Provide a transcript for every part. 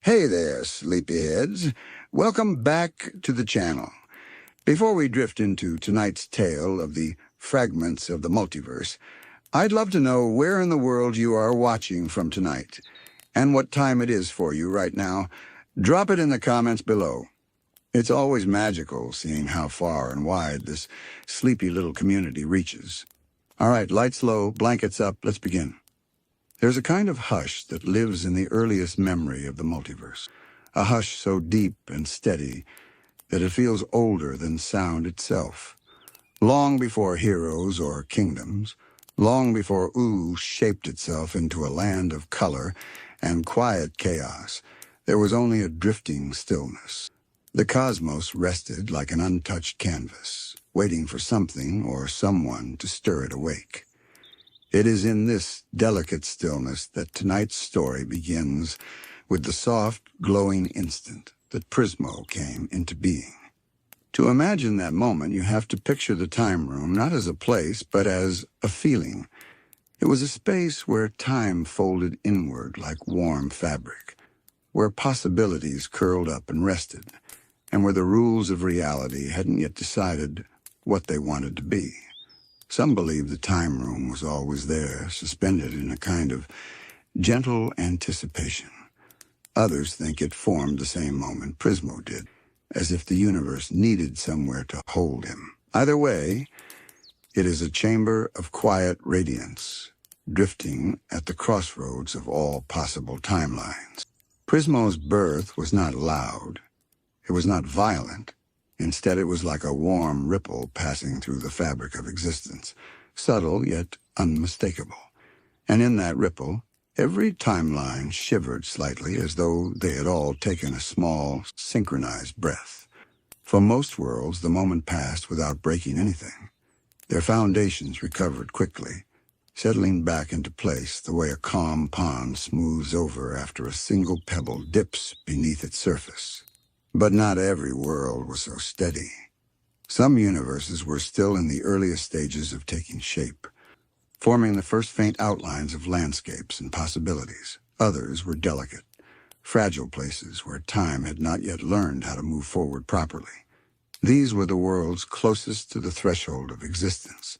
Hey there, sleepyheads. Welcome back to the channel. Before we drift into tonight's tale of the fragments of the multiverse, I'd love to know where in the world you are watching from tonight and what time it is for you right now. Drop it in the comments below. It's always magical seeing how far and wide this sleepy little community reaches. All right, lights low, blankets up, let's begin. There's a kind of hush that lives in the earliest memory of the multiverse, a hush so deep and steady that it feels older than sound itself. Long before heroes or kingdoms, long before Ooo shaped itself into a land of color and quiet chaos, there was only a drifting stillness. The cosmos rested like an untouched canvas, waiting for something or someone to stir it awake. It is in this delicate stillness that tonight's story begins, with the soft, glowing instant that Prismo came into being. To imagine that moment, you have to picture the time room not as a place, but as a feeling. It was a space where time folded inward like warm fabric, where possibilities curled up and rested, and where the rules of reality hadn't yet decided what they wanted to be. Some believe the time room was always there, suspended in a kind of gentle anticipation. Others think it formed the same moment Prismo did, as if the universe needed somewhere to hold him. Either way, it is a chamber of quiet radiance, drifting at the crossroads of all possible timelines. Prismo's birth was not loud. It was not violent. Instead, it was like a warm ripple passing through the fabric of existence, subtle yet unmistakable. And in that ripple, every timeline shivered slightly as though they had all taken a small, synchronized breath. For most worlds, the moment passed without breaking anything. Their foundations recovered quickly, settling back into place the way a calm pond smooths over after a single pebble dips beneath its surface. But not every world was so steady. Some universes were still in the earliest stages of taking shape, forming the first faint outlines of landscapes and possibilities. Others were delicate, fragile places where time had not yet learned how to move forward properly. These were the worlds closest to the threshold of existence,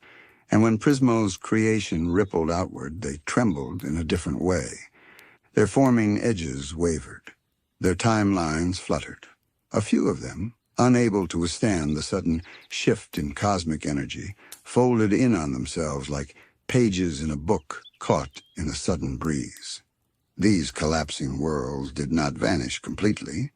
and when Prismo's creation rippled outward, they trembled in a different way. Their forming edges wavered. Their timelines fluttered. A few of them, unable to withstand the sudden shift in cosmic energy, folded in on themselves like pages in a book caught in a sudden breeze. These collapsing worlds did not vanish completely.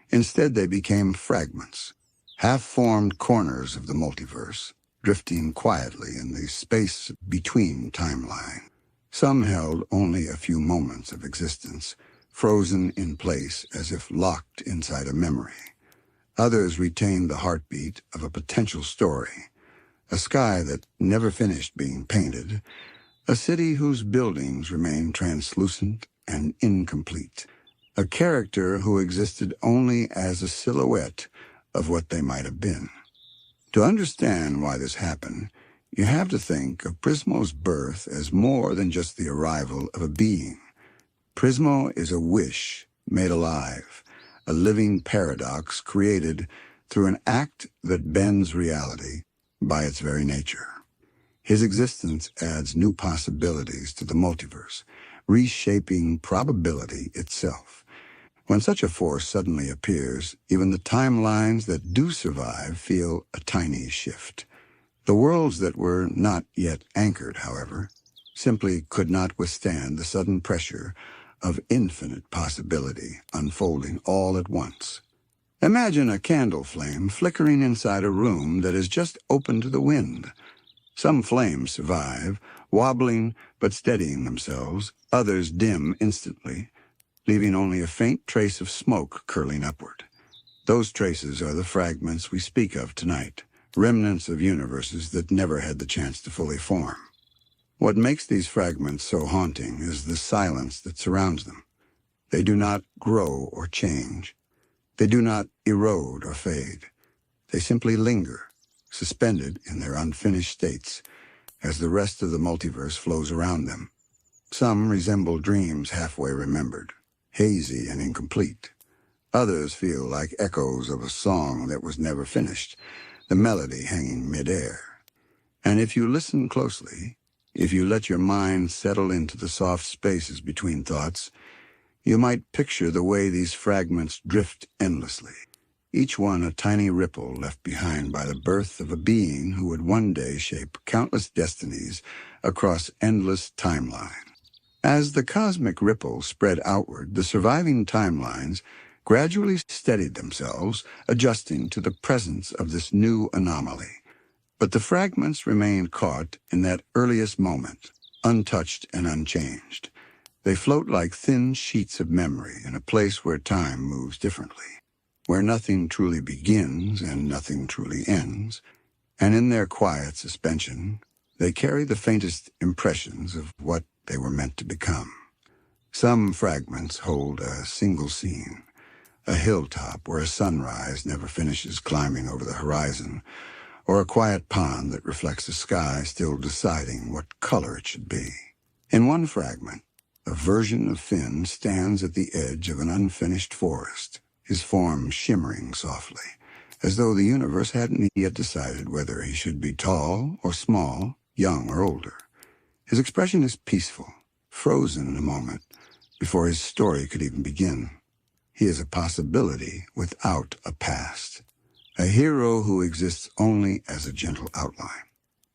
Instead, they became fragments, half-formed corners of the multiverse, drifting quietly in the space between timelines. Some held only a few moments of existence, frozen in place as if locked inside a memory. Others retained the heartbeat of a potential story, a sky that never finished being painted, a city whose buildings remained translucent and incomplete, a character who existed only as a silhouette of what they might have been. To understand why this happened, you have to think of Prismo's birth as more than just the arrival of a being. Prismo is a wish made alive, a living paradox created through an act that bends reality by its very nature. His existence adds new possibilities to the multiverse, reshaping probability itself. When such a force suddenly appears, even the timelines that do survive feel a tiny shift. The worlds that were not yet anchored, however, simply could not withstand the sudden pressure of infinite possibility unfolding all at once. Imagine a candle flame flickering inside a room that is just open to the wind. Some flames survive, wobbling but steadying themselves. Others dim instantly, leaving only a faint trace of smoke curling upward. Those traces are the fragments we speak of tonight, remnants of universes that never had the chance to fully form. What makes these fragments so haunting is the silence that surrounds them. They do not grow or change. They do not erode or fade. They simply linger, suspended in their unfinished states, as the rest of the multiverse flows around them. Some resemble dreams halfway remembered, hazy and incomplete. Others feel like echoes of a song that was never finished, the melody hanging midair. And if you listen closely, if you let your mind settle into the soft spaces between thoughts, you might picture the way these fragments drift endlessly, each one a tiny ripple left behind by the birth of a being who would one day shape countless destinies across endless timelines. As the cosmic ripples spread outward, the surviving timelines gradually steadied themselves, adjusting to the presence of this new anomaly. But the fragments remained caught in that earliest moment, untouched and unchanged. They float like thin sheets of memory in a place where time moves differently, where nothing truly begins and nothing truly ends, and in their quiet suspension, they carry the faintest impressions of what they were meant to become. Some fragments hold a single scene, a hilltop where a sunrise never finishes climbing over the horizon, or a quiet pond that reflects a sky still deciding what color it should be. In one fragment, a version of Finn stands at the edge of an unfinished forest, his form shimmering softly, as though the universe hadn't yet decided whether he should be tall or small, young or older. His expression is peaceful, frozen in a moment, before his story could even begin. He is a possibility without a past, a hero who exists only as a gentle outline.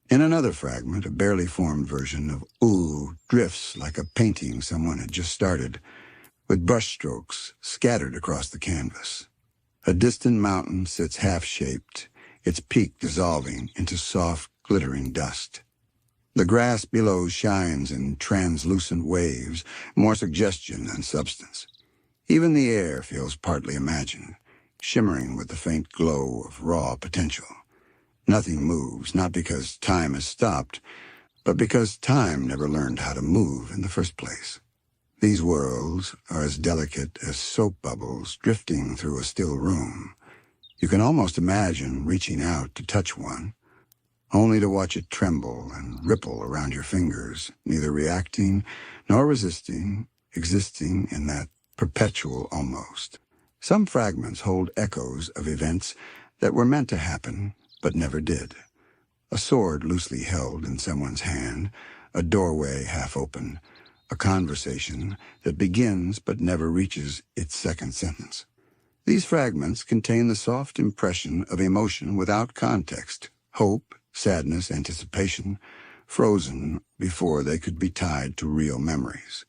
In another fragment, a barely formed version of Ooo drifts like a painting someone had just started, with brushstrokes scattered across the canvas. A distant mountain sits half-shaped, its peak dissolving into soft, glittering dust. The grass below shines in translucent waves, more suggestion than substance. Even the air feels partly imagined, shimmering with the faint glow of raw potential. Nothing moves, not because time has stopped, but because time never learned how to move in the first place. These worlds are as delicate as soap bubbles drifting through a still room. You can almost imagine reaching out to touch one, only to watch it tremble and ripple around your fingers, neither reacting nor resisting, existing in that perpetual almost. Some fragments hold echoes of events that were meant to happen, but never did. A sword loosely held in someone's hand, a doorway half open, a conversation that begins but never reaches its second sentence. These fragments contain the soft impression of emotion without context, hope, sadness, anticipation, frozen before they could be tied to real memories.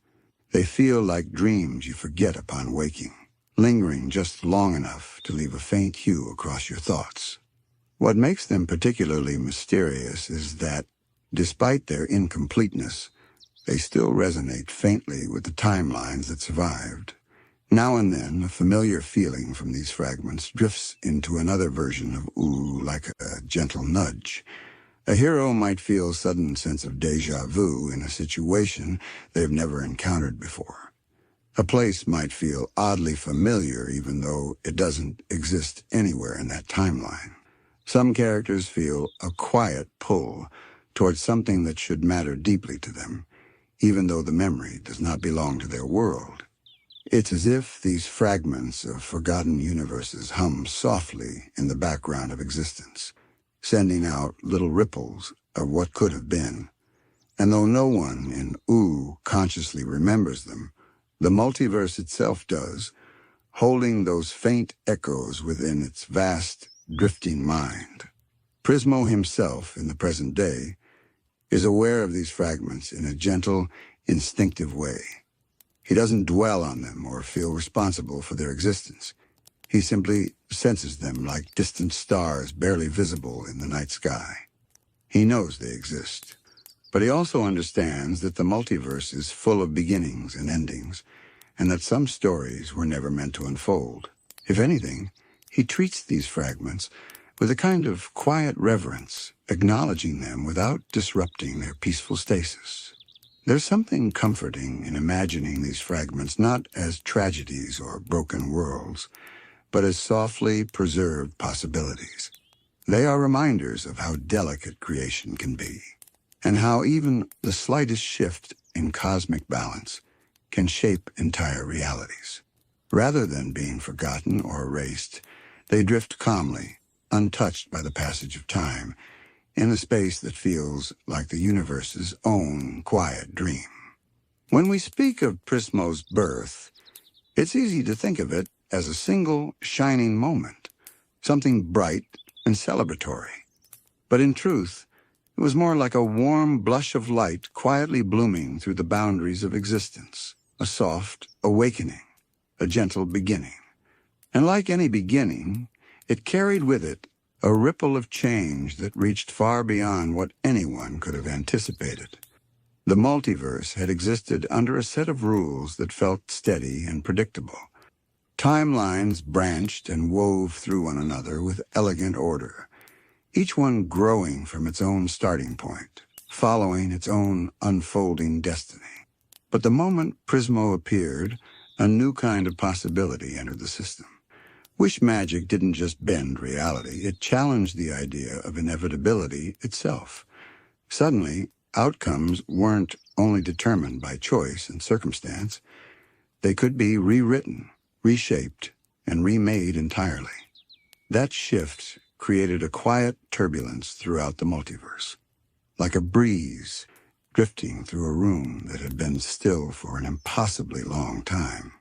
They feel like dreams you forget upon waking, lingering just long enough to leave a faint hue across your thoughts. What makes them particularly mysterious is that, despite their incompleteness, they still resonate faintly with the timelines that survived. Now and then, a familiar feeling from these fragments drifts into another version of Ooo like a gentle nudge. A hero might feel a sudden sense of déjà vu in a situation they've never encountered before. A place might feel oddly familiar even though it doesn't exist anywhere in that timeline. Some characters feel a quiet pull towards something that should matter deeply to them, even though the memory does not belong to their world. It's as if these fragments of forgotten universes hum softly in the background of existence, sending out little ripples of what could have been. And though no one in Ooo consciously remembers them, the multiverse itself does, holding those faint echoes within its vast, drifting mind. Prismo himself, in the present day, is aware of these fragments in a gentle, instinctive way. He doesn't dwell on them or feel responsible for their existence. He simply senses them like distant stars barely visible in the night sky. He knows they exist, but he also understands that the multiverse is full of beginnings and endings, and that some stories were never meant to unfold. If anything, he treats these fragments with a kind of quiet reverence, acknowledging them without disrupting their peaceful stasis. There's something comforting in imagining these fragments not as tragedies or broken worlds, but as softly preserved possibilities. They are reminders of how delicate creation can be, and how even the slightest shift in cosmic balance can shape entire realities. Rather than being forgotten or erased, they drift calmly, untouched by the passage of time, in a space that feels like the universe's own quiet dream. When we speak of Prismo's birth, it's easy to think of it as a single, shining moment, something bright and celebratory. But in truth, it was more like a warm blush of light quietly blooming through the boundaries of existence, a soft awakening, a gentle beginning. And like any beginning, it carried with it a ripple of change that reached far beyond what anyone could have anticipated. The multiverse had existed under a set of rules that felt steady and predictable. Timelines branched and wove through one another with elegant order, each one growing from its own starting point, following its own unfolding destiny. But the moment Prismo appeared, a new kind of possibility entered the system. Wish magic didn't just bend reality, it challenged the idea of inevitability itself. Suddenly, outcomes weren't only determined by choice and circumstance, they could be rewritten, reshaped, and remade entirely. That shift created a quiet turbulence throughout the multiverse, like a breeze drifting through a room that had been still for an impossibly long time.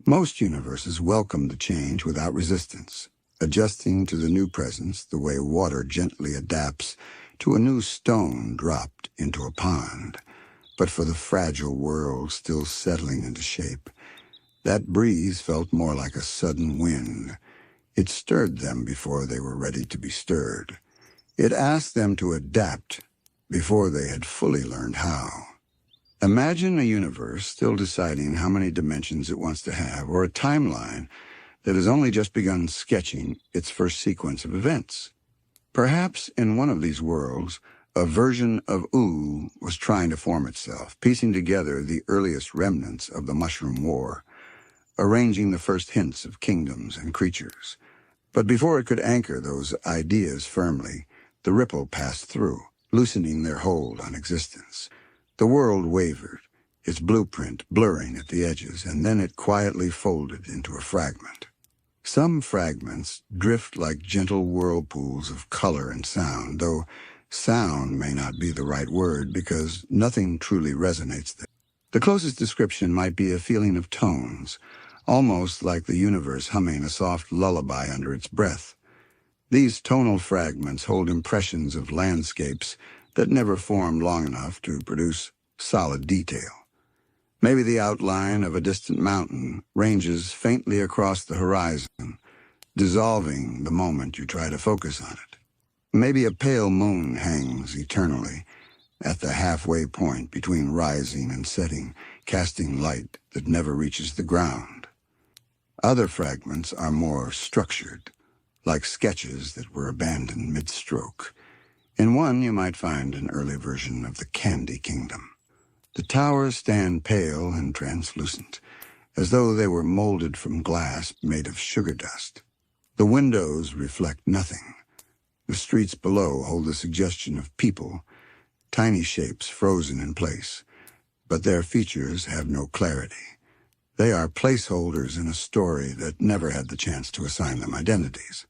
Most universes welcomed the change without resistance, adjusting to the new presence the way water gently adapts to a new stone dropped into a pond. But for the fragile world still settling into shape, that breeze felt more like a sudden wind. It stirred them before they were ready to be stirred. It asked them to adapt before they had fully learned how. Imagine a universe still deciding how many dimensions it wants to have, or a timeline that has only just begun sketching its first sequence of events. Perhaps in one of these worlds, a version of Ooo was trying to form itself, piecing together the earliest remnants of the Mushroom War, arranging the first hints of kingdoms and creatures. But before it could anchor those ideas firmly, the ripple passed through, loosening their hold on existence. The world wavered, its blueprint blurring at the edges, and then it quietly folded into a fragment. Some fragments drift like gentle whirlpools of color and sound, though sound may not be the right word because nothing truly resonates there. The closest description might be a feeling of tones, almost like the universe humming a soft lullaby under its breath. These tonal fragments hold impressions of landscapes that never formed long enough to produce solid detail. Maybe the outline of a distant mountain ranges faintly across the horizon, dissolving the moment you try to focus on it. Maybe a pale moon hangs eternally at the halfway point between rising and setting, casting light that never reaches the ground. Other fragments are more structured, like sketches that were abandoned mid-stroke. In one, you might find an early version of the Candy Kingdom. The towers stand pale and translucent, as though they were molded from glass made of sugar dust. The windows reflect nothing. The streets below hold the suggestion of people, tiny shapes frozen in place, but their features have no clarity. They are placeholders in a story that never had the chance to assign them identities.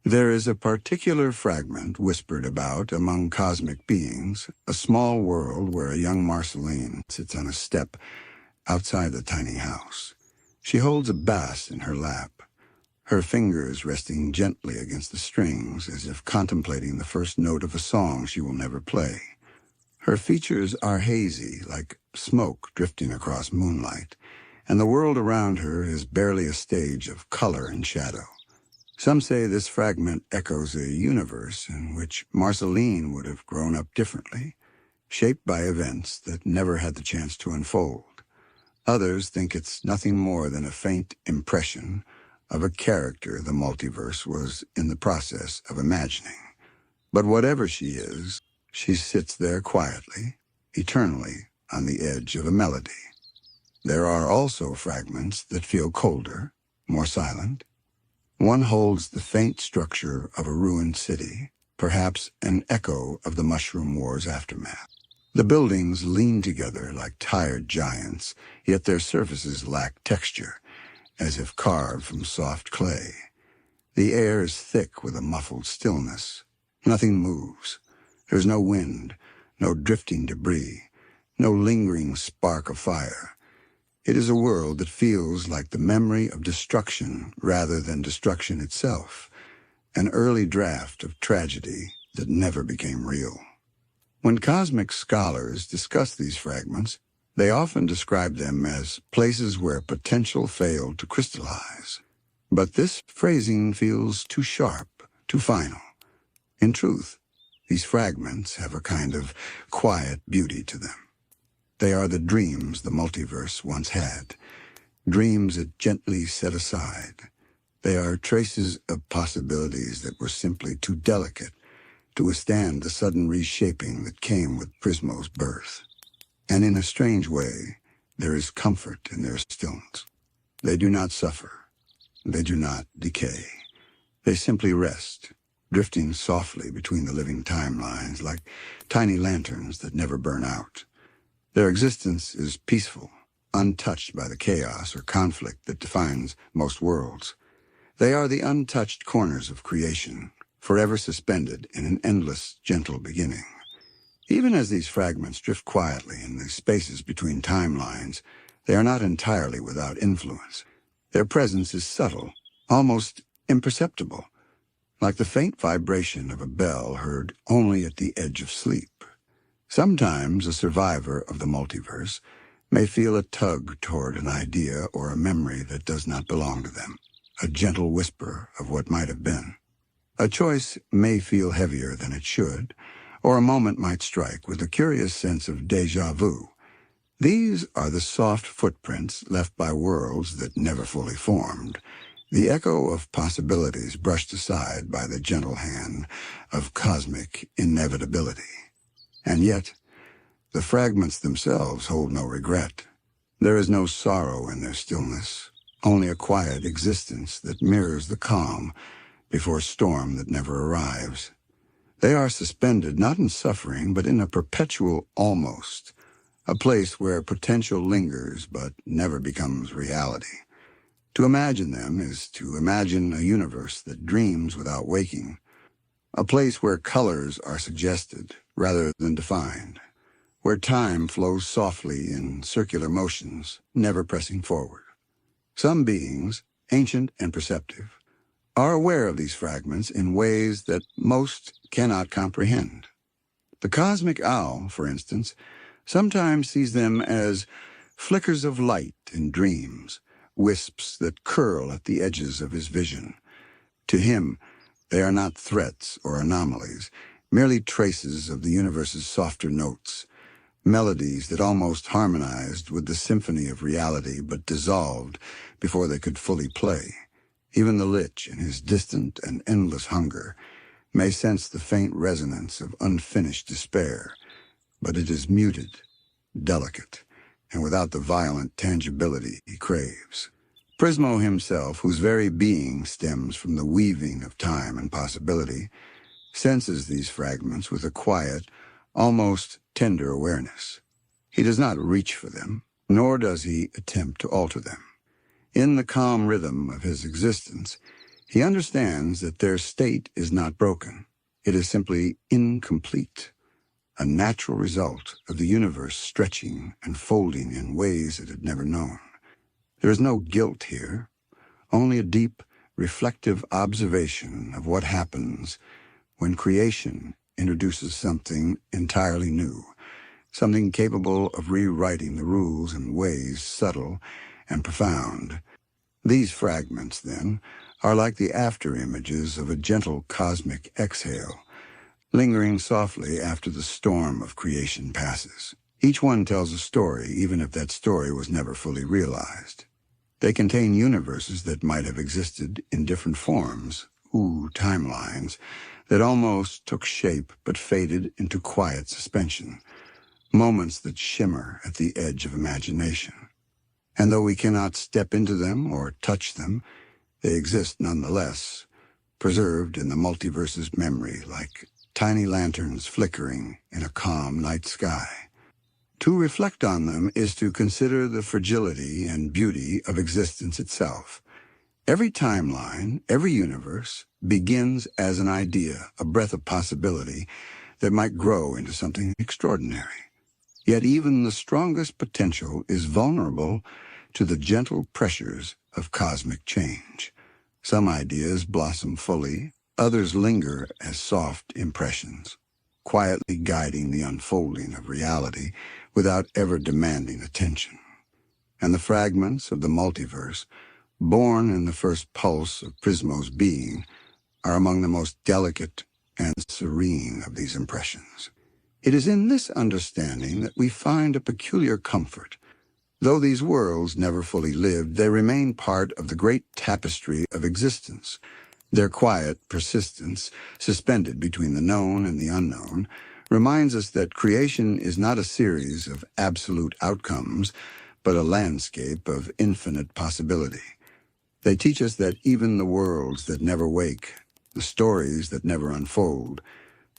There is a particular fragment whispered about among cosmic beings, a small world where a young Marceline sits on a step outside the tiny house. She holds a bass in her lap, her fingers resting gently against the strings as if contemplating the first note of a song she will never play. Her features are hazy, like smoke drifting across moonlight, and the world around her is barely a stage of color and shadow. Some say this fragment echoes a universe in which Marceline would have grown up differently, shaped by events that never had the chance to unfold. Others think it's nothing more than a faint impression of a character the multiverse was in the process of imagining. But whatever she is, she sits there quietly, eternally on the edge of a melody. There are also fragments that feel colder, more silent. One holds the faint structure of a ruined city, perhaps an echo of the Mushroom War's aftermath. The buildings lean together like tired giants, yet their surfaces lack texture, as if carved from soft clay. The air is thick with a muffled stillness. Nothing moves. There's no wind, no drifting debris, no lingering spark of fire. It is a world that feels like the memory of destruction rather than destruction itself, an early draft of tragedy that never became real. When cosmic scholars discuss these fragments, they often describe them as places where potential failed to crystallize. But this phrasing feels too sharp, too final. In truth, these fragments have a kind of quiet beauty to them. They are the dreams the multiverse once had, dreams it gently set aside. They are traces of possibilities that were simply too delicate to withstand the sudden reshaping that came with Prismo's birth. And in a strange way, there is comfort in their stillness. They do not suffer. They do not decay. They simply rest, drifting softly between the living timelines like tiny lanterns that never burn out. Their existence is peaceful, untouched by the chaos or conflict that defines most worlds. They are the untouched corners of creation, forever suspended in an endless, gentle beginning. Even as these fragments drift quietly in the spaces between timelines, they are not entirely without influence. Their presence is subtle, almost imperceptible, like the faint vibration of a bell heard only at the edge of sleep. Sometimes a survivor of the multiverse may feel a tug toward an idea or a memory that does not belong to them, a gentle whisper of what might have been. A choice may feel heavier than it should, or a moment might strike with a curious sense of déjà vu. These are the soft footprints left by worlds that never fully formed, the echo of possibilities brushed aside by the gentle hand of cosmic inevitability. And yet, the fragments themselves hold no regret. There is no sorrow in their stillness, only a quiet existence that mirrors the calm before a storm that never arrives. They are suspended not in suffering, but in a perpetual almost, a place where potential lingers but never becomes reality. To imagine them is to imagine a universe that dreams without waking, a place where colors are suggested rather than defined, where time flows softly in circular motions, never pressing forward. Some beings, ancient and perceptive, are aware of these fragments in ways that most cannot comprehend. The cosmic owl, for instance, sometimes sees them as flickers of light in dreams, wisps that curl at the edges of his vision. To him, they are not threats or anomalies, merely traces of the universe's softer notes, melodies that almost harmonized with the symphony of reality but dissolved before they could fully play. Even the lich, in his distant and endless hunger, may sense the faint resonance of unfinished despair, but it is muted, delicate, and without the violent tangibility he craves. Prismo himself, whose very being stems from the weaving of time and possibility, senses these fragments with a quiet, almost tender awareness. He does not reach for them, nor does he attempt to alter them. In the calm rhythm of his existence, he understands that their state is not broken. It is simply incomplete, a natural result of the universe stretching and folding in ways it had never known. There is no guilt here, only a deep, reflective observation of what happens when creation introduces something entirely new, something capable of rewriting the rules in ways subtle and profound. These fragments, then, are like the after-images of a gentle cosmic exhale, lingering softly after the storm of creation passes. Each one tells a story, even if that story was never fully realized. They contain universes that might have existed in different forms, timelines, that almost took shape but faded into quiet suspension, moments that shimmer at the edge of imagination. And though we cannot step into them or touch them, they exist nonetheless, preserved in the multiverse's memory like tiny lanterns flickering in a calm night sky. To reflect on them is to consider the fragility and beauty of existence itself. Every timeline, every universe, begins as an idea, a breath of possibility that might grow into something extraordinary. Yet even the strongest potential is vulnerable to the gentle pressures of cosmic change. Some ideas blossom fully, others linger as soft impressions, quietly guiding the unfolding of reality without ever demanding attention. And the fragments of the multiverse, born in the first pulse of Prismo's being, are among the most delicate and serene of these impressions. It is in this understanding that we find a peculiar comfort. Though these worlds never fully lived, they remain part of the great tapestry of existence. Their quiet persistence, suspended between the known and the unknown, reminds us that creation is not a series of absolute outcomes, but a landscape of infinite possibility. They teach us that even the worlds that never wake, the stories that never unfold,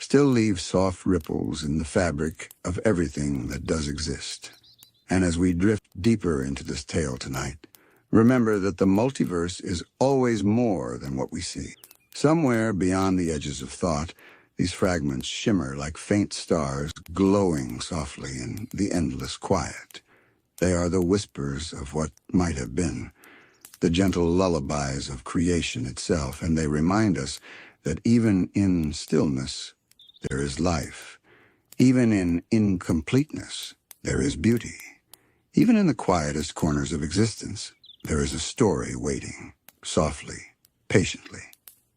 still leave soft ripples in the fabric of everything that does exist. And as we drift deeper into this tale tonight, remember that the multiverse is always more than what we see. Somewhere beyond the edges of thought, these fragments shimmer like faint stars glowing softly in the endless quiet. They are the whispers of what might have been, the gentle lullabies of creation itself, and they remind us that even in stillness, there is life. Even in incompleteness, there is beauty. Even in the quietest corners of existence, there is a story waiting, softly, patiently,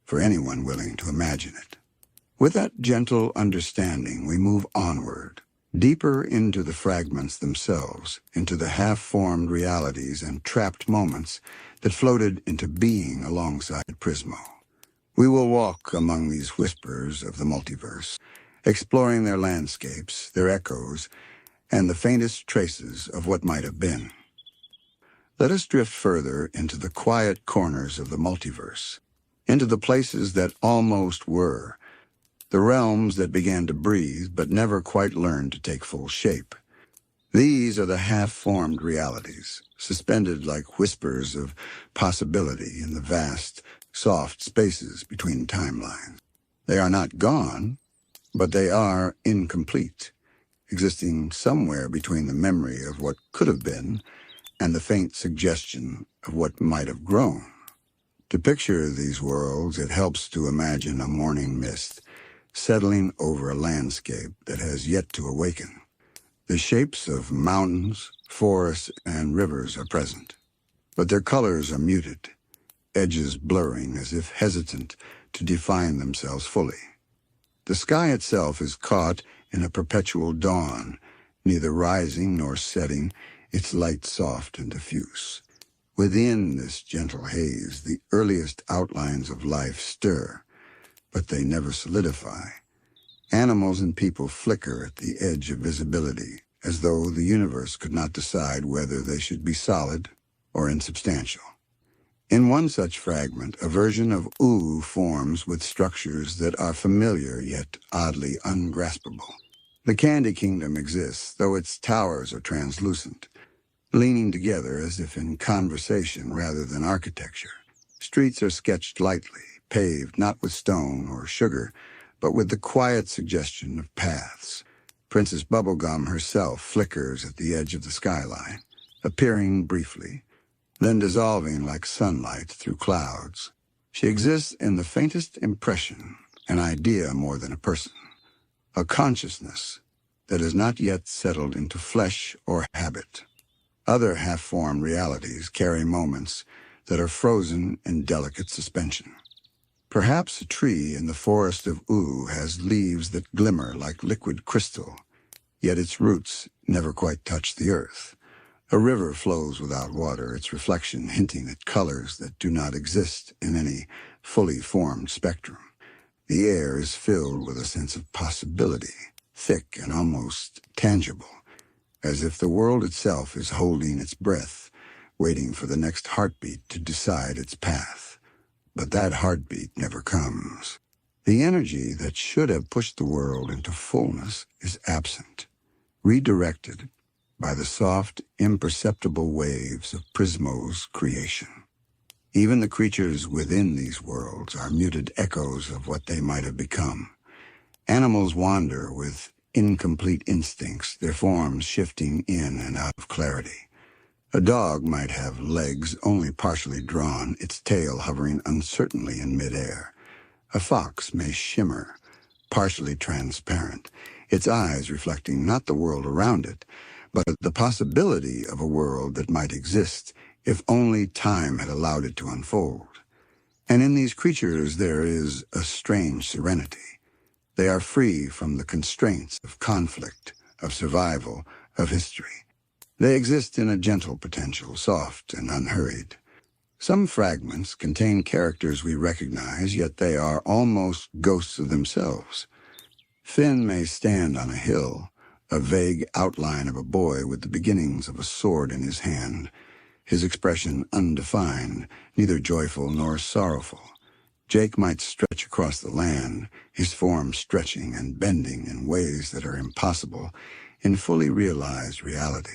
for anyone willing to imagine it. With that gentle understanding, we move onward, deeper into the fragments themselves, into the half-formed realities and trapped moments that floated into being alongside Prismo. We will walk among these whispers of the multiverse, exploring their landscapes, their echoes, and the faintest traces of what might have been. Let us drift further into the quiet corners of the multiverse, into the places that almost were, the realms that began to breathe but never quite learned to take full shape. These are the half-formed realities, suspended like whispers of possibility in the vast, soft spaces between timelines. They are not gone, but they are incomplete, existing somewhere between the memory of what could have been and the faint suggestion of what might have grown. To picture these worlds, it helps to imagine a morning mist settling over a landscape that has yet to awaken. The shapes of mountains, forests, and rivers are present, but their colors are muted, edges blurring as if hesitant to define themselves fully. The sky itself is caught in a perpetual dawn, neither rising nor setting, its light soft and diffuse. Within this gentle haze, the earliest outlines of life stir, but they never solidify. Animals and people flicker at the edge of visibility, as though the universe could not decide whether they should be solid or insubstantial. In one such fragment, a version of Ooo forms with structures that are familiar yet oddly ungraspable. The Candy Kingdom exists, though its towers are translucent, leaning together as if in conversation rather than architecture. Streets are sketched lightly, paved not with stone or sugar, but with the quiet suggestion of paths. Princess Bubblegum herself flickers at the edge of the skyline, appearing briefly, then dissolving like sunlight through clouds. She exists in the faintest impression, an idea more than a person, a consciousness that has not yet settled into flesh or habit. Other half-formed realities carry moments that are frozen in delicate suspension. Perhaps a tree in the forest of Ooo has leaves that glimmer like liquid crystal, yet its roots never quite touch the earth. A river flows without water, its reflection hinting at colors that do not exist in any fully formed spectrum. The air is filled with a sense of possibility, thick and almost tangible, as if the world itself is holding its breath, waiting for the next heartbeat to decide its path. But that heartbeat never comes. The energy that should have pushed the world into fullness is absent, redirected by the soft, imperceptible waves of Prismo's creation. Even the creatures within these worlds are muted echoes of what they might have become. Animals wander with incomplete instincts, their forms shifting in and out of clarity. A dog might have legs only partially drawn, its tail hovering uncertainly in midair. A fox may shimmer, partially transparent, its eyes reflecting not the world around it, but the possibility of a world that might exist if only time had allowed it to unfold. And in these creatures there is a strange serenity. They are free from the constraints of conflict, of survival, of history. They exist in a gentle potential, soft and unhurried. Some fragments contain characters we recognize, yet they are almost ghosts of themselves. Finn may stand on a hill, a vague outline of a boy with the beginnings of a sword in his hand, his expression undefined, neither joyful nor sorrowful. Jake might stretch across the land, his form stretching and bending in ways that are impossible in fully realized reality.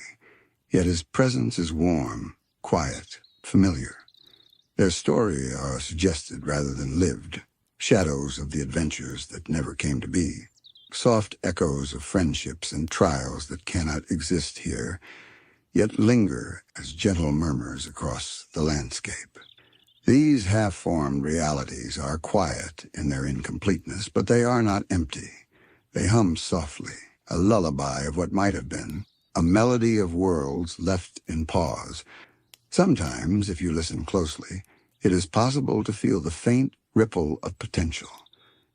Yet his presence is warm, quiet, familiar. Their story are suggested rather than lived, shadows of the adventures that never came to be, soft echoes of friendships and trials that cannot exist here, yet linger as gentle murmurs across the landscape. These half-formed realities are quiet in their incompleteness, but they are not empty. They hum softly, a lullaby of what might have been, a melody of worlds left in pause. Sometimes, if you listen closely, it is possible to feel the faint ripple of potential,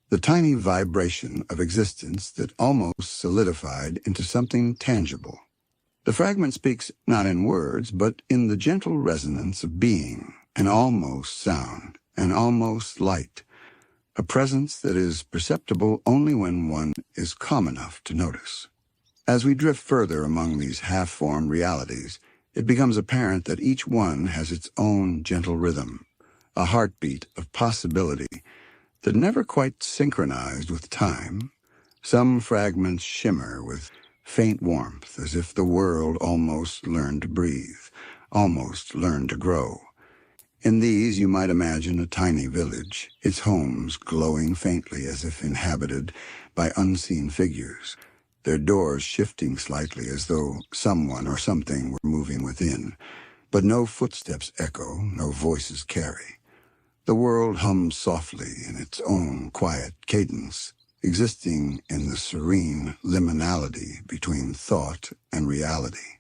the tiny vibration of existence that almost solidified into something tangible. The fragment speaks not in words, but in the gentle resonance of being, an almost sound, an almost light, a presence that is perceptible only when one is calm enough to notice. As we drift further among these half-formed realities, it becomes apparent that each one has its own gentle rhythm, a heartbeat of possibility that never quite synchronized with time. Some fragments shimmer with faint warmth, as if the world almost learned to breathe, almost learned to grow. In these you might imagine a tiny village, its homes glowing faintly as if inhabited by unseen figures, their doors shifting slightly as though someone or something were moving within, but no footsteps echo, no voices carry. The world hums softly in its own quiet cadence, existing in the serene liminality between thought and reality.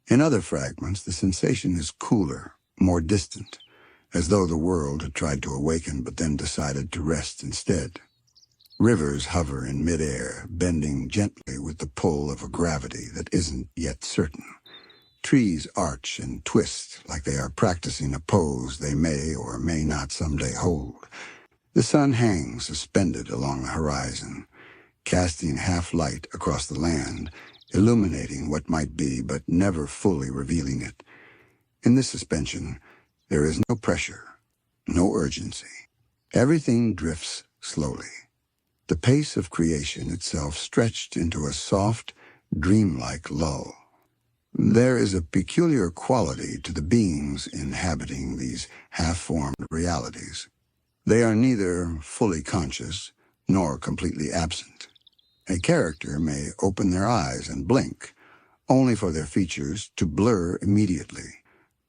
In other fragments, the sensation is cooler, more distant, as though the world had tried to awaken but then decided to rest instead. Rivers hover in midair, bending gently with the pull of a gravity that isn't yet certain. Trees arch and twist like they are practicing a pose they may or may not someday hold. The sun hangs suspended along the horizon, casting half-light across the land, illuminating what might be but never fully revealing it. In this suspension, there is no pressure, no urgency. Everything drifts slowly. The pace of creation itself stretched into a soft, dreamlike lull. There is a peculiar quality to the beings inhabiting these half-formed realities. They are neither fully conscious nor completely absent. A character may open their eyes and blink, only for their features to blur immediately,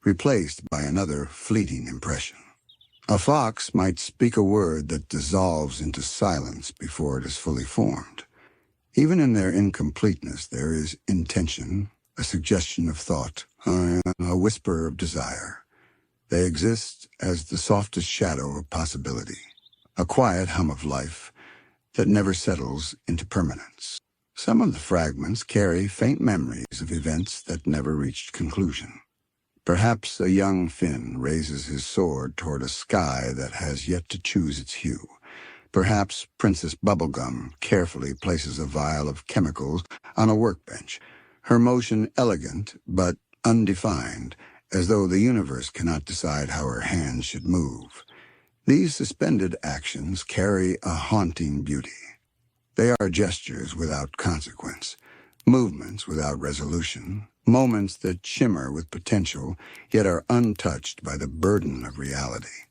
replaced by another fleeting impression. A fox might speak a word that dissolves into silence before it is fully formed. Even in their incompleteness, there is intention, a suggestion of thought, a whisper of desire. They exist as the softest shadow of possibility, a quiet hum of life that never settles into permanence. Some of the fragments carry faint memories of events that never reached conclusion. Perhaps a young Finn raises his sword toward a sky that has yet to choose its hue. Perhaps Princess Bubblegum carefully places a vial of chemicals on a workbench, her motion elegant but undefined, as though the universe cannot decide how her hands should move. These suspended actions carry a haunting beauty. They are gestures without consequence, movements without resolution, moments that shimmer with potential, yet are untouched by the burden of reality.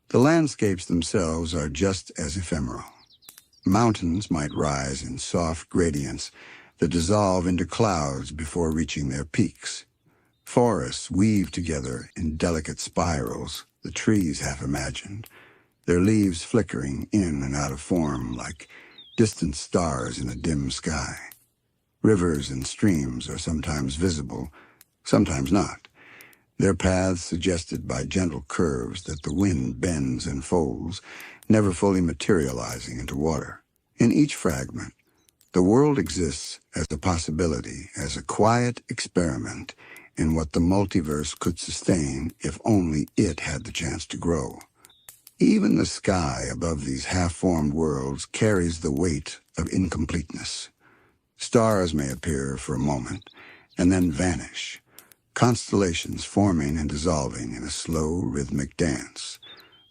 The landscapes themselves are just as ephemeral. Mountains might rise in soft gradients that dissolve into clouds before reaching their peaks. Forests weave together in delicate spirals, the trees half imagined, their leaves flickering in and out of form like distant stars in a dim sky. Rivers and streams are sometimes visible, sometimes not, their paths suggested by gentle curves that the wind bends and folds, never fully materializing into water. In each fragment, the world exists as a possibility, as a quiet experiment in what the multiverse could sustain if only it had the chance to grow. Even the sky above these half-formed worlds carries the weight of incompleteness. Stars may appear for a moment and then vanish, constellations forming and dissolving in a slow, rhythmic dance.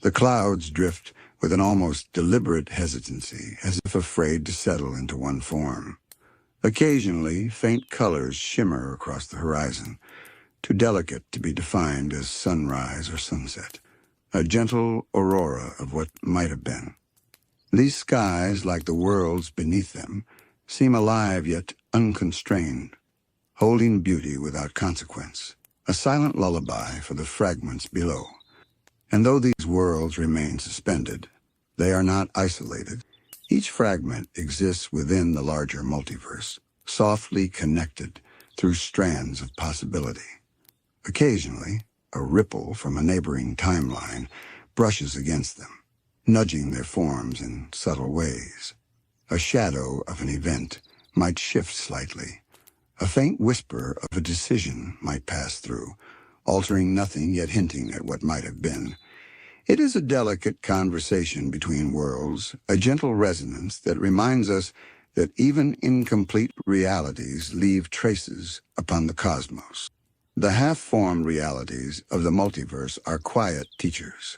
The clouds drift with an almost deliberate hesitancy, as if afraid to settle into one form. Occasionally, faint colors shimmer across the horizon, too delicate to be defined as sunrise or sunset, a gentle aurora of what might have been. These skies, like the worlds beneath them, seem alive yet unconstrained, holding beauty without consequence, a silent lullaby for the fragments below. And though these worlds remain suspended, they are not isolated. Each fragment exists within the larger multiverse, softly connected through strands of possibility. Occasionally, a ripple from a neighboring timeline brushes against them, nudging their forms in subtle ways. A shadow of an event might shift slightly. A faint whisper of a decision might pass through, altering nothing yet hinting at what might have been. It is a delicate conversation between worlds, a gentle resonance that reminds us that even incomplete realities leave traces upon the cosmos. The half-formed realities of the multiverse are quiet teachers.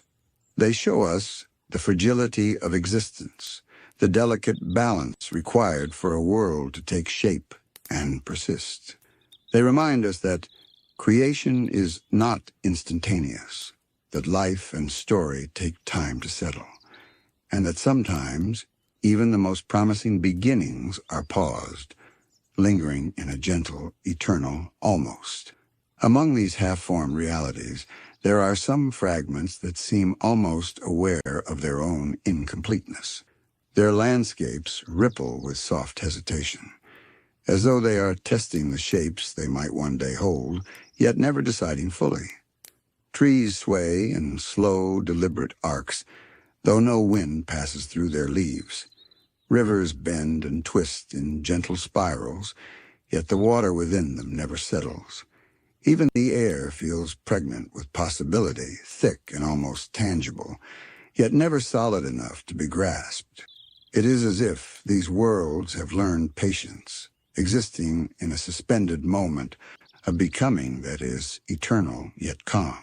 They show us the fragility of existence, the delicate balance required for a world to take shape and persist. They remind us that creation is not instantaneous, that life and story take time to settle, and that sometimes even the most promising beginnings are paused, lingering in a gentle, eternal almost. Among these half-formed realities, there are some fragments that seem almost aware of their own incompleteness. Their landscapes ripple with soft hesitation, as though they are testing the shapes they might one day hold, yet never deciding fully. Trees sway in slow, deliberate arcs, though no wind passes through their leaves. Rivers bend and twist in gentle spirals, yet the water within them never settles. Even the air feels pregnant with possibility, thick and almost tangible, yet never solid enough to be grasped. It is as if these worlds have learned patience, existing in a suspended moment of becoming that is eternal yet calm.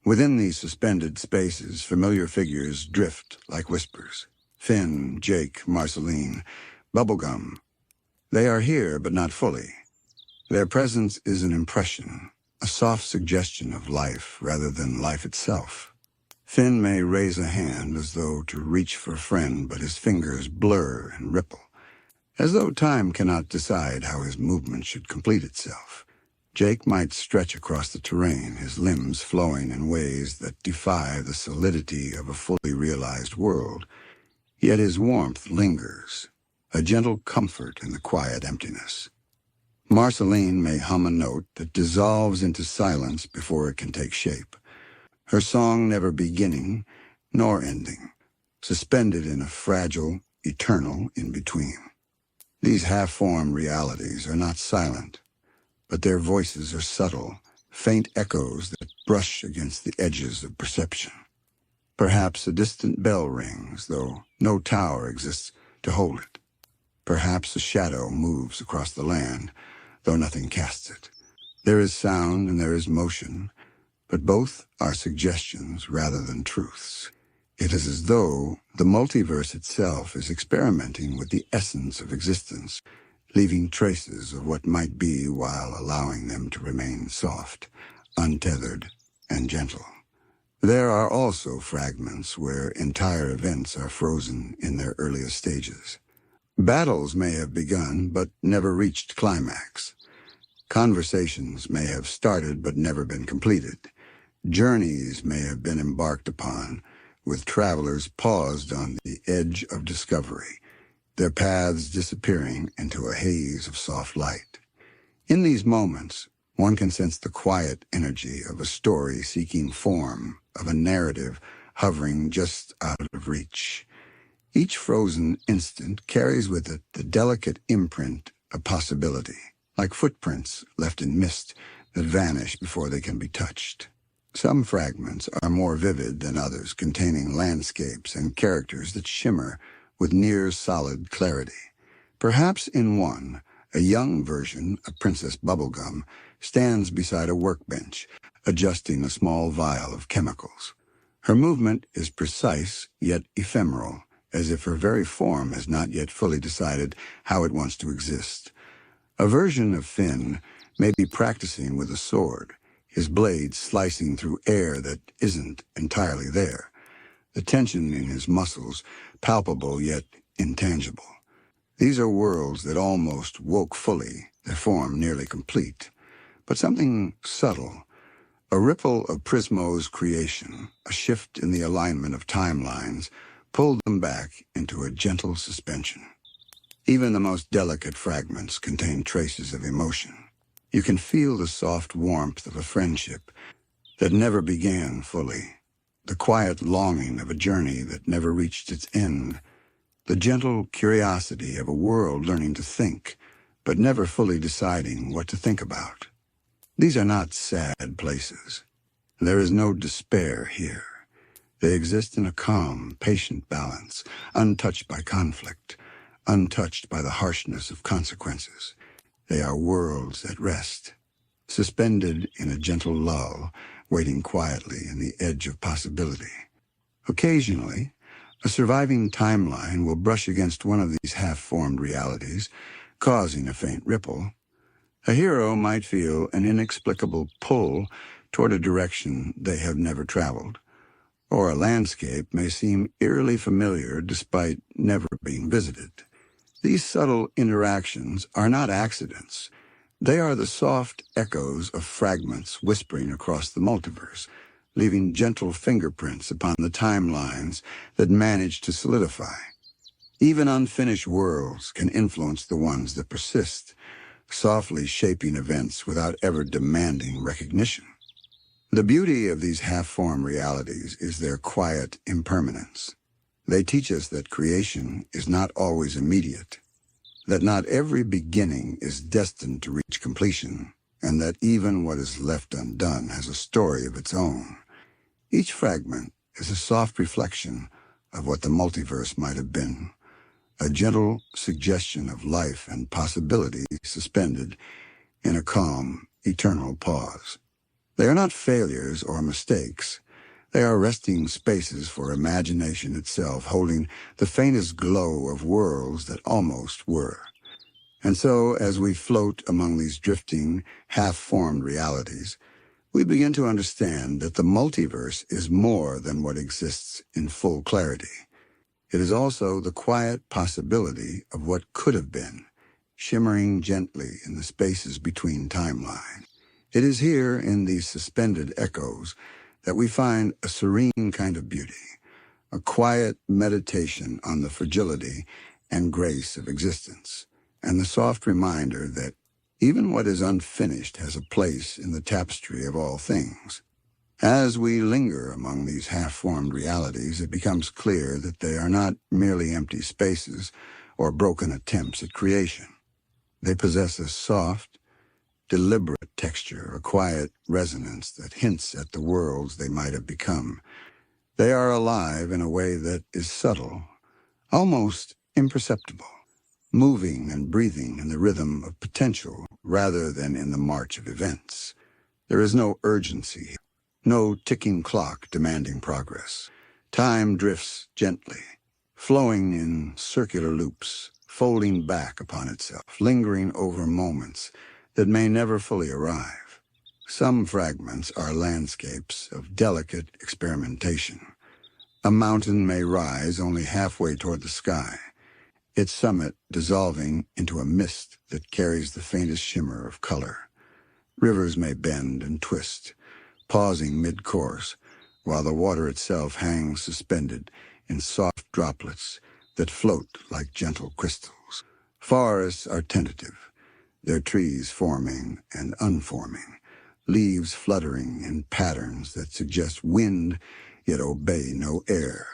Within these suspended spaces, familiar figures drift like whispers. Finn, Jake, Marceline, Bubblegum. They are here, but not fully. Their presence is an impression, a soft suggestion of life rather than life itself. Finn may raise a hand as though to reach for a friend, but his fingers blur and ripple, as though time cannot decide how his movement should complete itself. Jake might stretch across the terrain, his limbs flowing in ways that defy the solidity of a fully realized world, yet his warmth lingers, a gentle comfort in the quiet emptiness. Marceline may hum a note that dissolves into silence before it can take shape, her song never beginning nor ending, suspended in a fragile, eternal in-between. These half-formed realities are not silent, but their voices are subtle, faint echoes that brush against the edges of perception. Perhaps a distant bell rings, though no tower exists to hold it. Perhaps a shadow moves across the land, though nothing casts it. There is sound and there is motion, but both are suggestions rather than truths. It is as though the multiverse itself is experimenting with the essence of existence, leaving traces of what might be while allowing them to remain soft, untethered, and gentle. There are also fragments where entire events are frozen in their earliest stages. Battles may have begun but never reached climax. Conversations may have started but never been completed. Journeys may have been embarked upon, with travelers paused on the edge of discovery, their paths disappearing into a haze of soft light. In these moments, one can sense the quiet energy of a story seeking form, of a narrative hovering just out of reach. Each frozen instant carries with it the delicate imprint of possibility, like footprints left in mist that vanish before they can be touched. Some fragments are more vivid than others, containing landscapes and characters that shimmer with near-solid clarity. Perhaps in one, a young version of Princess Bubblegum stands beside a workbench, adjusting a small vial of chemicals. Her movement is precise yet ephemeral, as if her very form has not yet fully decided how it wants to exist. A version of Finn may be practicing with a sword, his blade slicing through air that isn't entirely there, the tension in his muscles palpable yet intangible. These are worlds that almost woke fully, their form nearly complete. But something subtle, a ripple of Prismo's creation, a shift in the alignment of timelines, pulled them back into a gentle suspension. Even the most delicate fragments contain traces of emotion. You can feel the soft warmth of a friendship that never began fully, the quiet longing of a journey that never reached its end, the gentle curiosity of a world learning to think, but never fully deciding what to think about. These are not sad places. There is no despair here. They exist in a calm, patient balance, untouched by conflict, untouched by the harshness of consequences. They are worlds at rest, suspended in a gentle lull, waiting quietly in the edge of possibility. Occasionally, a surviving timeline will brush against one of these half-formed realities, causing a faint ripple. A hero might feel an inexplicable pull toward a direction they have never traveled, or a landscape may seem eerily familiar despite never being visited. These subtle interactions are not accidents. They are the soft echoes of fragments whispering across the multiverse, leaving gentle fingerprints upon the timelines that manage to solidify. Even unfinished worlds can influence the ones that persist, softly shaping events without ever demanding recognition. The beauty of these half-formed realities is their quiet impermanence. They teach us that creation is not always immediate, that not every beginning is destined to reach completion, and that even what is left undone has a story of its own. Each fragment is a soft reflection of what the multiverse might have been, a gentle suggestion of life and possibility suspended in a calm, eternal pause. They are not failures or mistakes. They are resting spaces for imagination itself, holding the faintest glow of worlds that almost were. And so, as we float among these drifting, half-formed realities, we begin to understand that the multiverse is more than what exists in full clarity. It is also the quiet possibility of what could have been, shimmering gently in the spaces between timelines. It is here, in these suspended echoes, that we find a serene kind of beauty, a quiet meditation on the fragility and grace of existence, and the soft reminder that even what is unfinished has a place in the tapestry of all things. As we linger among these half-formed realities, it becomes clear that they are not merely empty spaces or broken attempts at creation. They possess a soft, deliberate texture, a quiet resonance that hints at the worlds they might have become. They are alive in a way that is subtle, almost imperceptible, moving and breathing in the rhythm of potential rather than in the march of events. There is no urgency, no ticking clock demanding progress. Time drifts gently, flowing in circular loops, folding back upon itself, lingering over moments that may never fully arrive. Some fragments are landscapes of delicate experimentation. A mountain may rise only halfway toward the sky, its summit dissolving into a mist that carries the faintest shimmer of color. Rivers may bend and twist, pausing mid-course, while the water itself hangs suspended in soft droplets that float like gentle crystals. Forests are tentative, their trees forming and unforming, leaves fluttering in patterns that suggest wind yet obey no air.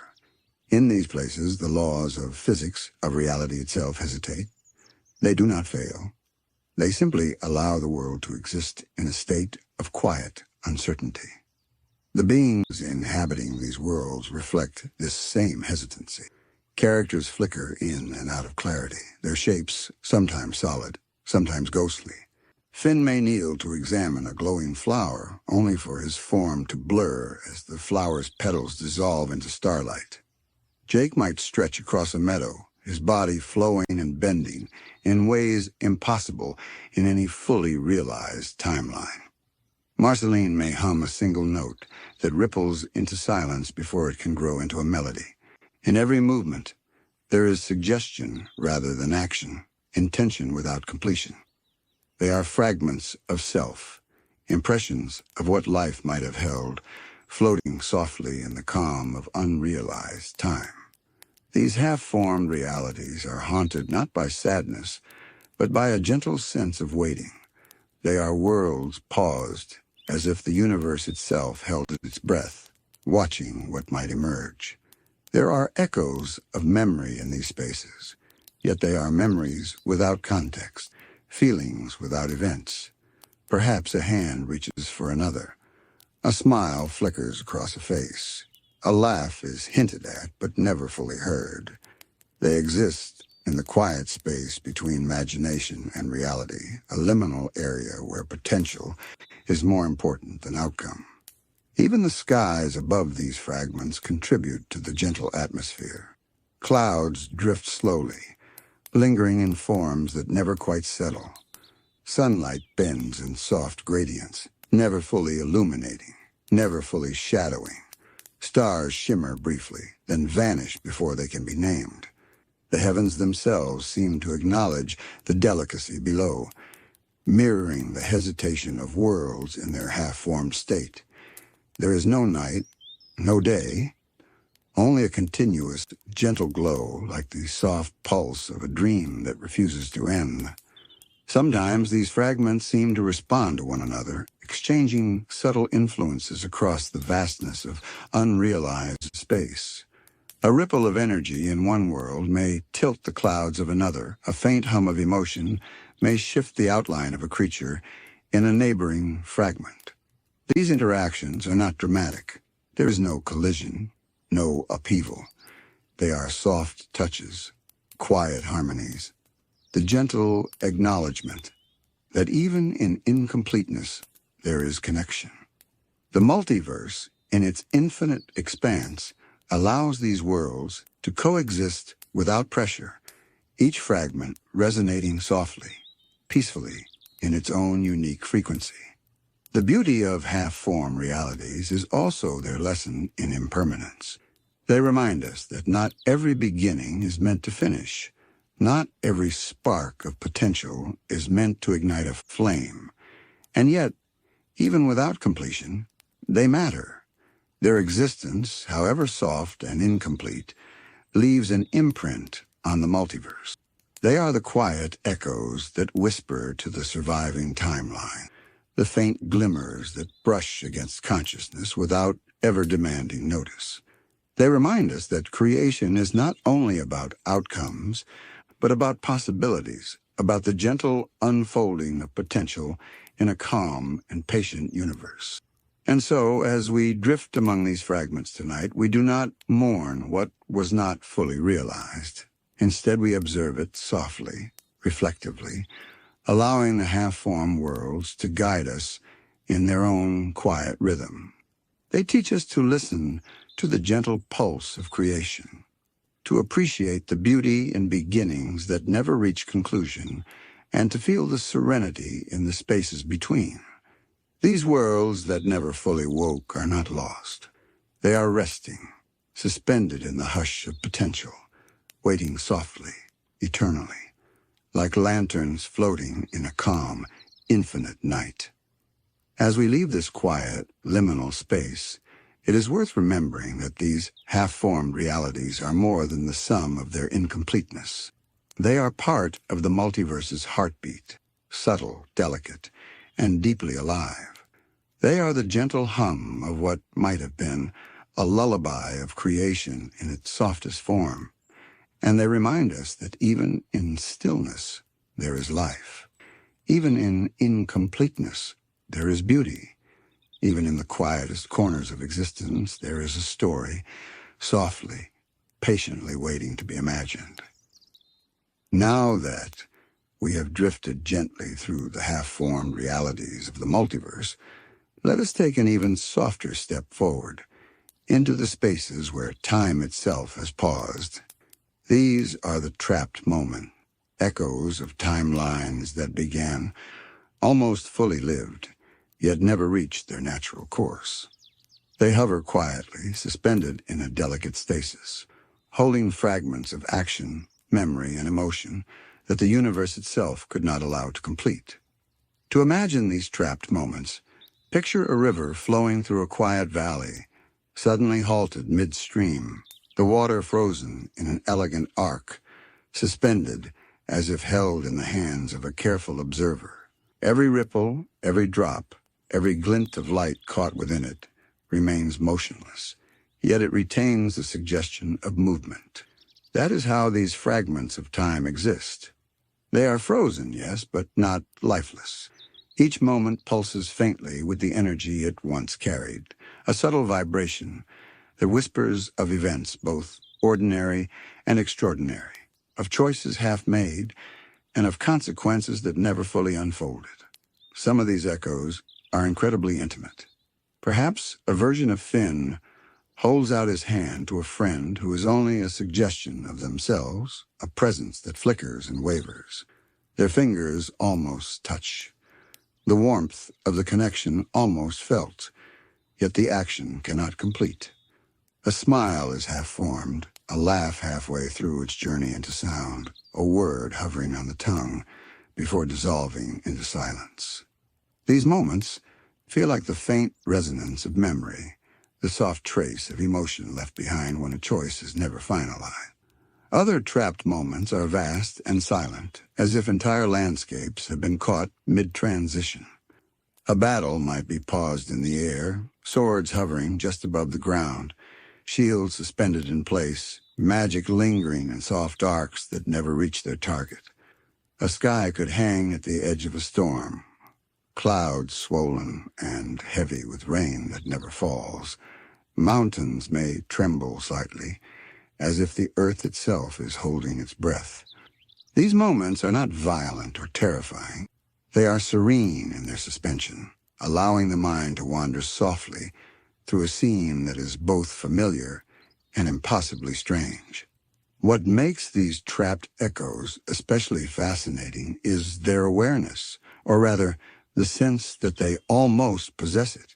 In these places, the laws of physics, of reality itself, hesitate. They do not fail. They simply allow the world to exist in a state of quiet uncertainty. The beings inhabiting these worlds reflect this same hesitancy. Characters flicker in and out of clarity, their shapes sometimes solid, sometimes ghostly. Finn may kneel to examine a glowing flower, only for his form to blur as the flower's petals dissolve into starlight. Jake might stretch across a meadow, his body flowing and bending in ways impossible in any fully realized timeline. Marceline may hum a single note that ripples into silence before it can grow into a melody. In every movement, there is suggestion rather than action, intention without completion. They are fragments of self, impressions of what life might have held, floating softly in the calm of unrealized time. These half-formed realities are haunted not by sadness, but by a gentle sense of waiting. They are worlds paused, as if the universe itself held its breath, watching what might emerge. There are echoes of memory in these spaces, yet they are memories without context, feelings without events. Perhaps a hand reaches for another. A smile flickers across a face. A laugh is hinted at but never fully heard. They exist in the quiet space between imagination and reality, a liminal area where potential is more important than outcome. Even the skies above these fragments contribute to the gentle atmosphere. Clouds drift slowly, lingering in forms that never quite settle. Sunlight bends in soft gradients, never fully illuminating, never fully shadowing. Stars shimmer briefly, then vanish before they can be named. The heavens themselves seem to acknowledge the delicacy below, mirroring the hesitation of worlds in their half-formed state. There is no night, no day, only a continuous, gentle glow like the soft pulse of a dream that refuses to end. Sometimes these fragments seem to respond to one another, exchanging subtle influences across the vastness of unrealized space. A ripple of energy in one world may tilt the clouds of another. A faint hum of emotion may shift the outline of a creature in a neighboring fragment. These interactions are not dramatic. There is no collision, no upheaval. They are soft touches, quiet harmonies, the gentle acknowledgement that even in incompleteness there is connection. The multiverse, in its infinite expanse, allows these worlds to coexist without pressure, each fragment resonating softly, peacefully, in its own unique frequency. The beauty of half-form realities is also their lesson in impermanence. They remind us that not every beginning is meant to finish. Not every spark of potential is meant to ignite a flame. And yet, even without completion, they matter. Their existence, however soft and incomplete, leaves an imprint on the multiverse. They are the quiet echoes that whisper to the surviving timeline, the faint glimmers that brush against consciousness without ever demanding notice. They remind us that creation is not only about outcomes, but about possibilities, about the gentle unfolding of potential in a calm and patient universe. And so, as we drift among these fragments tonight, we do not mourn what was not fully realized. Instead, we observe it softly, reflectively, allowing the half-formed worlds to guide us in their own quiet rhythm. They teach us to listen to the gentle pulse of creation, to appreciate the beauty in beginnings that never reach conclusion, and to feel the serenity in the spaces between. These worlds that never fully woke are not lost. They are resting, suspended in the hush of potential, waiting softly, eternally, like lanterns floating in a calm, infinite night. As we leave this quiet, liminal space, it is worth remembering that these half-formed realities are more than the sum of their incompleteness. They are part of the multiverse's heartbeat, subtle, delicate, and deeply alive. They are the gentle hum of what might have been a lullaby of creation in its softest form, and they remind us that even in stillness there is life. Even in incompleteness there is beauty. Even in the quietest corners of existence there is a story, softly, patiently waiting to be imagined. Now that we have drifted gently through the half-formed realities of the multiverse, let us take an even softer step forward, into the spaces where time itself has paused. These are the trapped moment, echoes of timelines that began, almost fully lived, yet never reached their natural course. They hover quietly, suspended in a delicate stasis, holding fragments of action, memory, and emotion that the universe itself could not allow to complete. To imagine these trapped moments, picture a river flowing through a quiet valley, suddenly halted midstream, the water frozen in an elegant arc, suspended as if held in the hands of a careful observer. Every ripple, every drop, every glint of light caught within it remains motionless, yet it retains the suggestion of movement. That is how these fragments of time exist. They are frozen, yes, but not lifeless. Each moment pulses faintly with the energy it once carried, a subtle vibration that whispers of events both ordinary and extraordinary, of choices half made, and of consequences that never fully unfolded. Some of these echoes are incredibly intimate. Perhaps a version of Finn holds out his hand to a friend who is only a suggestion of themselves, a presence that flickers and wavers. Their fingers almost touch. The warmth of the connection almost felt, yet the action cannot complete. A smile is half-formed, a laugh halfway through its journey into sound, a word hovering on the tongue before dissolving into silence. These moments feel like the faint resonance of memory, the soft trace of emotion left behind when a choice is never finalized. Other trapped moments are vast and silent, as if entire landscapes have been caught mid-transition. A battle might be paused in the air, swords hovering just above the ground, shields suspended in place, magic lingering in soft arcs that never reach their target. A sky could hang at the edge of a storm, clouds swollen and heavy with rain that never falls. Mountains may tremble slightly, as if the earth itself is holding its breath. These moments are not violent or terrifying. They are serene in their suspension, allowing the mind to wander softly through a scene that is both familiar and impossibly strange. What makes these trapped echoes especially fascinating is their awareness, or rather, the sense that they almost possess it.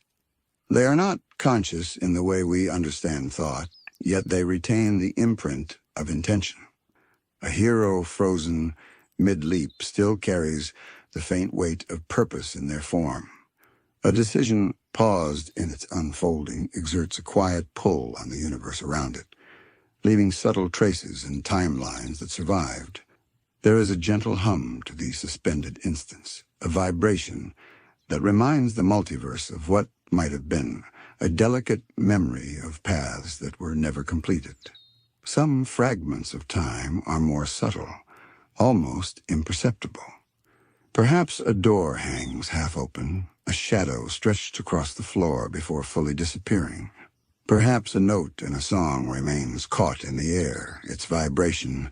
They are not conscious in the way we understand thought, yet they retain the imprint of intention. A hero frozen mid-leap still carries the faint weight of purpose in their form. A decision paused in its unfolding exerts a quiet pull on the universe around it, leaving subtle traces in timelines that survived. There is a gentle hum to these suspended instants, a vibration that reminds the multiverse of what might have been, a delicate memory of paths that were never completed. Some fragments of time are more subtle, almost imperceptible. Perhaps a door hangs half open, a shadow stretched across the floor before fully disappearing. Perhaps a note in a song remains caught in the air, its vibration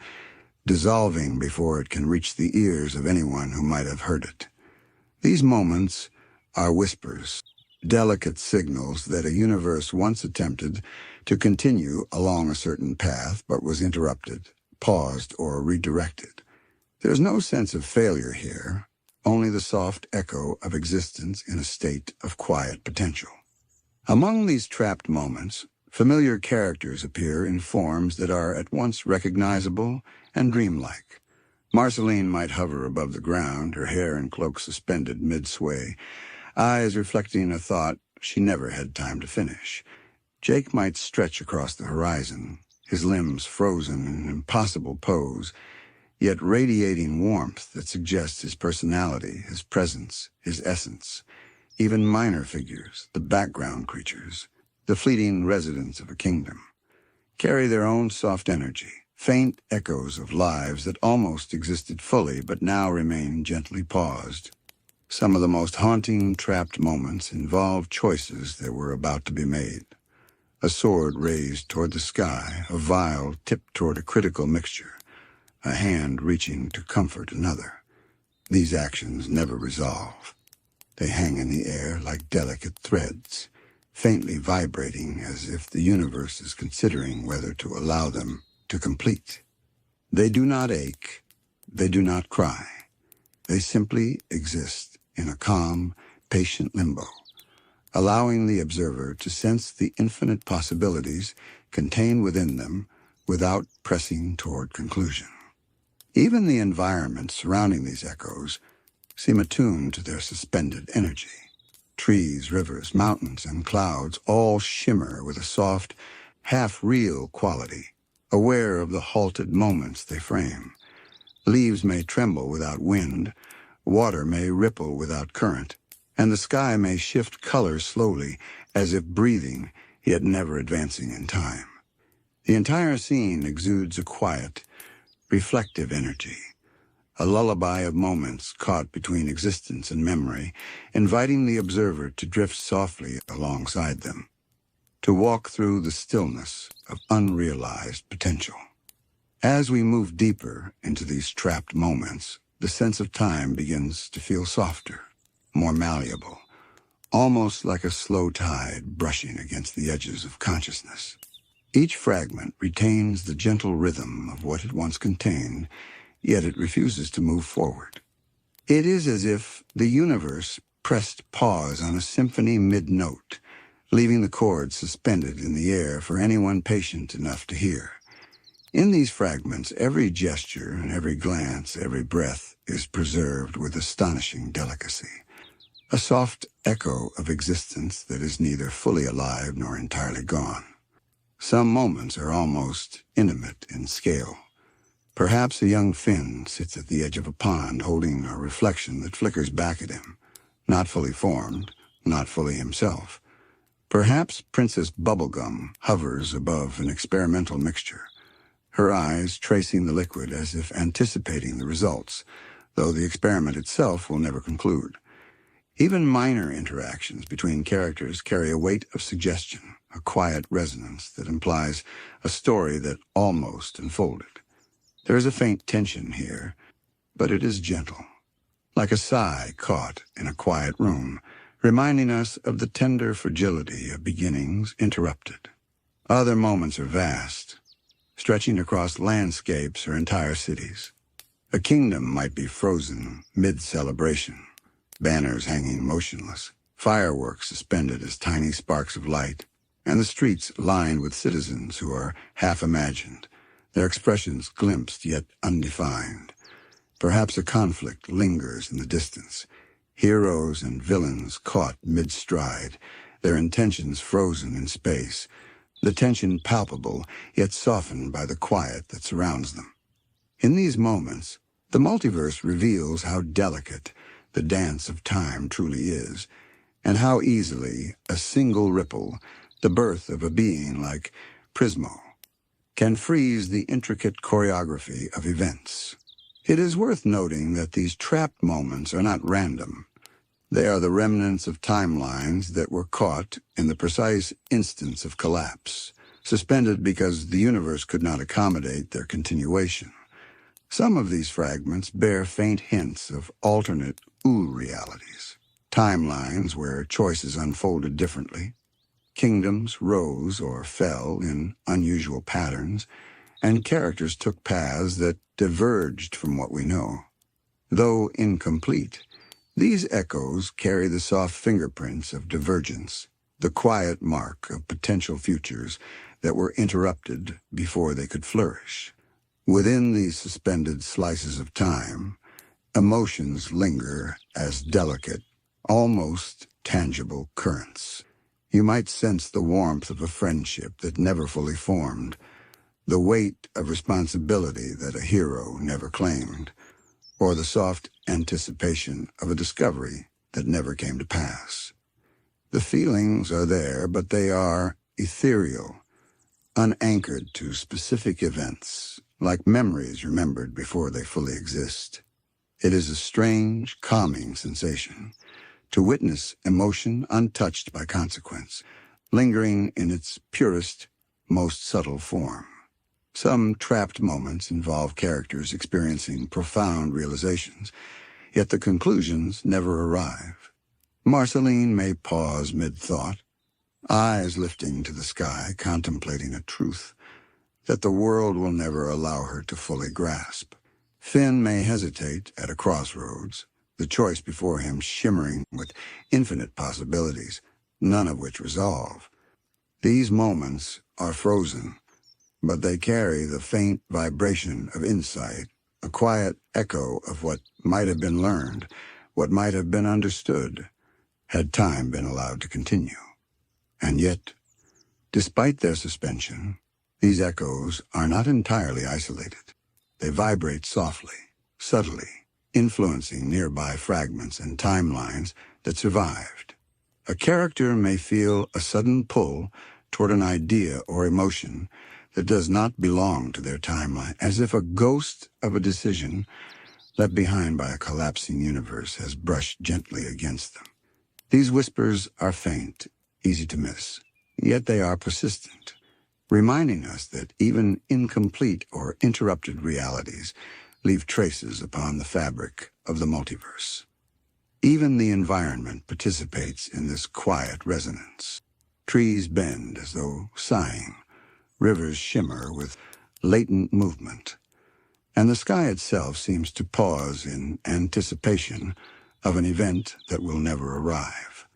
dissolving before it can reach the ears of anyone who might have heard it. These moments are whispers, delicate signals that a universe once attempted to continue along a certain path, but was interrupted, paused, or redirected. There's no sense of failure here, only the soft echo of existence in a state of quiet potential. Among these trapped moments, familiar characters appear in forms that are at once recognizable and dreamlike. Marceline might hover above the ground, her hair and cloak suspended mid-sway, eyes reflecting a thought she never had time to finish. Jake might stretch across the horizon, his limbs frozen in an impossible pose, yet radiating warmth that suggests his personality, his presence, his essence. Even minor figures, the background creatures, the fleeting residents of a kingdom, carry their own soft energy, faint echoes of lives that almost existed fully but now remain gently paused. Some of the most haunting trapped moments involve choices that were about to be made. A sword raised toward the sky, a vial tipped toward a critical mixture, a hand reaching to comfort another. These actions never resolve. They hang in the air like delicate threads, faintly vibrating as if the universe is considering whether to allow them to complete. They do not ache. They do not cry. They simply exist in a calm, patient limbo, allowing the observer to sense the infinite possibilities contained within them without pressing toward conclusion. Even the environment surrounding these echoes seem attuned to their suspended energy. Trees, rivers, mountains, and clouds all shimmer with a soft, half-real quality, aware of the halted moments they frame. Leaves may tremble without wind, water may ripple without current, and the sky may shift color slowly, as if breathing, yet never advancing in time. The entire scene exudes a quiet, reflective energy, a lullaby of moments caught between existence and memory, inviting the observer to drift softly alongside them, to walk through the stillness of unrealized potential. As we move deeper into these trapped moments, the sense of time begins to feel softer, more malleable, almost like a slow tide brushing against the edges of consciousness. Each fragment retains the gentle rhythm of what it once contained, yet it refuses to move forward. It is as if the universe pressed pause on a symphony mid-note, leaving the chords suspended in the air for anyone patient enough to hear. In these fragments, every gesture and every glance, every breath is preserved with astonishing delicacy, a soft echo of existence that is neither fully alive nor entirely gone. Some moments are almost intimate in scale. Perhaps a young Finn sits at the edge of a pond holding a reflection that flickers back at him, not fully formed, not fully himself. Perhaps Princess Bubblegum hovers above an experimental mixture, her eyes tracing the liquid as if anticipating the results, though the experiment itself will never conclude. Even minor interactions between characters carry a weight of suggestion, a quiet resonance that implies a story that almost unfolded. There is a faint tension here, but it is gentle, like a sigh caught in a quiet room, reminding us of the tender fragility of beginnings interrupted. Other moments are vast, stretching across landscapes or entire cities. A kingdom might be frozen mid-celebration, banners hanging motionless, fireworks suspended as tiny sparks of light, and the streets lined with citizens who are half-imagined, their expressions glimpsed yet undefined. Perhaps a conflict lingers in the distance, heroes and villains caught mid-stride, their intentions frozen in space, the tension palpable yet softened by the quiet that surrounds them. In these moments, the multiverse reveals how delicate the dance of time truly is, and how easily a single ripple, the birth of a being like Prismo, can freeze the intricate choreography of events. It is worth noting that these trapped moments are not random. They are the remnants of timelines that were caught in the precise instance of collapse, suspended because the universe could not accommodate their continuation. Some of these fragments bear faint hints of alternate Ooo realities, timelines where choices unfolded differently, Kingdoms rose or fell in unusual patterns, and characters took paths that diverged from what we know. Though incomplete, these echoes carry the soft fingerprints of divergence, the quiet mark of potential futures that were interrupted before they could flourish. Within these suspended slices of time, emotions linger as delicate, almost tangible currents. You might sense the warmth of a friendship that never fully formed, the weight of responsibility that a hero never claimed, or the soft anticipation of a discovery that never came to pass. The feelings are there, but they are ethereal, unanchored to specific events, like memories remembered before they fully exist. It is a strange, calming sensation to witness emotion untouched by consequence, lingering in its purest, most subtle form. Some trapped moments involve characters experiencing profound realizations, yet the conclusions never arrive. Marceline may pause mid-thought, eyes lifting to the sky, contemplating a truth that the world will never allow her to fully grasp. Finn may hesitate at a crossroads, the choice before him shimmering with infinite possibilities, none of which resolve. These moments are frozen, but they carry the faint vibration of insight, a quiet echo of what might have been learned, what might have been understood, had time been allowed to continue. And yet, despite their suspension, these echoes are not entirely isolated. They vibrate softly, subtly, influencing nearby fragments and timelines that survived. A character may feel a sudden pull toward an idea or emotion that does not belong to their timeline, as if a ghost of a decision left behind by a collapsing universe has brushed gently against them. These whispers are faint, easy to miss, yet they are persistent, reminding us that even incomplete or interrupted realities leave traces upon the fabric of the multiverse. Even the environment participates in this quiet resonance. Trees bend as though sighing, rivers shimmer with latent movement, and the sky itself seems to pause in anticipation of an event that will never arrive.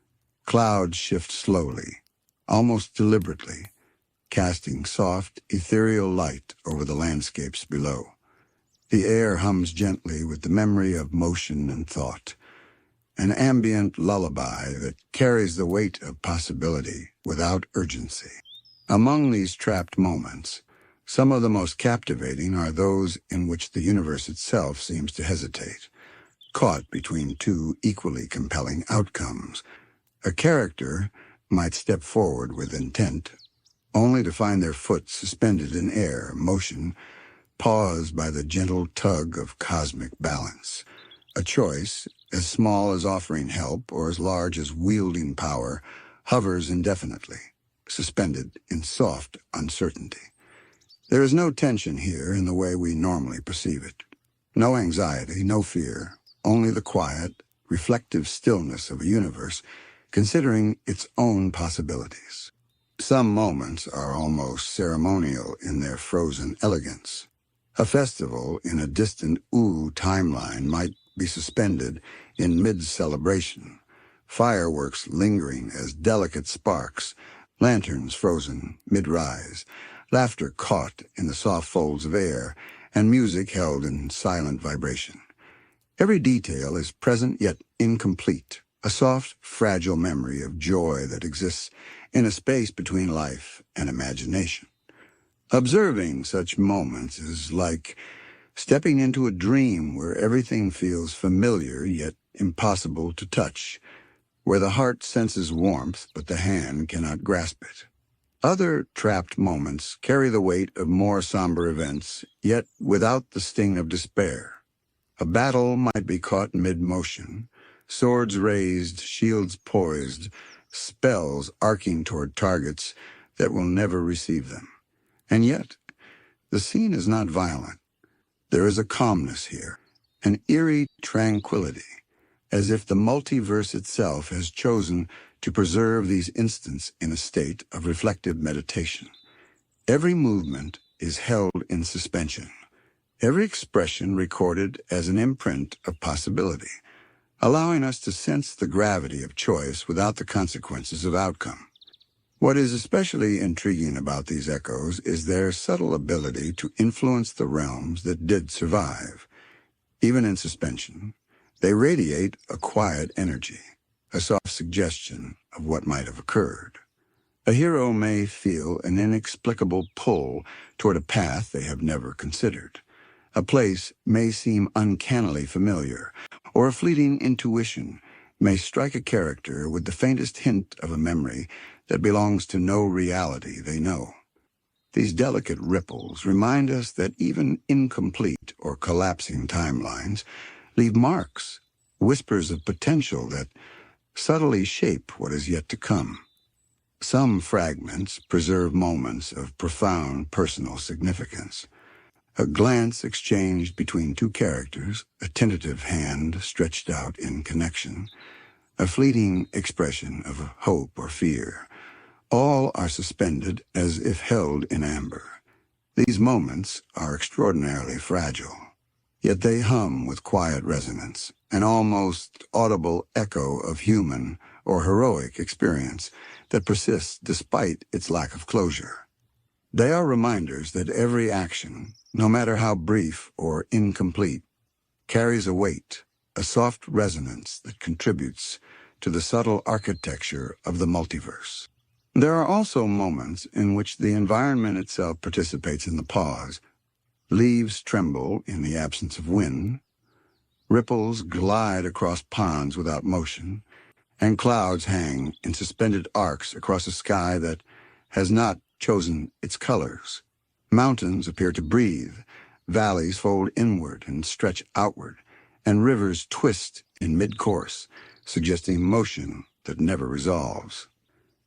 Clouds shift slowly, almost deliberately, casting soft, ethereal light over the landscapes below. The air hums gently with the memory of motion and thought, an ambient lullaby that carries the weight of possibility without urgency. Among these trapped moments, some of the most captivating are those in which the universe itself seems to hesitate, caught between two equally compelling outcomes. A character might step forward with intent, only to find their foot suspended in air, motion paused by the gentle tug of cosmic balance. A choice, as small as offering help or as large as wielding power, hovers indefinitely, suspended in soft uncertainty. There is no tension here in the way we normally perceive it. No anxiety, no fear, only the quiet, reflective stillness of a universe considering its own possibilities. Some moments are almost ceremonial in their frozen elegance. A festival in a distant Ooo timeline might be suspended in mid-celebration, fireworks lingering as delicate sparks, lanterns frozen mid-rise, laughter caught in the soft folds of air, and music held in silent vibration. Every detail is present yet incomplete, a soft, fragile memory of joy that exists in a space between life and imagination. Observing such moments is like stepping into a dream where everything feels familiar yet impossible to touch, where the heart senses warmth but the hand cannot grasp it. Other trapped moments carry the weight of more somber events, yet without the sting of despair. A battle might be caught mid-motion, swords raised, shields poised, spells arcing toward targets that will never receive them. And yet, the scene is not violent. There is a calmness here, an eerie tranquility, as if the multiverse itself has chosen to preserve these instants in a state of reflective meditation. Every movement is held in suspension, every expression recorded as an imprint of possibility, allowing us to sense the gravity of choice without the consequences of outcome. What is especially intriguing about these echoes is their subtle ability to influence the realms that did survive. Even in suspension, they radiate a quiet energy, a soft suggestion of what might have occurred. A hero may feel an inexplicable pull toward a path they have never considered. A place may seem uncannily familiar, or a fleeting intuition may strike a character with the faintest hint of a memory that belongs to no reality they know. These delicate ripples remind us that even incomplete or collapsing timelines leave marks, whispers of potential that subtly shape what is yet to come. Some fragments preserve moments of profound personal significance. A glance exchanged between two characters, a tentative hand stretched out in connection, a fleeting expression of hope or fear. All are suspended as if held in amber. These moments are extraordinarily fragile, yet they hum with quiet resonance, an almost audible echo of human or heroic experience that persists despite its lack of closure. They are reminders that every action, no matter how brief or incomplete, carries a weight, a soft resonance that contributes to the subtle architecture of the multiverse. There are also moments in which the environment itself participates in the pause. Leaves tremble in the absence of wind, ripples glide across ponds without motion, and clouds hang in suspended arcs across a sky that has not chosen its colors. Mountains appear to breathe, valleys fold inward and stretch outward, and rivers twist in mid-course, suggesting motion that never resolves.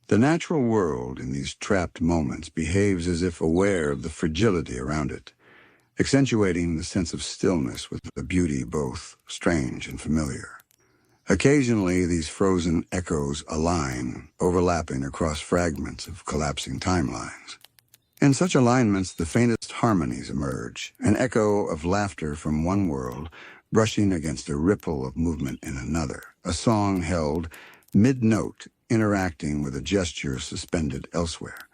The natural world in these trapped moments behaves as if aware of the fragility around it, accentuating the sense of stillness with a beauty both strange and familiar. Occasionally, these frozen echoes align, overlapping across fragments of collapsing timelines. In such alignments, the faintest harmonies emerge, an echo of laughter from one world brushing against a ripple of movement in another, a song held mid-note interacting with a gesture suspended elsewhere.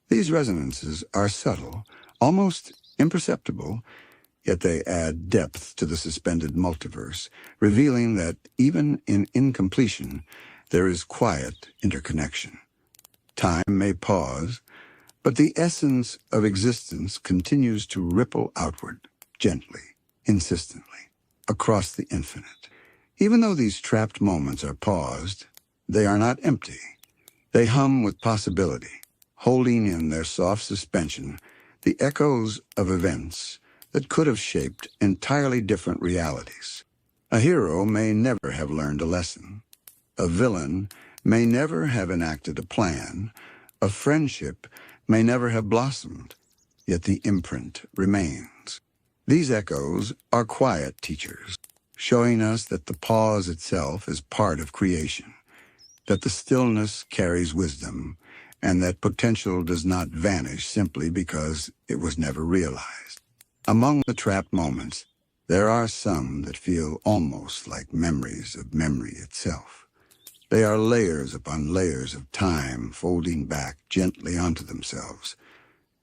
These resonances are subtle, almost imperceptible, yet they add depth to the suspended multiverse, revealing that even in incompletion, there is quiet interconnection. Time may pause, but the essence of existence continues to ripple outward, gently, insistently, across the infinite. Even though these trapped moments are paused, they are not empty. They hum with possibility, holding in their soft suspension the echoes of events that could have shaped entirely different realities. A hero may never have learned a lesson. A villain may never have enacted a plan. A friendship may never have blossomed, yet the imprint remains. These echoes are quiet teachers, showing us that the pause itself is part of creation, that the stillness carries wisdom, and that potential does not vanish simply because it was never realized. Among the trapped moments, there are some that feel almost like memories of memory itself. They are layers upon layers of time folding back gently onto themselves,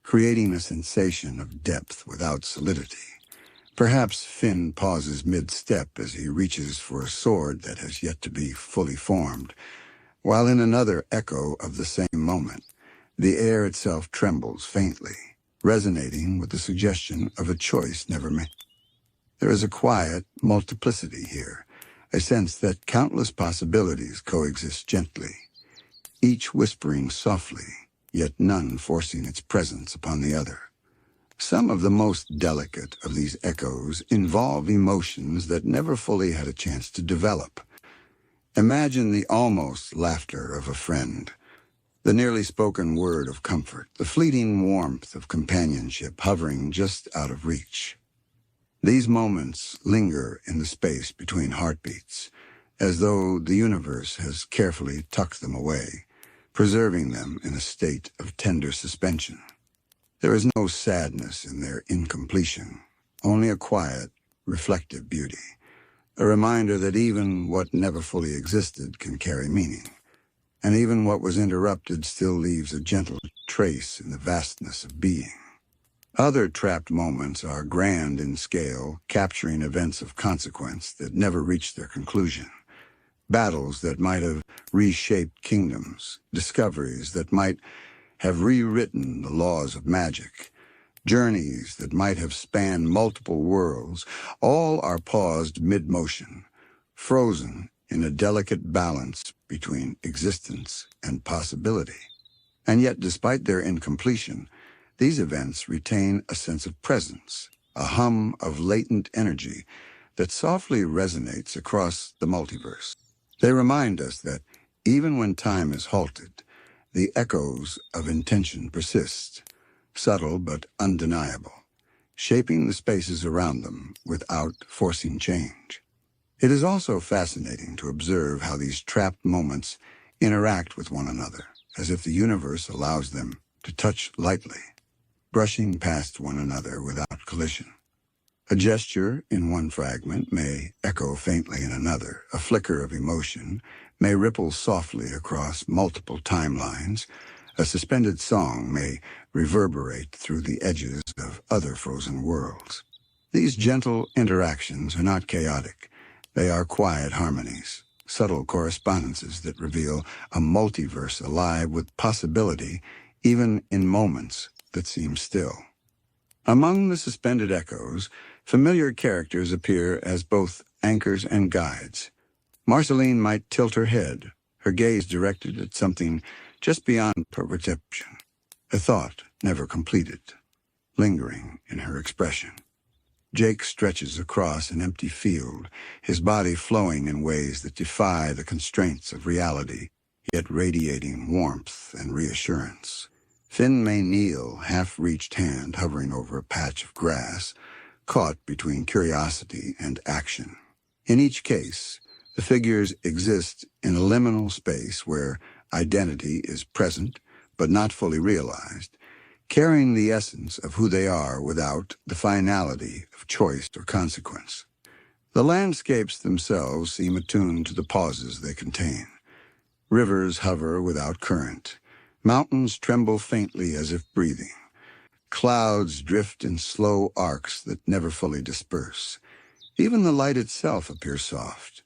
creating a sensation of depth without solidity. Perhaps Finn pauses mid-step as he reaches for a sword that has yet to be fully formed, while in another echo of the same moment, the air itself trembles faintly, resonating with the suggestion of a choice never made. There is a quiet multiplicity here, a sense that countless possibilities coexist gently, each whispering softly, yet none forcing its presence upon the other. Some of the most delicate of these echoes involve emotions that never fully had a chance to develop. Imagine the almost laughter of a friend, the nearly spoken word of comfort, the fleeting warmth of companionship hovering just out of reach. These moments linger in the space between heartbeats, as though the universe has carefully tucked them away, preserving them in a state of tender suspension. There is no sadness in their incompletion, only a quiet, reflective beauty, a reminder that even what never fully existed can carry meaning, and even what was interrupted still leaves a gentle trace in the vastness of being. Other trapped moments are grand in scale, capturing events of consequence that never reached their conclusion. Battles that might have reshaped kingdoms, discoveries that might have rewritten the laws of magic, journeys that might have spanned multiple worlds, all are paused mid-motion, frozen in a delicate balance between existence and possibility. And yet, despite their incompletion, these events retain a sense of presence, a hum of latent energy that softly resonates across the multiverse. They remind us that, even when time is halted, the echoes of intention persist, subtle but undeniable, shaping the spaces around them without forcing change. It is also fascinating to observe how these trapped moments interact with one another, as if the universe allows them to touch lightly, brushing past one another without collision. A gesture in one fragment may echo faintly in another. A flicker of emotion may ripple softly across multiple timelines. A suspended song may reverberate through the edges of other frozen worlds. These gentle interactions are not chaotic. They are quiet harmonies, subtle correspondences that reveal a multiverse alive with possibility, even in moments that seem still. Among the suspended echoes, familiar characters appear as both anchors and guides. Marceline might tilt her head, her gaze directed at something just beyond her perception, a thought never completed, lingering in her expression. Jake stretches across an empty field, his body flowing in ways that defy the constraints of reality, yet radiating warmth and reassurance. Finn may kneel, half-reached hand hovering over a patch of grass, caught between curiosity and action. In each case, the figures exist in a liminal space where identity is present but not fully realized, carrying the essence of who they are without the finality of choice or consequence. The landscapes themselves seem attuned to the pauses they contain. Rivers hover without current. Mountains tremble faintly as if breathing. Clouds drift in slow arcs that never fully disperse. Even the light itself appears soft,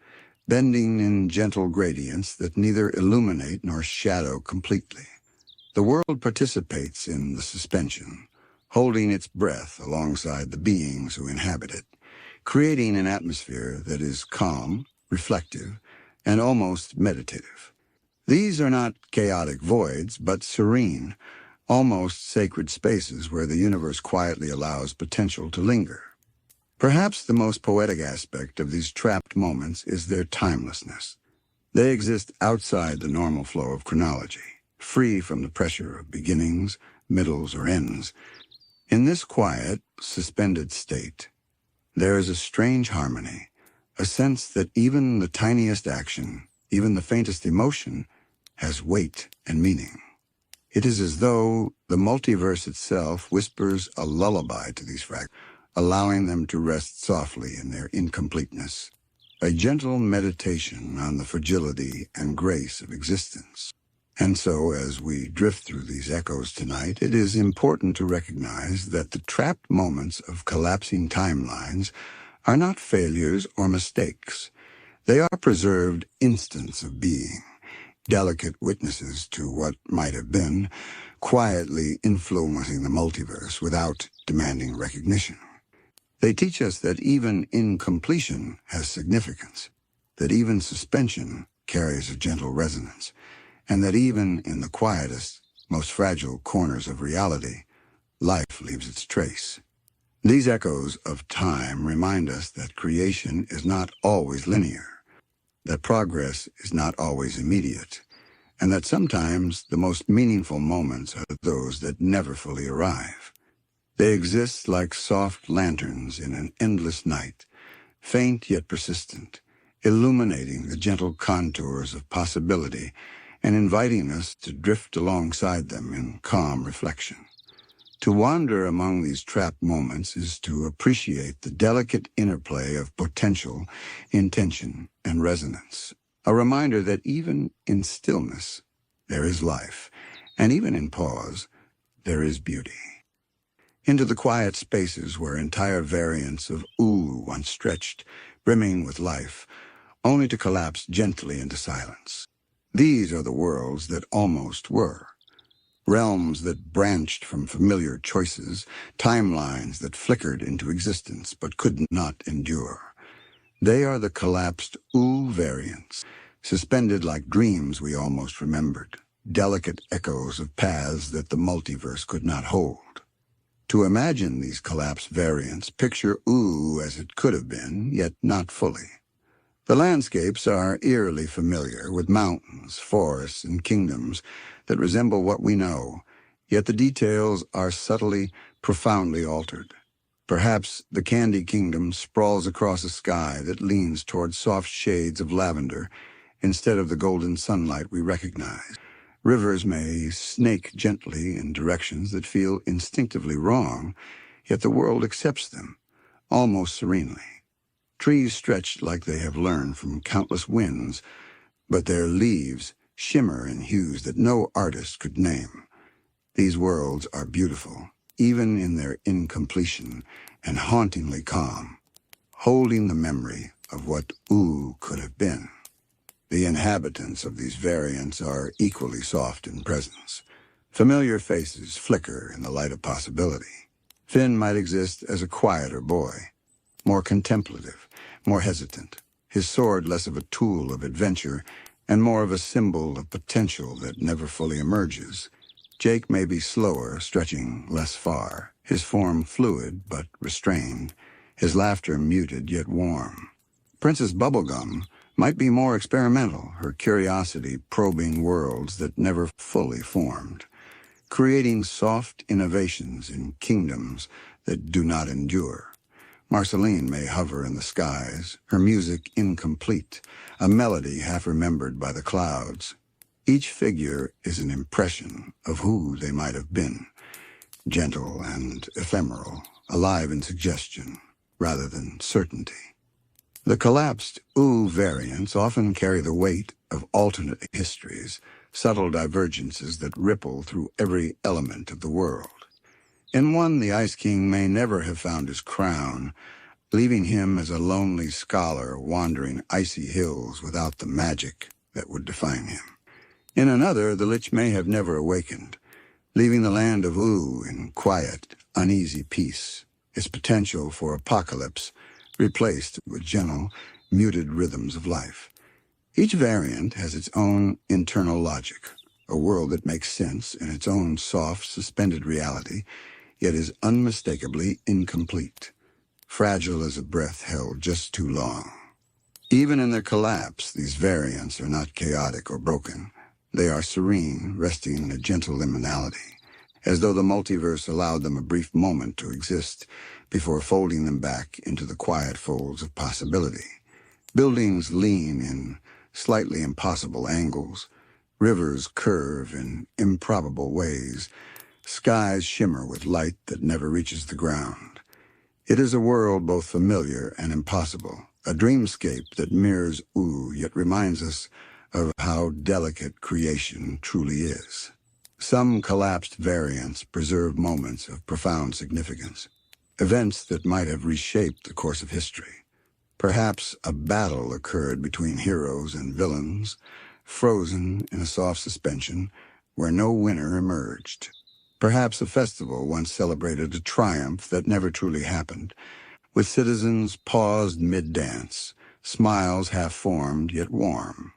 bending in gentle gradients that neither illuminate nor shadow completely. The world participates in the suspension, holding its breath alongside the beings who inhabit it, creating an atmosphere that is calm, reflective, and almost meditative. These are not chaotic voids, but serene, almost sacred spaces where the universe quietly allows potential to linger. Perhaps the most poetic aspect of these trapped moments is their timelessness. They exist outside the normal flow of chronology, free from the pressure of beginnings, middles, or ends. In this quiet, suspended state, there is a strange harmony, a sense that even the tiniest action, even the faintest emotion, has weight and meaning. It is as though the multiverse itself whispers a lullaby to these fragments, allowing them to rest softly in their incompleteness, a gentle meditation on the fragility and grace of existence. And so, as we drift through these echoes tonight, it is important to recognize that the trapped moments of collapsing timelines are not failures or mistakes. They are preserved instants of being, delicate witnesses to what might have been, quietly influencing the multiverse without demanding recognition. They teach us that even incompletion has significance, that even suspension carries a gentle resonance, and that even in the quietest, most fragile corners of reality, life leaves its trace. These echoes of time remind us that creation is not always linear, that progress is not always immediate, and that sometimes the most meaningful moments are those that never fully arrive. They exist like soft lanterns in an endless night, faint yet persistent, illuminating the gentle contours of possibility and inviting us to drift alongside them in calm reflection. To wander among these trapped moments is to appreciate the delicate interplay of potential, intention, and resonance. A reminder that even in stillness, there is life, and even in pause, there is beauty. Into the quiet spaces where entire variants of Ooo once stretched, brimming with life, only to collapse gently into silence. These are the worlds that almost were. Realms that branched from familiar choices, timelines that flickered into existence but could not endure. They are the collapsed Ooo variants, suspended like dreams we almost remembered, delicate echoes of paths that the multiverse could not hold. To imagine these collapsed variants, picture Ooo as it could have been, yet not fully. The landscapes are eerily familiar, with mountains, forests, and kingdoms that resemble what we know, yet the details are subtly, profoundly altered. Perhaps the Candy Kingdom sprawls across a sky that leans toward soft shades of lavender instead of the golden sunlight we recognize. Rivers may snake gently in directions that feel instinctively wrong, yet the world accepts them, almost serenely. Trees stretch like they have learned from countless winds, but their leaves shimmer in hues that no artist could name. These worlds are beautiful, even in their incompletion, and hauntingly calm, holding the memory of what Ooo could have been. The inhabitants of these variants are equally soft in presence. Familiar faces flicker in the light of possibility. Finn might exist as a quieter boy, more contemplative, more hesitant, his sword less of a tool of adventure and more of a symbol of potential that never fully emerges. Jake may be slower, stretching less far, his form fluid but restrained, his laughter muted yet warm. Princess Bubblegum might be more experimental, her curiosity probing worlds that never fully formed, creating soft innovations in kingdoms that do not endure. Marceline may hover in the skies, her music incomplete, a melody half-remembered by the clouds. Each figure is an impression of who they might have been, gentle and ephemeral, alive in suggestion rather than certainty. The collapsed Ooo variants often carry the weight of alternate histories, subtle divergences that ripple through every element of the world. In one, the Ice King may never have found his crown, leaving him as a lonely scholar wandering icy hills without the magic that would define him. In another, the Lich may have never awakened, leaving the land of Ooo in quiet, uneasy peace, its potential for apocalypse replaced with gentle, muted rhythms of life. Each variant has its own internal logic, a world that makes sense in its own soft, suspended reality, yet is unmistakably incomplete, fragile as a breath held just too long. Even in their collapse, these variants are not chaotic or broken. They are serene, resting in a gentle liminality, as though the multiverse allowed them a brief moment to exist before folding them back into the quiet folds of possibility. Buildings lean in slightly impossible angles, rivers curve in improbable ways, skies shimmer with light that never reaches the ground. It is a world both familiar and impossible, a dreamscape that mirrors Ooo yet reminds us of how delicate creation truly is. Some collapsed variants preserve moments of profound significance, events that might have reshaped the course of history. Perhaps a battle occurred between heroes and villains, frozen in a soft suspension where no winner emerged. Perhaps a festival once celebrated a triumph that never truly happened, with citizens paused mid-dance, smiles half-formed yet warm.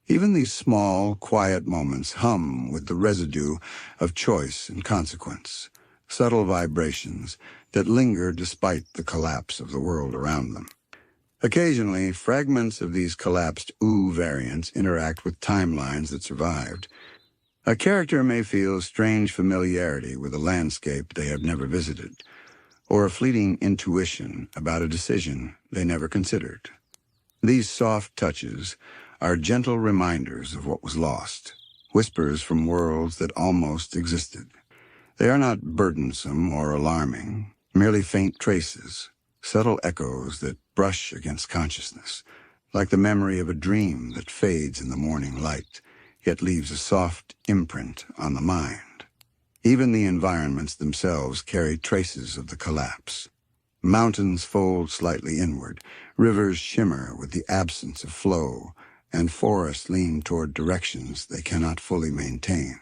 Even these small, quiet moments hum with the residue of choice and consequence, subtle vibrations that linger despite the collapse of the world around them. Occasionally, fragments of these collapsed Ooo variants interact with timelines that survived. A character may feel strange familiarity with a landscape they have never visited, or a fleeting intuition about a decision they never considered. These soft touches are gentle reminders of what was lost, whispers from worlds that almost existed. They are not burdensome or alarming, merely faint traces, subtle echoes that brush against consciousness, like the memory of a dream that fades in the morning light, yet leaves a soft imprint on the mind. Even the environments themselves carry traces of the collapse. Mountains fold slightly inward, rivers shimmer with the absence of flow, and forests lean toward directions they cannot fully maintain.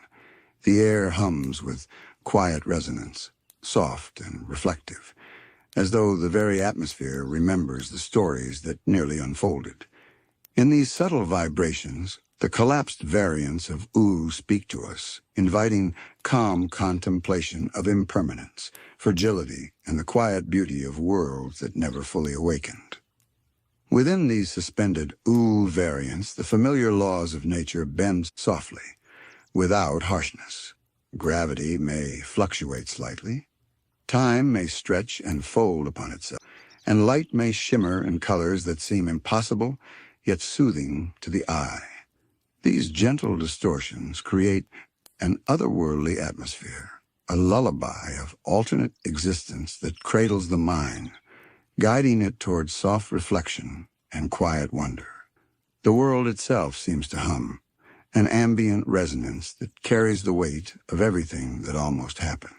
The air hums with quiet resonance, soft and reflective, as though the very atmosphere remembers the stories that nearly unfolded. In these subtle vibrations, the collapsed variants of Ooo speak to us, inviting calm contemplation of impermanence, fragility, and the quiet beauty of worlds that never fully awakened. Within these suspended Ooo variants, the familiar laws of nature bend softly, without harshness. Gravity may fluctuate slightly, time may stretch and fold upon itself, and light may shimmer in colors that seem impossible, yet soothing to the eye. These gentle distortions create an otherworldly atmosphere, a lullaby of alternate existence that cradles the mind, guiding it towards soft reflection and quiet wonder. The world itself seems to hum, an ambient resonance that carries the weight of everything that almost happened.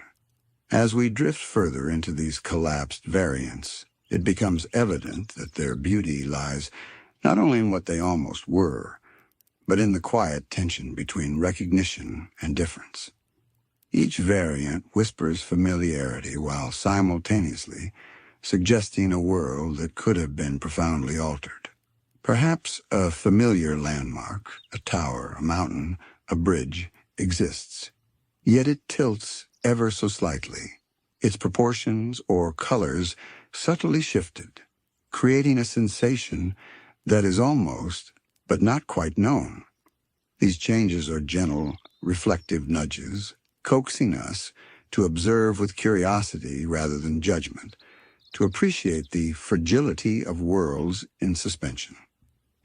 As we drift further into these collapsed variants, it becomes evident that their beauty lies not only in what they almost were, but in the quiet tension between recognition and difference. Each variant whispers familiarity while simultaneously suggesting a world that could have been profoundly altered. Perhaps a familiar landmark, a tower, a mountain, a bridge, exists, yet it tilts ever so slightly, its proportions or colors subtly shifted, creating a sensation that is almost, but not quite known. These changes are gentle, reflective nudges, coaxing us to observe with curiosity rather than judgment, to appreciate the fragility of worlds in suspension.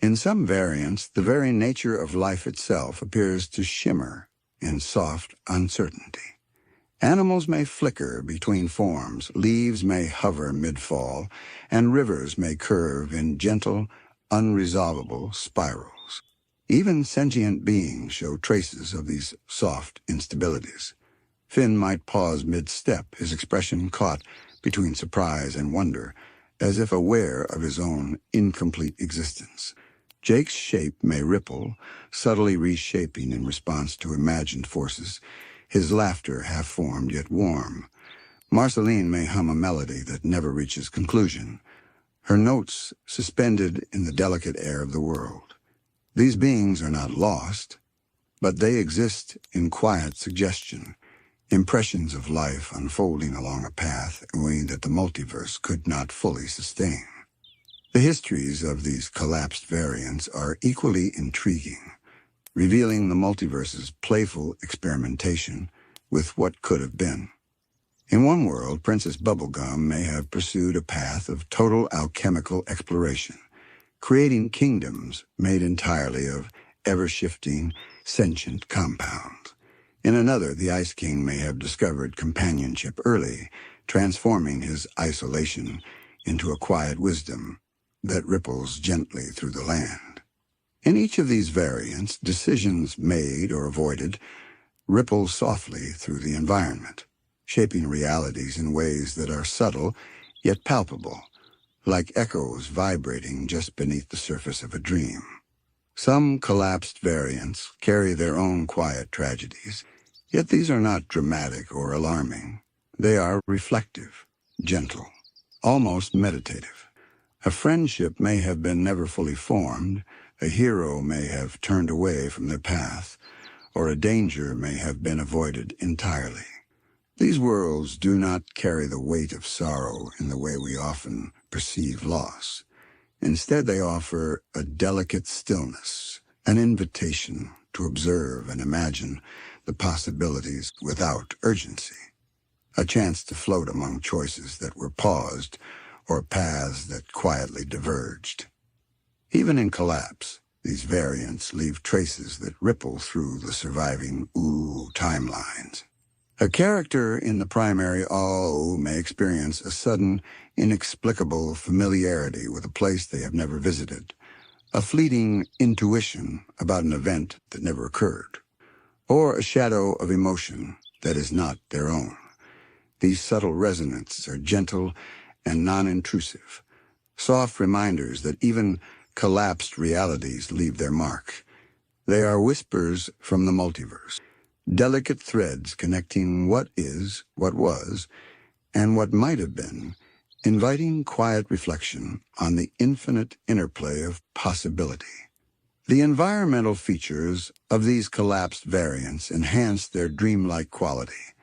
In some variants, the very nature of life itself appears to shimmer in soft uncertainty. Animals may flicker between forms, leaves may hover mid-fall, and rivers may curve in gentle, unresolvable spirals. Even sentient beings show traces of these soft instabilities. Finn might pause mid-step, his expression caught between surprise and wonder, as if aware of his own incomplete existence. Jake's shape may ripple, subtly reshaping in response to imagined forces, his laughter half-formed yet warm. Marceline may hum a melody that never reaches conclusion, her notes suspended in the delicate air of the world. These beings are not lost, but they exist in quiet suggestion, impressions of life unfolding along a path that the multiverse could not fully sustain. The histories of these collapsed variants are equally intriguing, revealing the multiverse's playful experimentation with what could have been. In one world, Princess Bubblegum may have pursued a path of total alchemical exploration, creating kingdoms made entirely of ever-shifting, sentient compounds. In another, the Ice King may have discovered companionship early, transforming his isolation into a quiet wisdom that ripples gently through the land. In each of these variants, decisions made or avoided ripple softly through the environment, shaping realities in ways that are subtle yet palpable, like echoes vibrating just beneath the surface of a dream. Some collapsed variants carry their own quiet tragedies, yet these are not dramatic or alarming. They are reflective, gentle, almost meditative. A friendship may have been never fully formed, a hero may have turned away from their path, or a danger may have been avoided entirely. These worlds do not carry the weight of sorrow in the way we often perceive loss. Instead, they offer a delicate stillness, an invitation to observe and imagine the possibilities without urgency, a chance to float among choices that were paused or paths that quietly diverged. Even in collapse, these variants leave traces that ripple through the surviving Ooo timelines. A character in the primary Ooo may experience a sudden, inexplicable familiarity with a place they have never visited, a fleeting intuition about an event that never occurred, or a shadow of emotion that is not their own. These subtle resonances are gentle and non-intrusive, soft reminders that even collapsed realities leave their mark. They are whispers from the multiverse, delicate threads connecting what is, what was, and what might have been, inviting quiet reflection on the infinite interplay of possibility. The environmental features of these collapsed variants enhance their dreamlike quality.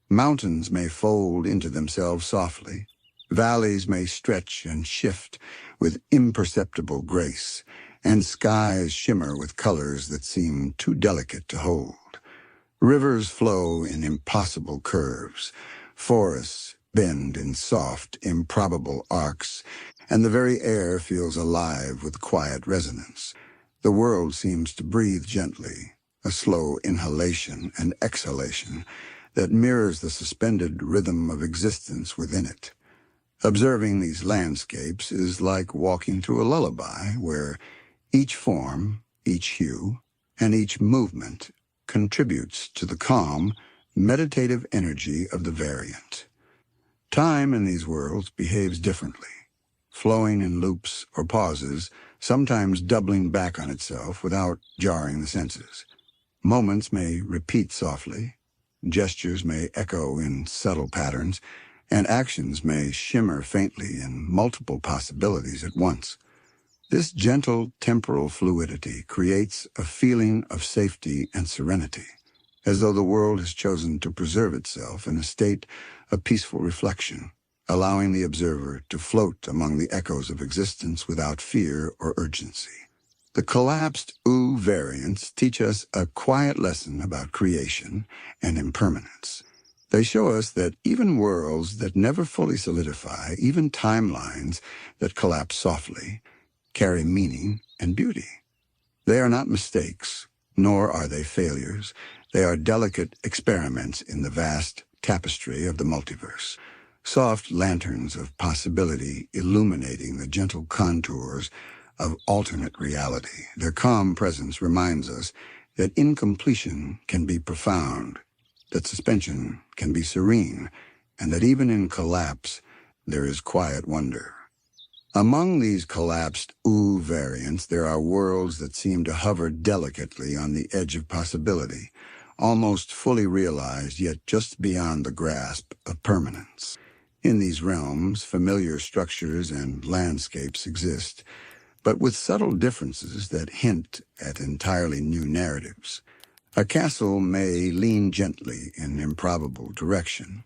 Mountains may fold into themselves softly. Valleys may stretch and shift with imperceptible grace, and skies shimmer with colors that seem too delicate to hold. Rivers flow in impossible curves. Forests bend in soft, improbable arcs, and the very air feels alive with quiet resonance. The world seems to breathe gently, a slow inhalation and exhalation that mirrors the suspended rhythm of existence within it. Observing these landscapes is like walking through a lullaby where each form, each hue, and each movement contributes to the calm, meditative energy of the variant. Time in these worlds behaves differently, flowing in loops or pauses, sometimes doubling back on itself without jarring the senses. Moments may repeat softly, gestures may echo in subtle patterns, and actions may shimmer faintly in multiple possibilities at once. This gentle temporal fluidity creates a feeling of safety and serenity, as though the world has chosen to preserve itself in a state of peaceful reflection, allowing the observer to float among the echoes of existence without fear or urgency. The collapsed Ooo variants teach us a quiet lesson about creation and impermanence. They show us that even worlds that never fully solidify, even timelines that collapse softly, carry meaning and beauty. They are not mistakes, nor are they failures. They are delicate experiments in the vast tapestry of the multiverse, soft lanterns of possibility illuminating the gentle contours of alternate reality. Their calm presence reminds us that incompletion can be profound, that suspension can be serene, and that even in collapse, there is quiet wonder. Among these collapsed Ooo variants, there are worlds that seem to hover delicately on the edge of possibility, almost fully realized, yet just beyond the grasp of permanence. In these realms, familiar structures and landscapes exist, but with subtle differences that hint at entirely new narratives. A castle may lean gently in improbable direction,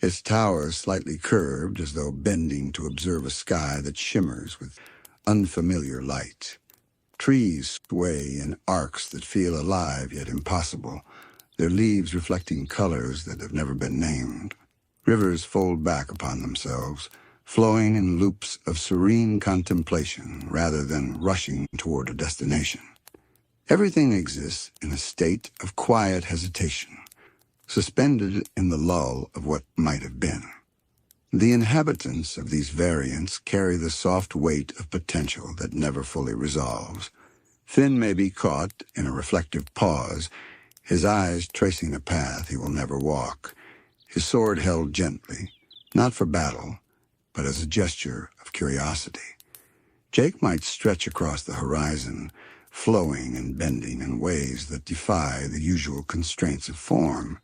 its towers slightly curved as though bending to observe a sky that shimmers with unfamiliar light. Trees sway in arcs that feel alive yet impossible, their leaves reflecting colors that have never been named. Rivers fold back upon themselves, flowing in loops of serene contemplation rather than rushing toward a destination. Everything exists in a state of quiet hesitation, suspended in the lull of what might have been. The inhabitants of these variants carry the soft weight of potential that never fully resolves. Finn may be caught in a reflective pause, his eyes tracing a path he will never walk, his sword held gently, not for battle, but as a gesture of curiosity. Jake might stretch across the horizon, flowing and bending in ways that defy the usual constraints of form.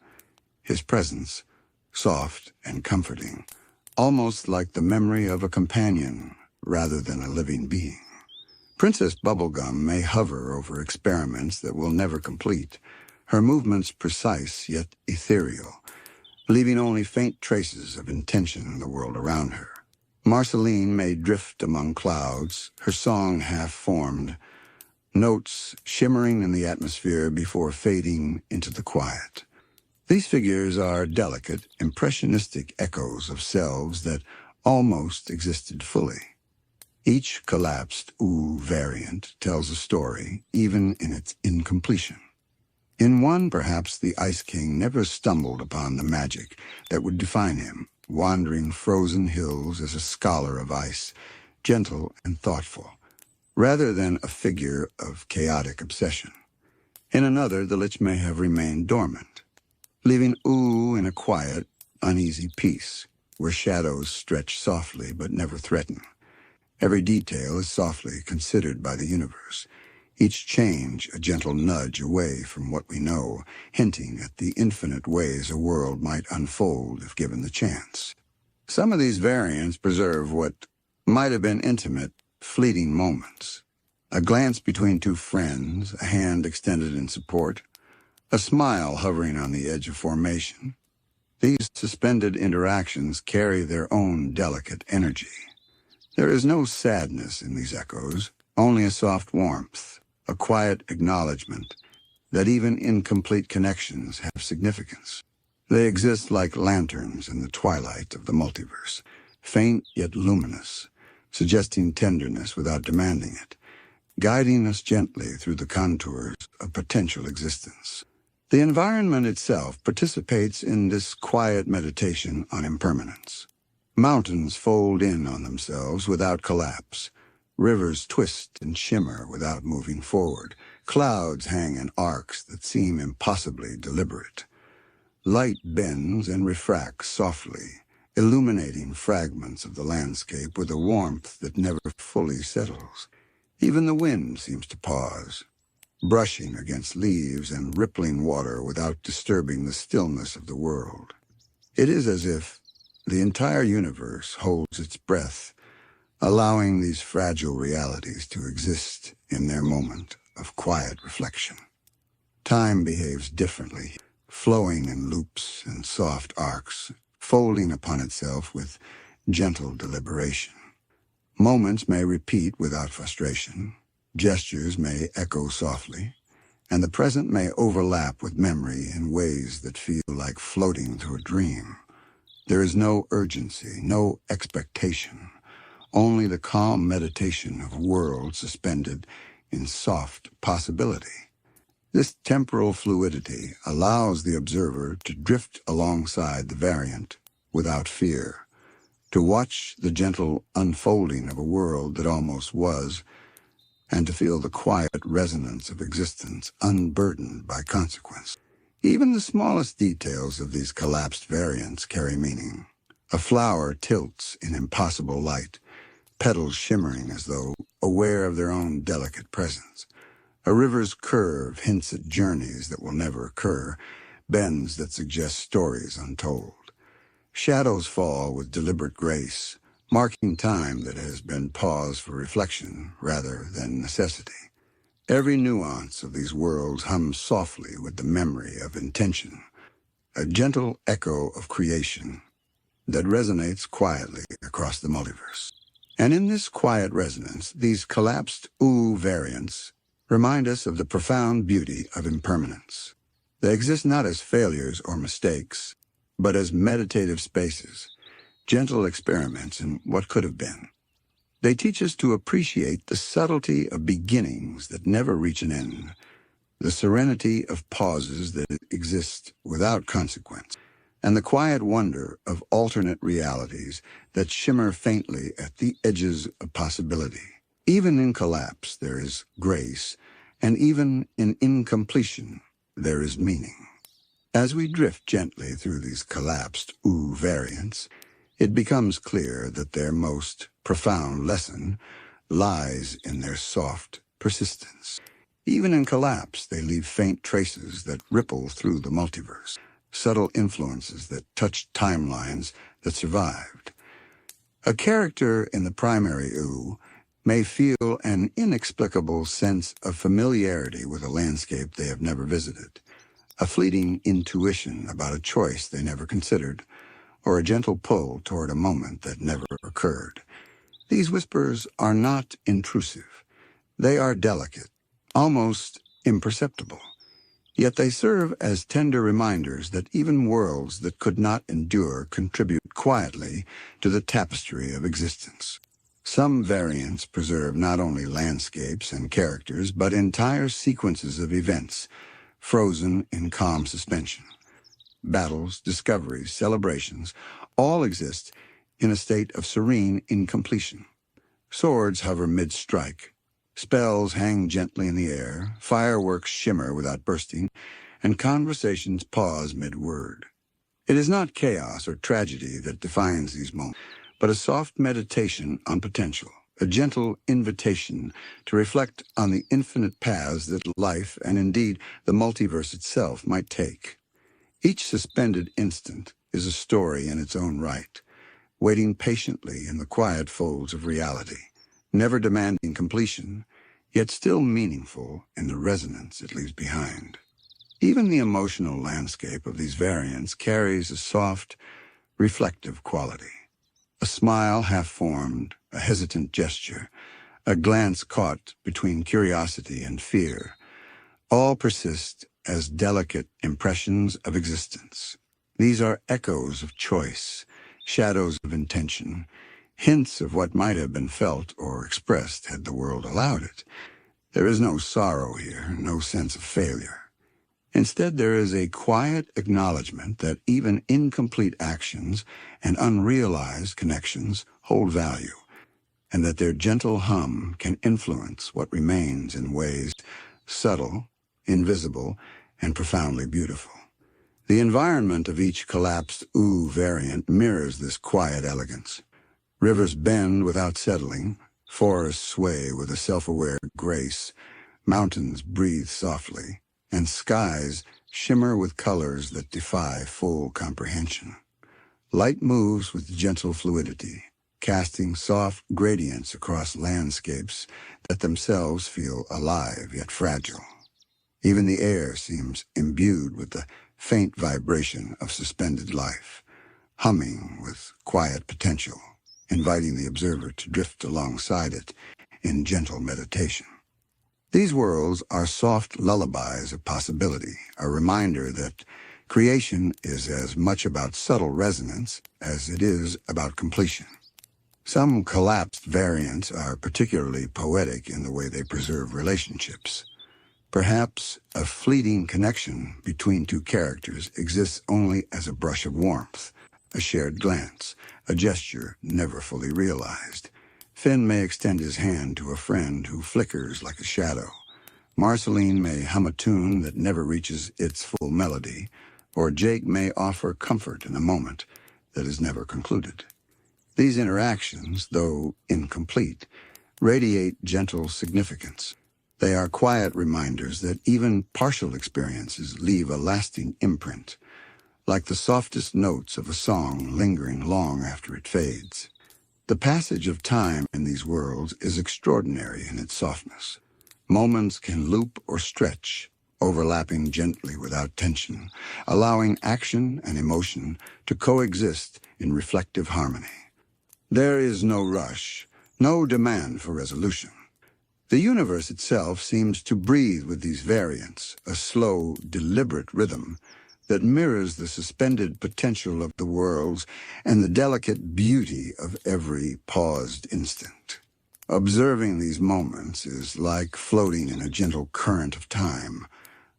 His presence, soft and comforting, almost like the memory of a companion rather than a living being. Princess Bubblegum may hover over experiments that will never complete, her movements precise yet ethereal, leaving only faint traces of intention in the world around her. Marceline may drift among clouds, her song half-formed, notes shimmering in the atmosphere before fading into the quiet. These figures are delicate, impressionistic echoes of selves that almost existed fully. Each collapsed Ooo variant tells a story, even in its incompletion. In one, perhaps the Ice King never stumbled upon the magic that would define him, wandering frozen hills as a scholar of ice, gentle and thoughtful, rather than a figure of chaotic obsession. In another, the Lich may have remained dormant, leaving Ooo in a quiet, uneasy peace, where shadows stretch softly but never threaten. Every detail is softly considered by the universe, each change a gentle nudge away from what we know, hinting at the infinite ways a world might unfold if given the chance. Some of these variants preserve what might have been intimate, fleeting moments. A glance between two friends, a hand extended in support, a smile hovering on the edge of formation. These suspended interactions carry their own delicate energy. There is no sadness in these echoes, only a soft warmth, a quiet acknowledgement that even incomplete connections have significance. They exist like lanterns in the twilight of the multiverse, faint yet luminous, suggesting tenderness without demanding it, guiding us gently through the contours of potential existence. The environment itself participates in this quiet meditation on impermanence. Mountains fold in on themselves without collapse. Rivers twist and shimmer without moving forward. Clouds hang in arcs that seem impossibly deliberate. Light bends and refracts softly, illuminating fragments of the landscape with a warmth that never fully settles. Even the wind seems to pause, brushing against leaves and rippling water without disturbing the stillness of the world. It is as if the entire universe holds its breath, allowing these fragile realities to exist in their moment of quiet reflection. Time behaves differently, flowing in loops and soft arcs, folding upon itself with gentle deliberation. Moments may repeat without frustration, gestures may echo softly, and the present may overlap with memory in ways that feel like floating through a dream. There is no urgency, no expectation, only the calm meditation of a world suspended in soft possibility. This temporal fluidity allows the observer to drift alongside the variant without fear, to watch the gentle unfolding of a world that almost was, and to feel the quiet resonance of existence unburdened by consequence. Even the smallest details of these collapsed variants carry meaning. A flower tilts in impossible light, petals shimmering as though aware of their own delicate presence. A river's curve hints at journeys that will never occur, bends that suggest stories untold. Shadows fall with deliberate grace, marking time that has been paused for reflection rather than necessity. Every nuance of these worlds hums softly with the memory of intention, a gentle echo of creation that resonates quietly across the multiverse. And in this quiet resonance, these collapsed Ooo variants remind us of the profound beauty of impermanence. They exist not as failures or mistakes, but as meditative spaces, gentle experiments in what could have been. They teach us to appreciate the subtlety of beginnings that never reach an end, the serenity of pauses that exist without consequence, and the quiet wonder of alternate realities that shimmer faintly at the edges of possibility. Even in collapse, there is grace, and even in incompletion, there is meaning. As we drift gently through these collapsed Ooo variants, it becomes clear that their most profound lesson lies in their soft persistence. Even in collapse, they leave faint traces that ripple through the multiverse, subtle influences that touch timelines that survived. A character in the primary Ooo may feel an inexplicable sense of familiarity with a landscape they have never visited, a fleeting intuition about a choice they never considered, or a gentle pull toward a moment that never occurred. These whispers are not intrusive. They are delicate, almost imperceptible. Yet they serve as tender reminders that even worlds that could not endure contribute quietly to the tapestry of existence. Some variants preserve not only landscapes and characters, but entire sequences of events, frozen in calm suspension. Battles, discoveries, celebrations, all exist in a state of serene incompletion. Swords hover mid-strike. Spells hang gently in the air, fireworks shimmer without bursting, and conversations pause mid-word. It is not chaos or tragedy that defines these moments, but a soft meditation on potential, a gentle invitation to reflect on the infinite paths that life, and indeed the multiverse itself, might take. Each suspended instant is a story in its own right, waiting patiently in the quiet folds of reality, never demanding completion, yet still meaningful in the resonance it leaves behind. Even the emotional landscape of these variants carries a soft, reflective quality. A smile half-formed, a hesitant gesture, a glance caught between curiosity and fear, all persist as delicate impressions of existence. These are echoes of choice, shadows of intention, hints of what might have been felt or expressed had the world allowed it. There is no sorrow here, no sense of failure. Instead, there is a quiet acknowledgement that even incomplete actions and unrealized connections hold value, and that their gentle hum can influence what remains in ways subtle, invisible, and profoundly beautiful. The environment of each collapsed Ooo variant mirrors this quiet elegance. Rivers bend without settling, forests sway with a self-aware grace, mountains breathe softly, and skies shimmer with colors that defy full comprehension. Light moves with gentle fluidity, casting soft gradients across landscapes that themselves feel alive yet fragile. Even the air seems imbued with the faint vibration of suspended life, humming with quiet potential, inviting the observer to drift alongside it in gentle meditation. These worlds are soft lullabies of possibility, a reminder that creation is as much about subtle resonance as it is about completion. Some collapsed variants are particularly poetic in the way they preserve relationships. Perhaps a fleeting connection between two characters exists only as a brush of warmth, a shared glance, a gesture never fully realized. Finn may extend his hand to a friend who flickers like a shadow. Marceline may hum a tune that never reaches its full melody, or Jake may offer comfort in a moment that is never concluded. These interactions, though incomplete, radiate gentle significance. They are quiet reminders that even partial experiences leave a lasting imprint, like the softest notes of a song lingering long after it fades. The passage of time in these worlds is extraordinary in its softness. Moments can loop or stretch, overlapping gently without tension, allowing action and emotion to coexist in reflective harmony. There is no rush, no demand for resolution. The universe itself seems to breathe with these variants, a slow, deliberate rhythm that mirrors the suspended potential of the worlds and the delicate beauty of every paused instant. Observing these moments is like floating in a gentle current of time,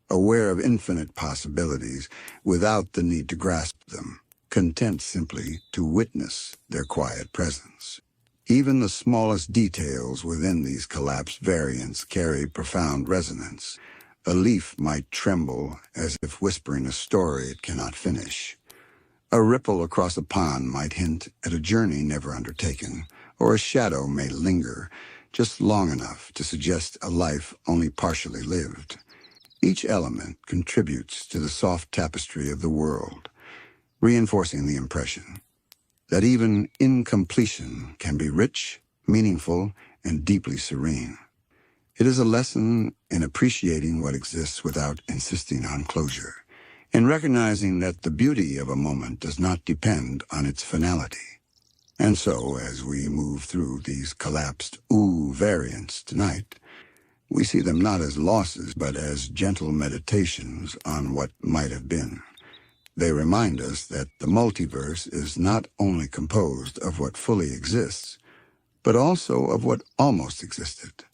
aware of infinite possibilities without the need to grasp them, content simply to witness their quiet presence. Even the smallest details within these collapsed variants carry profound resonance. A leaf might tremble as if whispering a story it cannot finish. A ripple across a pond might hint at a journey never undertaken, or a shadow may linger just long enough to suggest a life only partially lived. Each element contributes to the soft tapestry of the world, reinforcing the impression that even incompletion can be rich, meaningful, and deeply serene. It is a lesson in appreciating what exists without insisting on closure, in recognizing that the beauty of a moment does not depend on its finality. And so, as we move through these collapsed Ooo variants tonight, we see them not as losses, but as gentle meditations on what might have been. They remind us that the multiverse is not only composed of what fully exists, but also of what almost existed,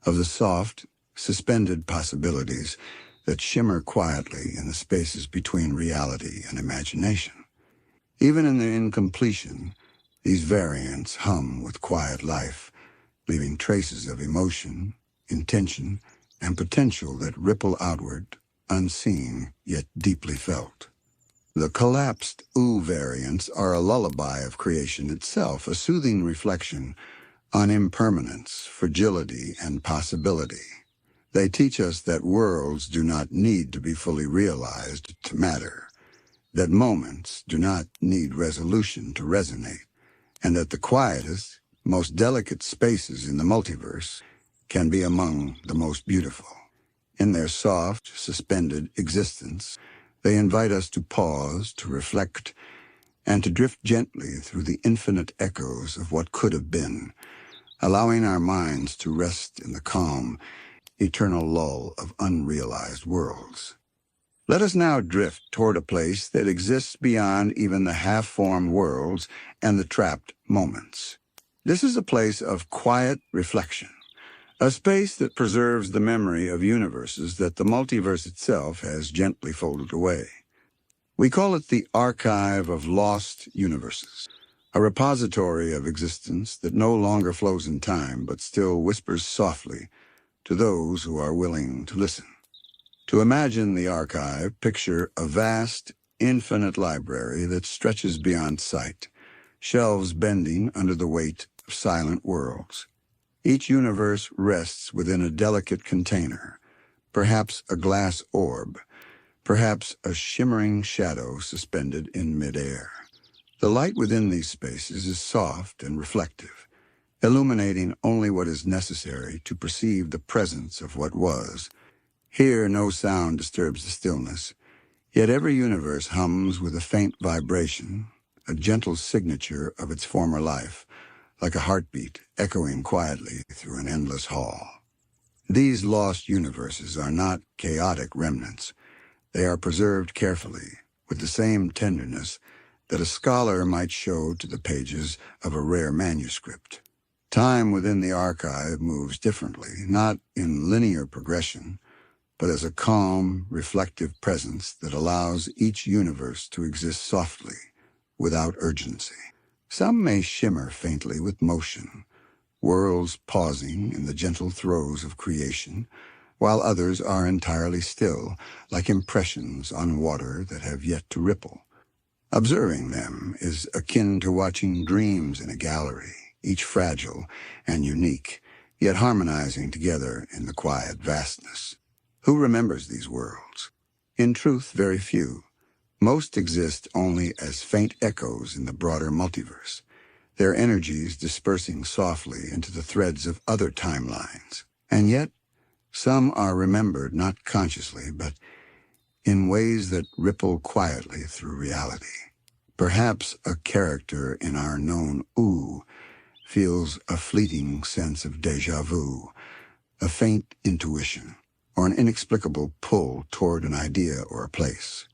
of the soft, suspended possibilities that shimmer quietly in the spaces between reality and imagination. Even in their incompletion, these variants hum with quiet life, leaving traces of emotion, intention, and potential that ripple outward, unseen yet deeply felt. The Collapsed Ooo Variants are a lullaby of creation itself, a soothing reflection on impermanence, fragility, and possibility. They teach us that worlds do not need to be fully realized to matter, that moments do not need resolution to resonate, and that the quietest, most delicate spaces in the multiverse can be among the most beautiful. In their soft, suspended existence, they invite us to pause, to reflect, and to drift gently through the infinite echoes of what could have been, allowing our minds to rest in the calm, eternal lull of unrealized worlds. Let us now drift toward a place that exists beyond even the half-formed worlds and the trapped moments. This is a place of quiet reflection, a space that preserves the memory of universes that the multiverse itself has gently folded away. We call it the Archive of Lost Universes, a repository of existence that no longer flows in time but still whispers softly to those who are willing to listen. To imagine the archive, picture a vast, infinite library that stretches beyond sight, shelves bending under the weight of silent worlds. Each universe rests within a delicate container, perhaps a glass orb, perhaps a shimmering shadow suspended in midair. The light within these spaces is soft and reflective, illuminating only what is necessary to perceive the presence of what was. Here no sound disturbs the stillness, yet every universe hums with a faint vibration, a gentle signature of its former life, like a heartbeat echoing quietly through an endless hall. These lost universes are not chaotic remnants. They are preserved carefully, with the same tenderness that a scholar might show to the pages of a rare manuscript. Time within the archive moves differently, not in linear progression, but as a calm, reflective presence that allows each universe to exist softly, without urgency. Some may shimmer faintly with motion, worlds pausing in the gentle throes of creation, while others are entirely still, like impressions on water that have yet to ripple. Observing them is akin to watching dreams in a gallery, each fragile and unique, yet harmonizing together in the quiet vastness. Who remembers these worlds? In truth, very few. Most exist only as faint echoes in the broader multiverse, their energies dispersing softly into the threads of other timelines. And yet, some are remembered not consciously, but in ways that ripple quietly through reality. Perhaps a character in our known Ooh feels a fleeting sense of déjà vu, a faint intuition, or an inexplicable pull toward an idea or a place.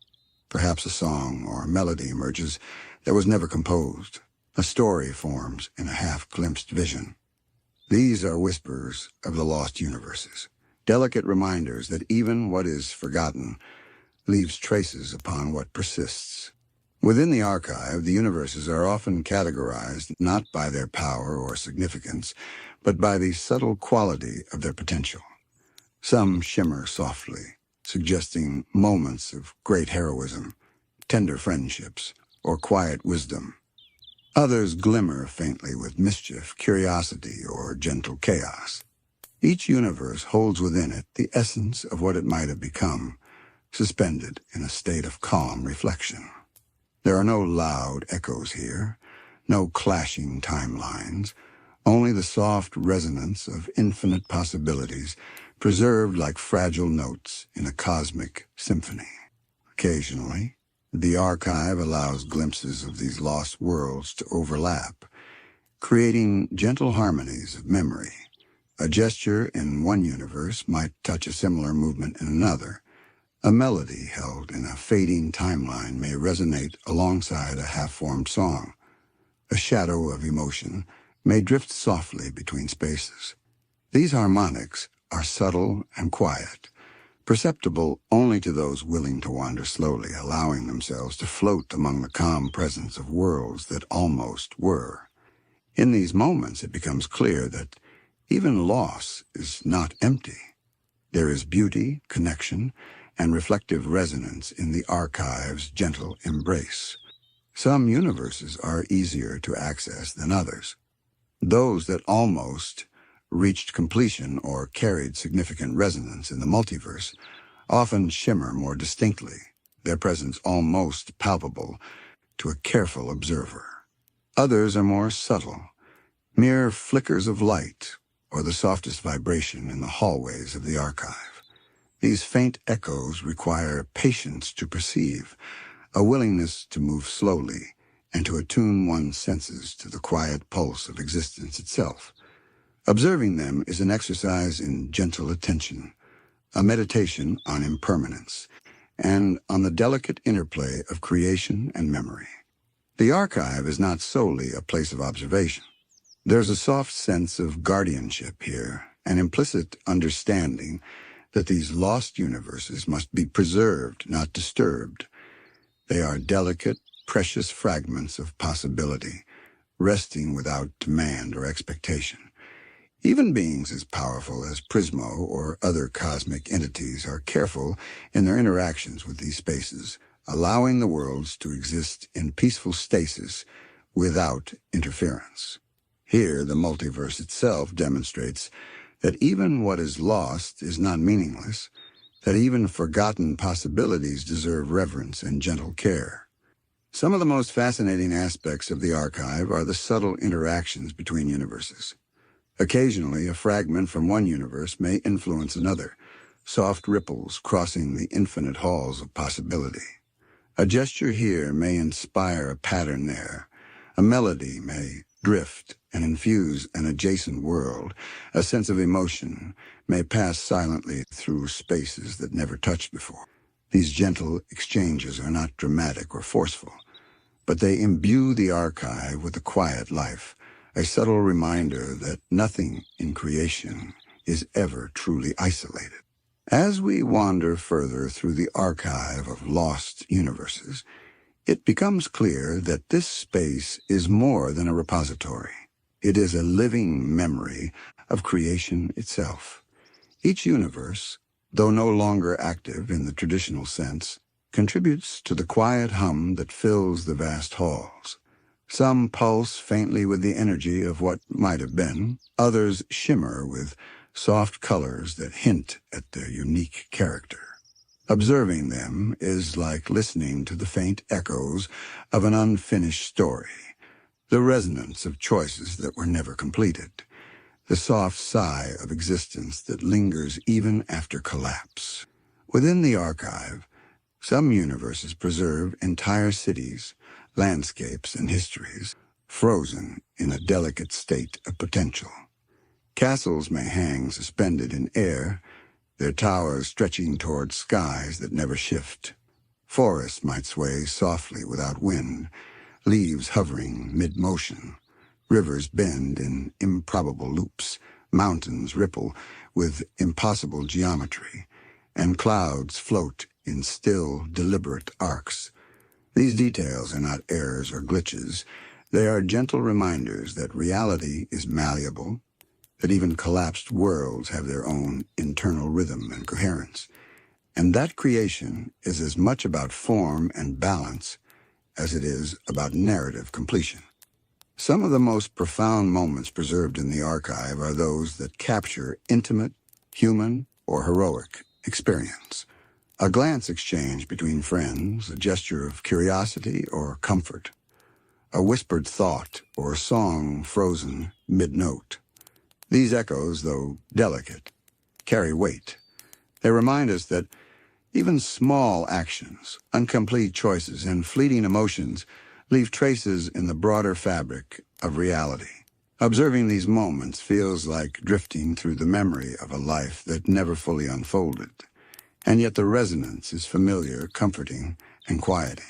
Perhaps a song or a melody emerges that was never composed. A story forms in a half-glimpsed vision. These are whispers of the lost universes, delicate reminders that even what is forgotten leaves traces upon what persists. Within the archive, the universes are often categorized not by their power or significance, but by the subtle quality of their potential. Some shimmer softly, suggesting moments of great heroism, tender friendships, or quiet wisdom. Others glimmer faintly with mischief, curiosity, or gentle chaos. Each universe holds within it the essence of what it might have become, suspended in a state of calm reflection. There are no loud echoes here, no clashing timelines, only the soft resonance of infinite possibilities preserved like fragile notes in a cosmic symphony. Occasionally, the archive allows glimpses of these lost worlds to overlap, creating gentle harmonies of memory. A gesture in one universe might touch a similar movement in another. A melody held in a fading timeline may resonate alongside a half-formed song. A shadow of emotion may drift softly between spaces. These harmonics are subtle and quiet, perceptible only to those willing to wander slowly, allowing themselves to float among the calm presence of worlds that almost were. In these moments, it becomes clear that even loss is not empty. There is beauty, connection, and reflective resonance in the archive's gentle embrace. Some universes are easier to access than others. Those that almost reached completion or carried significant resonance in the multiverse often shimmer more distinctly, their presence almost palpable to a careful observer. Others are more subtle, mere flickers of light or the softest vibration in the hallways of the archive. These faint echoes require patience to perceive, a willingness to move slowly and to attune one's senses to the quiet pulse of existence itself. Observing them is an exercise in gentle attention, a meditation on impermanence, and on the delicate interplay of creation and memory. The archive is not solely a place of observation. There's a soft sense of guardianship here, an implicit understanding that these lost universes must be preserved, not disturbed. They are delicate, precious fragments of possibility, resting without demand or expectation. Even beings as powerful as Prismo or other cosmic entities are careful in their interactions with these spaces, allowing the worlds to exist in peaceful stasis without interference. Here, the multiverse itself demonstrates that even what is lost is not meaningless, that even forgotten possibilities deserve reverence and gentle care. Some of the most fascinating aspects of the archive are the subtle interactions between universes. Occasionally, a fragment from one universe may influence another, soft ripples crossing the infinite halls of possibility. A gesture here may inspire a pattern there. A melody may drift and infuse an adjacent world. A sense of emotion may pass silently through spaces that never touched before. These gentle exchanges are not dramatic or forceful, but they imbue the archive with a quiet life, a subtle reminder that nothing in creation is ever truly isolated. As we wander further through the archive of lost universes, it becomes clear that this space is more than a repository. It is a living memory of creation itself. Each universe, though no longer active in the traditional sense, contributes to the quiet hum that fills the vast halls. Some pulse faintly with the energy of what might have been. Others shimmer with soft colors that hint at their unique character. Observing them is like listening to the faint echoes of an unfinished story, the resonance of choices that were never completed, the soft sigh of existence that lingers even after collapse. Within the archive, some universes preserve entire cities, landscapes, and histories, frozen in a delicate state of potential. Castles may hang suspended in air, their towers stretching toward skies that never shift. Forests might sway softly without wind, leaves hovering mid-motion. Rivers bend in improbable loops, mountains ripple with impossible geometry, and clouds float in still, deliberate arcs. These details are not errors or glitches. They are gentle reminders that reality is malleable, that even collapsed worlds have their own internal rhythm and coherence, and that creation is as much about form and balance as it is about narrative completion. Some of the most profound moments preserved in the archive are those that capture intimate, human, or heroic experience. A glance exchanged between friends, a gesture of curiosity or comfort, a whispered thought or a song frozen mid-note. These echoes, though delicate, carry weight. They remind us that even small actions, incomplete choices, and fleeting emotions leave traces in the broader fabric of reality. Observing these moments feels like drifting through the memory of a life that never fully unfolded, and yet the resonance is familiar, comforting, and quieting.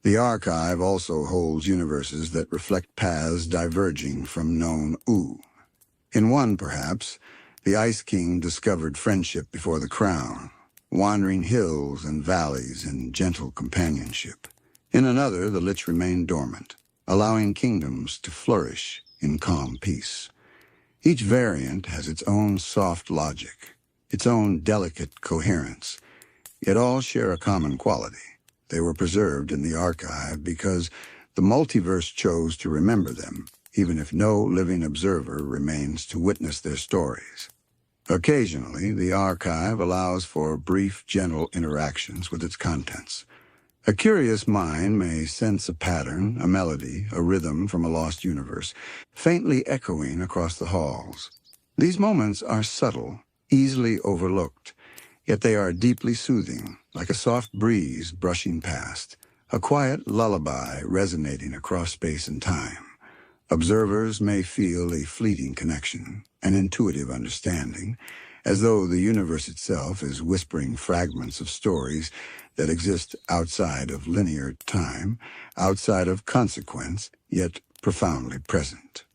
The archive also holds universes that reflect paths diverging from known Ooo. In one, perhaps, the Ice King discovered friendship before the crown, wandering hills and valleys in gentle companionship. In another, the Lich remained dormant, allowing kingdoms to flourish in calm peace. Each variant has its own soft logic, its own delicate coherence, yet all share a common quality. They were preserved in the archive because the multiverse chose to remember them, even if no living observer remains to witness their stories. Occasionally, the archive allows for brief, gentle interactions with its contents. A curious mind may sense a pattern, a melody, a rhythm from a lost universe, faintly echoing across the halls. These moments are subtle, easily overlooked, yet they are deeply soothing, like a soft breeze brushing past, a quiet lullaby resonating across space and time. Observers may feel a fleeting connection, an intuitive understanding, as though the universe itself is whispering fragments of stories that exist outside of linear time, outside of consequence, yet profoundly present.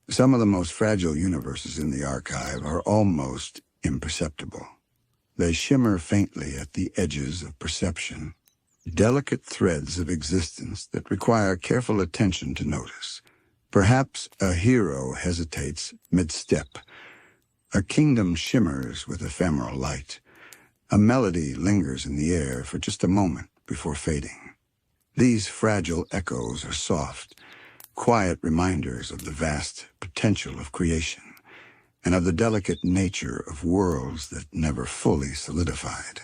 Some of the most fragile universes in the archive are almost imperceptible. They shimmer faintly at the edges of perception, delicate threads of existence that require careful attention to notice. Perhaps a hero hesitates mid-step. A kingdom shimmers with ephemeral light. A melody lingers in the air for just a moment before fading. These fragile echoes are soft, quiet reminders of the vast potential of creation and of the delicate nature of worlds that never fully solidified.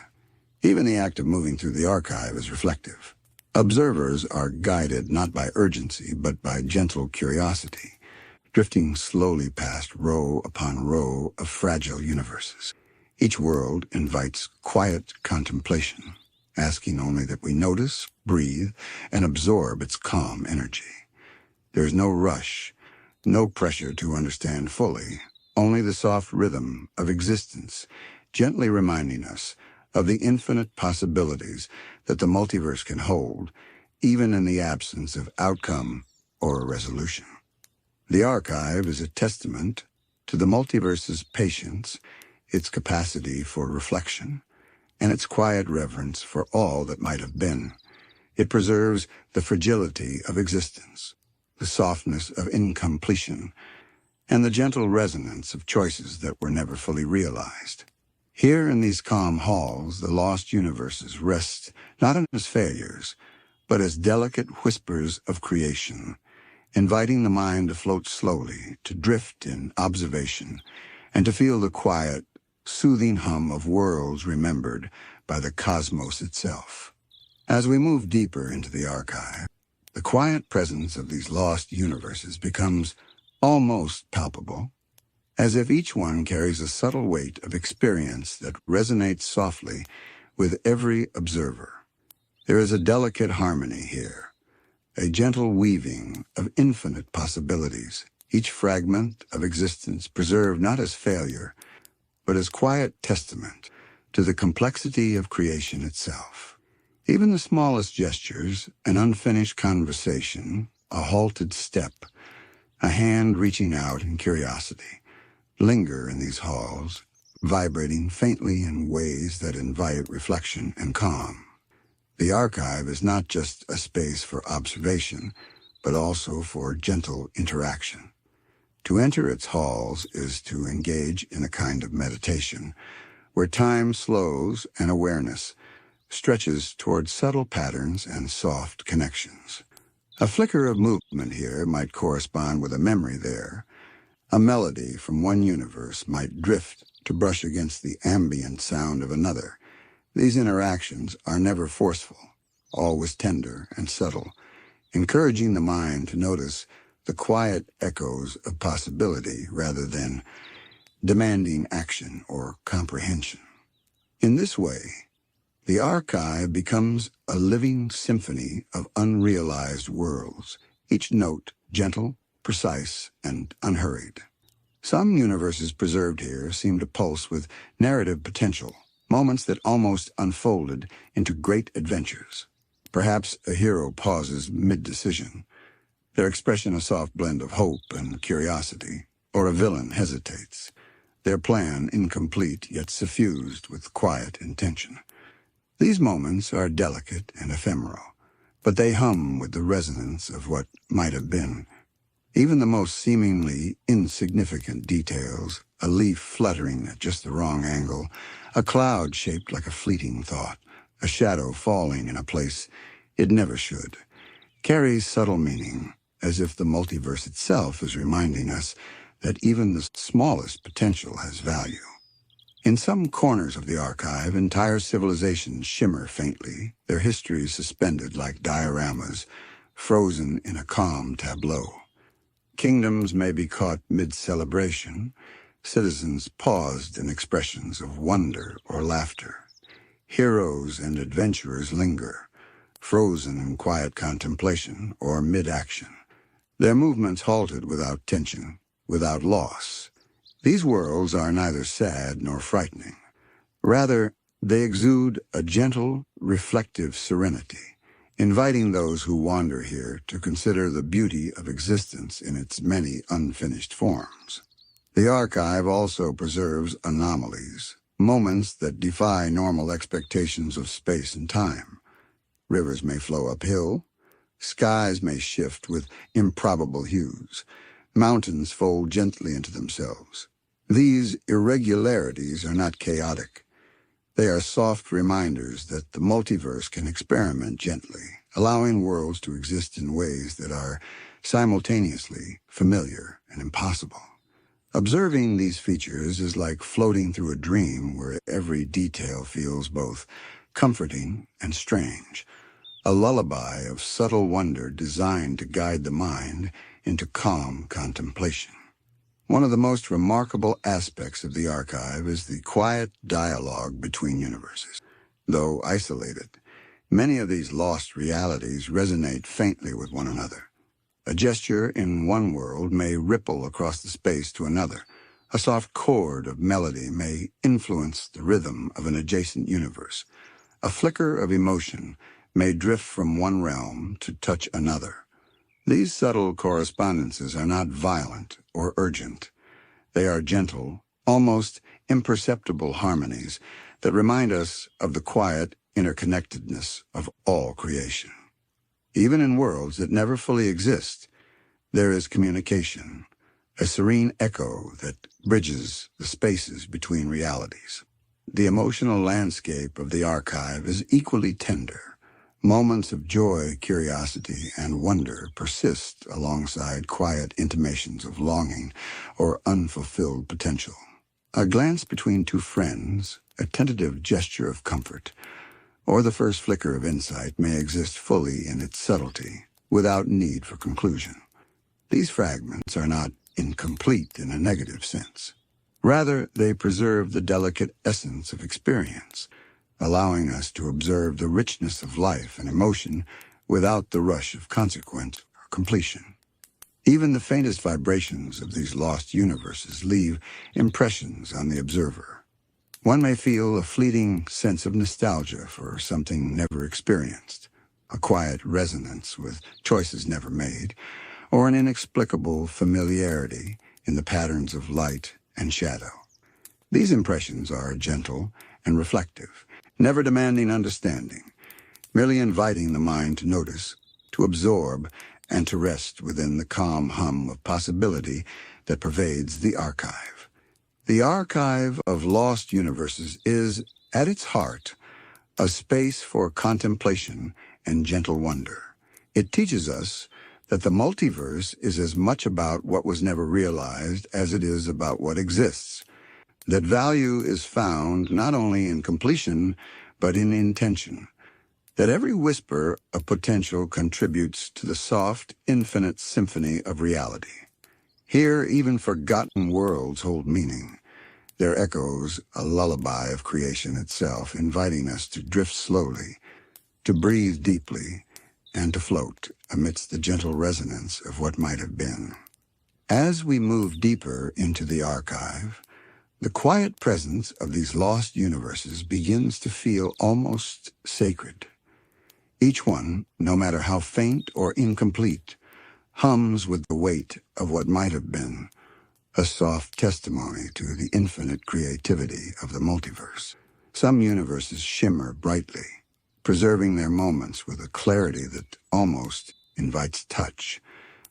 Even the act of moving through the archive is reflective. Observers are guided not by urgency, but by gentle curiosity, drifting slowly past row upon row of fragile universes. Each world invites quiet contemplation, asking only that we notice, breathe, and absorb its calm energy. There is no rush, no pressure to understand fully, only the soft rhythm of existence, gently reminding us of the infinite possibilities that the multiverse can hold, even in the absence of outcome or resolution. The archive is a testament to the multiverse's patience, its capacity for reflection, and its quiet reverence for all that might have been. It preserves the fragility of existence, the softness of incompletion, and the gentle resonance of choices that were never fully realized. Here in these calm halls, the lost universes rest not as failures, but as delicate whispers of creation, inviting the mind to float slowly, to drift in observation, and to feel the quiet, soothing hum of worlds remembered by the cosmos itself. As we move deeper into the archive, the quiet presence of these lost universes becomes almost palpable, as if each one carries a subtle weight of experience that resonates softly with every observer. There is a delicate harmony here, a gentle weaving of infinite possibilities, each fragment of existence preserved not as failure, but as quiet testament to the complexity of creation itself. Even the smallest gestures, an unfinished conversation, a halted step, a hand reaching out in curiosity, linger in these halls, vibrating faintly in ways that invite reflection and calm. The archive is not just a space for observation, but also for gentle interaction. To enter its halls is to engage in a kind of meditation, where time slows and awareness stretches toward subtle patterns and soft connections. A flicker of movement here might correspond with a memory there. A melody from one universe might drift to brush against the ambient sound of another. These interactions are never forceful, always tender and subtle, encouraging the mind to notice the quiet echoes of possibility rather than demanding action or comprehension. In this way, the archive becomes a living symphony of unrealized worlds, each note gentle, precise, and unhurried. Some universes preserved here seem to pulse with narrative potential, moments that almost unfolded into great adventures. Perhaps a hero pauses mid-decision, their expression a soft blend of hope and curiosity, or a villain hesitates, their plan incomplete yet suffused with quiet intention. These moments are delicate and ephemeral, but they hum with the resonance of what might have been. Even the most seemingly insignificant details, a leaf fluttering at just the wrong angle, a cloud shaped like a fleeting thought, a shadow falling in a place it never should, carries subtle meaning, as if the multiverse itself is reminding us that even the smallest potential has value. In some corners of the archive, entire civilizations shimmer faintly, their histories suspended like dioramas, frozen in a calm tableau. Kingdoms may be caught mid-celebration, citizens paused in expressions of wonder or laughter. Heroes and adventurers linger, frozen in quiet contemplation or mid-action. Their movements halted without tension, without loss. These worlds are neither sad nor frightening. Rather, they exude a gentle, reflective serenity, inviting those who wander here to consider the beauty of existence in its many unfinished forms. The archive also preserves anomalies, moments that defy normal expectations of space and time. Rivers may flow uphill, skies may shift with improbable hues, mountains fold gently into themselves. These irregularities are not chaotic. They are soft reminders that the multiverse can experiment gently, allowing worlds to exist in ways that are simultaneously familiar and impossible. Observing these features is like floating through a dream where every detail feels both comforting and strange, a lullaby of subtle wonder designed to guide the mind into calm contemplation. One of the most remarkable aspects of the archive is the quiet dialogue between universes. Though isolated, many of these lost realities resonate faintly with one another. A gesture in one world may ripple across the space to another. A soft chord of melody may influence the rhythm of an adjacent universe. A flicker of emotion may drift from one realm to touch another. These subtle correspondences are not violent or urgent. They are gentle, almost imperceptible harmonies that remind us of the quiet interconnectedness of all creation. Even in worlds that never fully exist, there is communication, a serene echo that bridges the spaces between realities. The emotional landscape of the archive is equally tender. Moments of joy, curiosity, and wonder persist alongside quiet intimations of longing or unfulfilled potential. A glance between two friends, a tentative gesture of comfort, or the first flicker of insight may exist fully in its subtlety, without need for conclusion. These fragments are not incomplete in a negative sense. Rather, they preserve the delicate essence of experience, allowing us to observe the richness of life and emotion without the rush of consequence or completion. Even the faintest vibrations of these lost universes leave impressions on the observer. One may feel a fleeting sense of nostalgia for something never experienced, a quiet resonance with choices never made, or an inexplicable familiarity in the patterns of light and shadow. These impressions are gentle and reflective, never demanding understanding, merely inviting the mind to notice, to absorb, and to rest within the calm hum of possibility that pervades the archive. The archive of lost universes is, at its heart, a space for contemplation and gentle wonder. It teaches us that the multiverse is as much about what was never realized as it is about what exists, that value is found not only in completion, but in intention, that every whisper of potential contributes to the soft, infinite symphony of reality. Here, even forgotten worlds hold meaning, their echoes a lullaby of creation itself, inviting us to drift slowly, to breathe deeply, and to float amidst the gentle resonance of what might have been. As we move deeper into the archive, the quiet presence of these lost universes begins to feel almost sacred. Each one, no matter how faint or incomplete, hums with the weight of what might have been, a soft testimony to the infinite creativity of the multiverse. Some universes shimmer brightly, preserving their moments with a clarity that almost invites touch,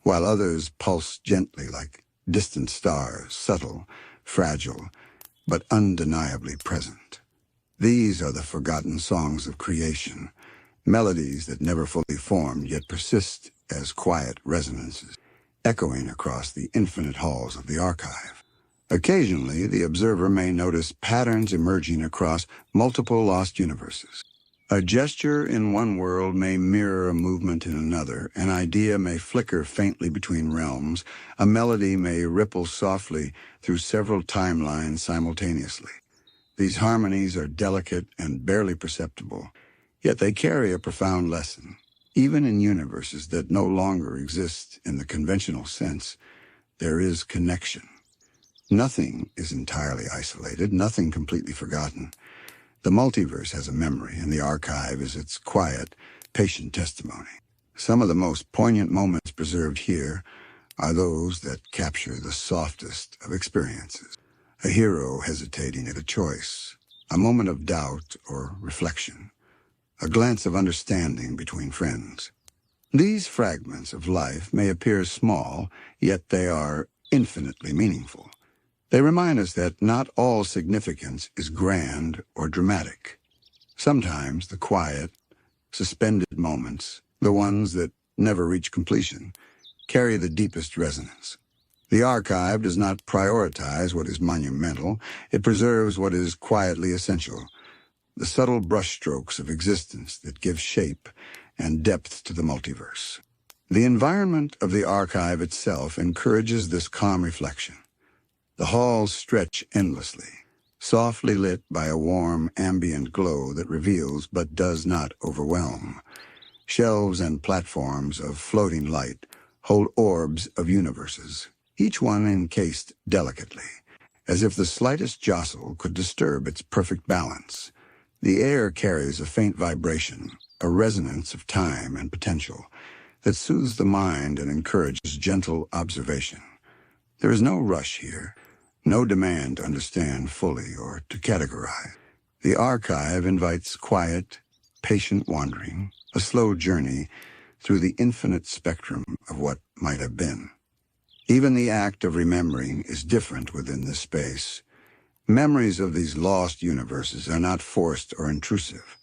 while others pulse gently like distant stars, subtle, fragile, but undeniably present. These are the forgotten songs of creation, melodies that never fully formed yet persist as quiet resonances, echoing across the infinite halls of the archive. Occasionally, the observer may notice patterns emerging across multiple lost universes. A gesture in one world may mirror a movement in another, an idea may flicker faintly between realms, a melody may ripple softly through several timelines simultaneously. These harmonies are delicate and barely perceptible, yet they carry a profound lesson. Even in universes that no longer exist in the conventional sense, there is connection. Nothing is entirely isolated, nothing completely forgotten. The multiverse has a memory, and the archive is its quiet, patient testimony. Some of the most poignant moments preserved here are those that capture the softest of experiences. A hero hesitating at a choice, a moment of doubt or reflection, a glance of understanding between friends. These fragments of life may appear small, yet they are infinitely meaningful. They remind us that not all significance is grand or dramatic. Sometimes the quiet, suspended moments, the ones that never reach completion, carry the deepest resonance. The archive does not prioritize what is monumental. It preserves what is quietly essential, the subtle brushstrokes of existence that give shape and depth to the multiverse. The environment of the archive itself encourages this calm reflection. The halls stretch endlessly, softly lit by a warm, ambient glow that reveals but does not overwhelm. Shelves and platforms of floating light hold orbs of universes, each one encased delicately, as if the slightest jostle could disturb its perfect balance. The air carries a faint vibration, a resonance of time and potential, that soothes the mind and encourages gentle observation. There is no rush here, no demand to understand fully or to categorize. The archive invites quiet, patient wandering, a slow journey through the infinite spectrum of what might have been. Even the act of remembering is different within this space. Memories of these lost universes are not forced or intrusive.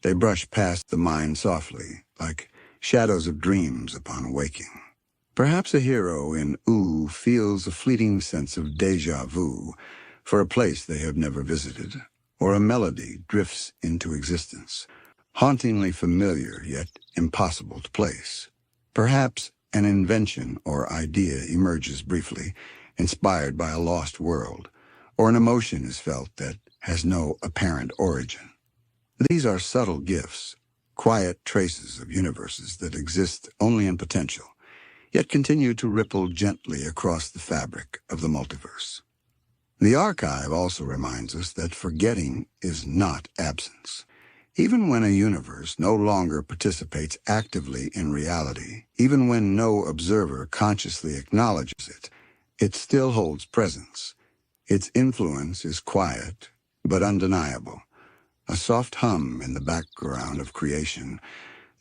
They brush past the mind softly, like shadows of dreams upon waking. Perhaps a hero in Ooo feels a fleeting sense of déjà vu for a place they have never visited, or a melody drifts into existence, hauntingly familiar yet impossible to place. Perhaps an invention or idea emerges briefly, inspired by a lost world, or an emotion is felt that has no apparent origin. These are subtle gifts, quiet traces of universes that exist only in potential, yet continue to ripple gently across the fabric of the multiverse. The archive also reminds us that forgetting is not absence. Even when a universe no longer participates actively in reality, even when no observer consciously acknowledges it, it still holds presence. Its influence is quiet, but undeniable, a soft hum in the background of creation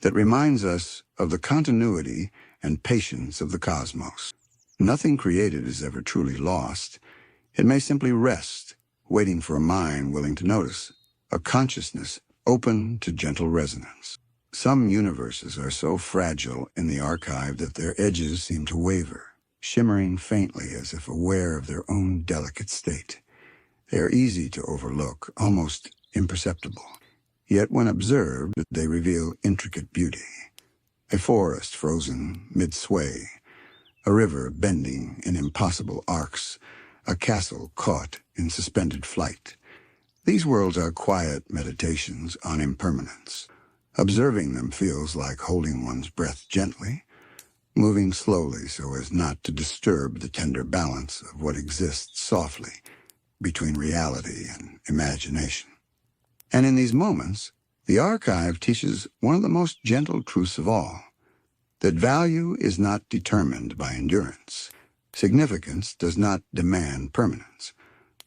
that reminds us of the continuity and patience of the cosmos. Nothing created is ever truly lost. It may simply rest, waiting for a mind willing to notice, a consciousness open to gentle resonance. Some universes are so fragile in the archive that their edges seem to waver, shimmering faintly as if aware of their own delicate state. They are easy to overlook, almost imperceptible. Yet when observed, they reveal intricate beauty. A forest frozen mid-sway, a river bending in impossible arcs, a castle caught in suspended flight. These worlds are quiet meditations on impermanence. Observing them feels like holding one's breath gently, moving slowly so as not to disturb the tender balance of what exists softly between reality and imagination. And in these moments, The archive teaches one of the most gentle truths of all, that value is not determined by endurance. Significance does not demand permanence,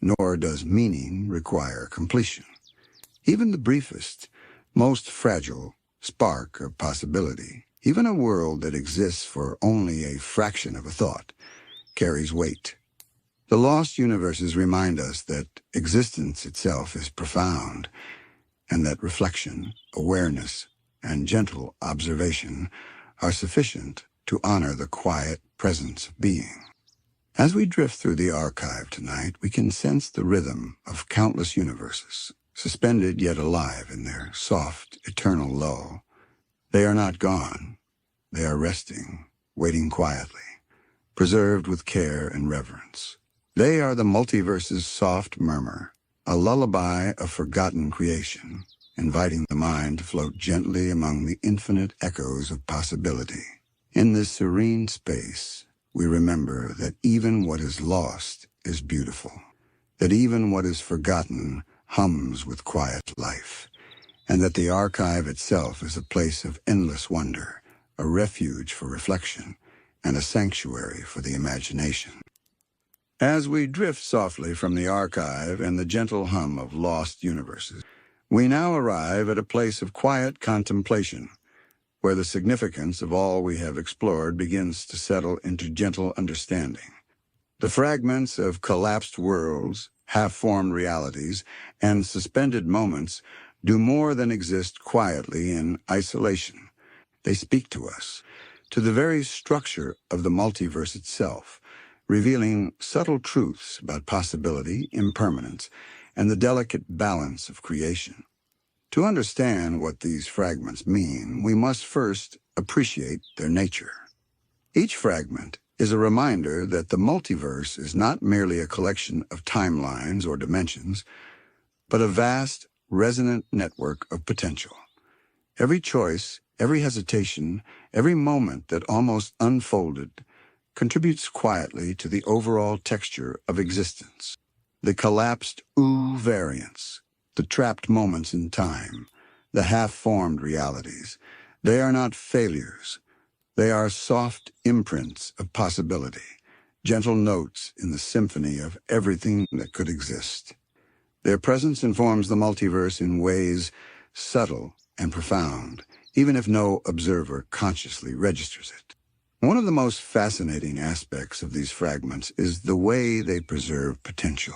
nor does meaning require completion. Even the briefest, most fragile spark of possibility, even a world that exists for only a fraction of a thought, carries weight. The lost universes remind us that existence itself is profound, and that reflection, awareness, and gentle observation are sufficient to honor the quiet presence of being. As we drift through the archive tonight, we can sense the rhythm of countless universes, suspended yet alive in their soft, eternal lull. They are not gone. They are resting, waiting quietly, preserved with care and reverence. They are the multiverse's soft murmur, a lullaby of forgotten creation, inviting the mind to float gently among the infinite echoes of possibility. In this serene space, we remember that even what is lost is beautiful, that even what is forgotten hums with quiet life, and that the archive itself is a place of endless wonder, a refuge for reflection, and a sanctuary for the imagination. As we drift softly from the archive and the gentle hum of lost universes, we now arrive at a place of quiet contemplation, where the significance of all we have explored begins to settle into gentle understanding. The fragments of collapsed worlds, half-formed realities, and suspended moments do more than exist quietly in isolation. They speak to us, to the very structure of the multiverse itself, revealing subtle truths about possibility, impermanence, and the delicate balance of creation. To understand what these fragments mean, we must first appreciate their nature. Each fragment is a reminder that the multiverse is not merely a collection of timelines or dimensions, but a vast, resonant network of potential. Every choice, every hesitation, every moment that almost unfolded contributes quietly to the overall texture of existence. The collapsed Ooo Variants, the trapped moments in time, the half-formed realities, they are not failures. They are soft imprints of possibility, gentle notes in the symphony of everything that could exist. Their presence informs the multiverse in ways subtle and profound, even if no observer consciously registers it. One of the most fascinating aspects of these fragments is the way they preserve potential.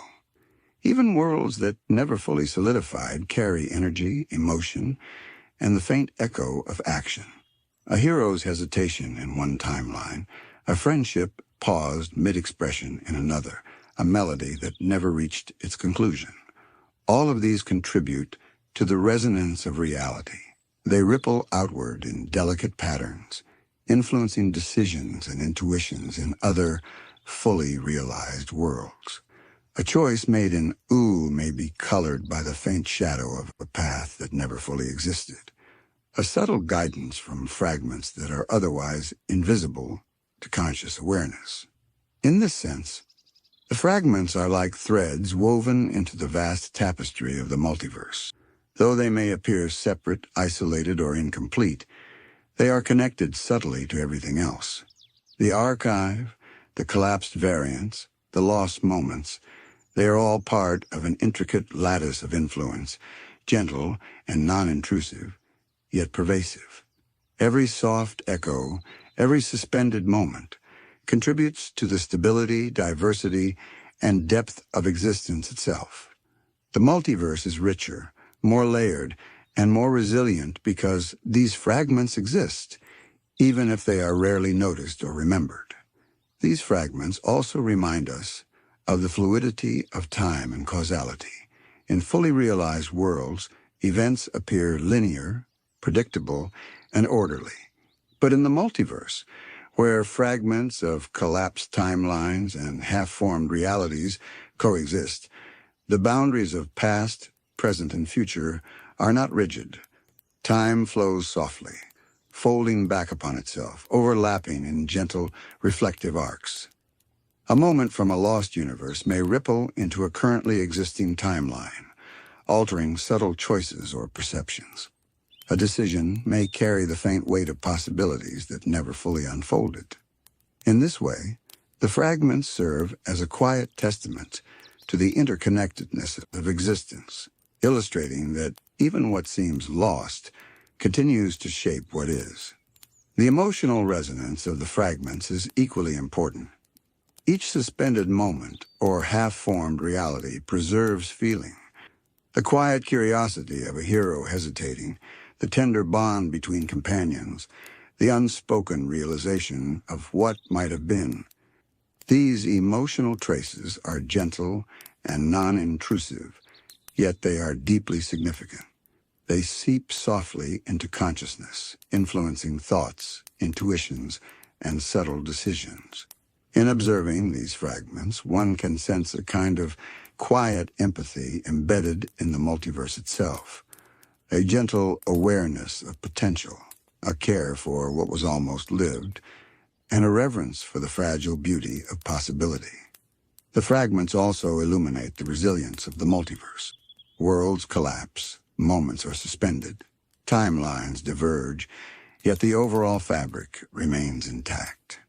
Even worlds that never fully solidified carry energy, emotion, and the faint echo of action. A hero's hesitation in one timeline, a friendship paused mid-expression in another, a melody that never reached its conclusion. All of these contribute to the resonance of reality. They ripple outward in delicate patterns, influencing decisions and intuitions in other, fully realized worlds. A choice made in Ooo may be colored by the faint shadow of a path that never fully existed, a subtle guidance from fragments that are otherwise invisible to conscious awareness. In this sense, the fragments are like threads woven into the vast tapestry of the multiverse. Though they may appear separate, isolated, or incomplete, they are connected subtly to everything else. The archive, the collapsed variants, the lost moments, they are all part of an intricate lattice of influence, gentle and non-intrusive, yet pervasive. Every soft echo, every suspended moment, contributes to the stability, diversity, and depth of existence itself. The multiverse is richer, more layered, and more resilient because these fragments exist, even if they are rarely noticed or remembered. These fragments also remind us of the fluidity of time and causality. In fully realized worlds, events appear linear, predictable, and orderly. But in the multiverse, where fragments of collapsed timelines and half-formed realities coexist, the boundaries of past, present, and future are not rigid. Time flows softly, folding back upon itself, overlapping in gentle, reflective arcs. A moment from a lost universe may ripple into a currently existing timeline, altering subtle choices or perceptions. A decision may carry the faint weight of possibilities that never fully unfolded. In this way, the fragments serve as a quiet testament to the interconnectedness of existence, illustrating that even what seems lost continues to shape what is. The emotional resonance of the fragments is equally important. Each suspended moment or half-formed reality preserves feeling. The quiet curiosity of a hero hesitating, the tender bond between companions, the unspoken realization of what might have been. These emotional traces are gentle and non-intrusive, yet they are deeply significant. They seep softly into consciousness, influencing thoughts, intuitions, and subtle decisions. In observing these fragments, one can sense a kind of quiet empathy embedded in the multiverse itself, a gentle awareness of potential, a care for what was almost lived, and a reverence for the fragile beauty of possibility. The fragments also illuminate the resilience of the multiverse. Worlds collapse, moments are suspended, timelines diverge, yet the overall fabric remains intact.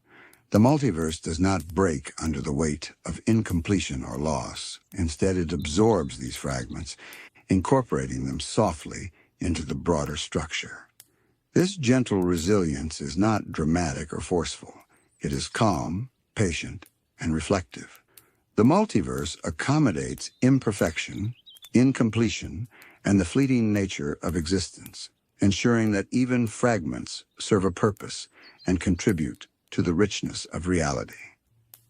The multiverse does not break under the weight of incompletion or loss. Instead, it absorbs these fragments, incorporating them softly into the broader structure. This gentle resilience is not dramatic or forceful. It is calm, patient, and reflective. The multiverse accommodates imperfection, incompletion, and the fleeting nature of existence, ensuring that even fragments serve a purpose and contribute to the richness of reality.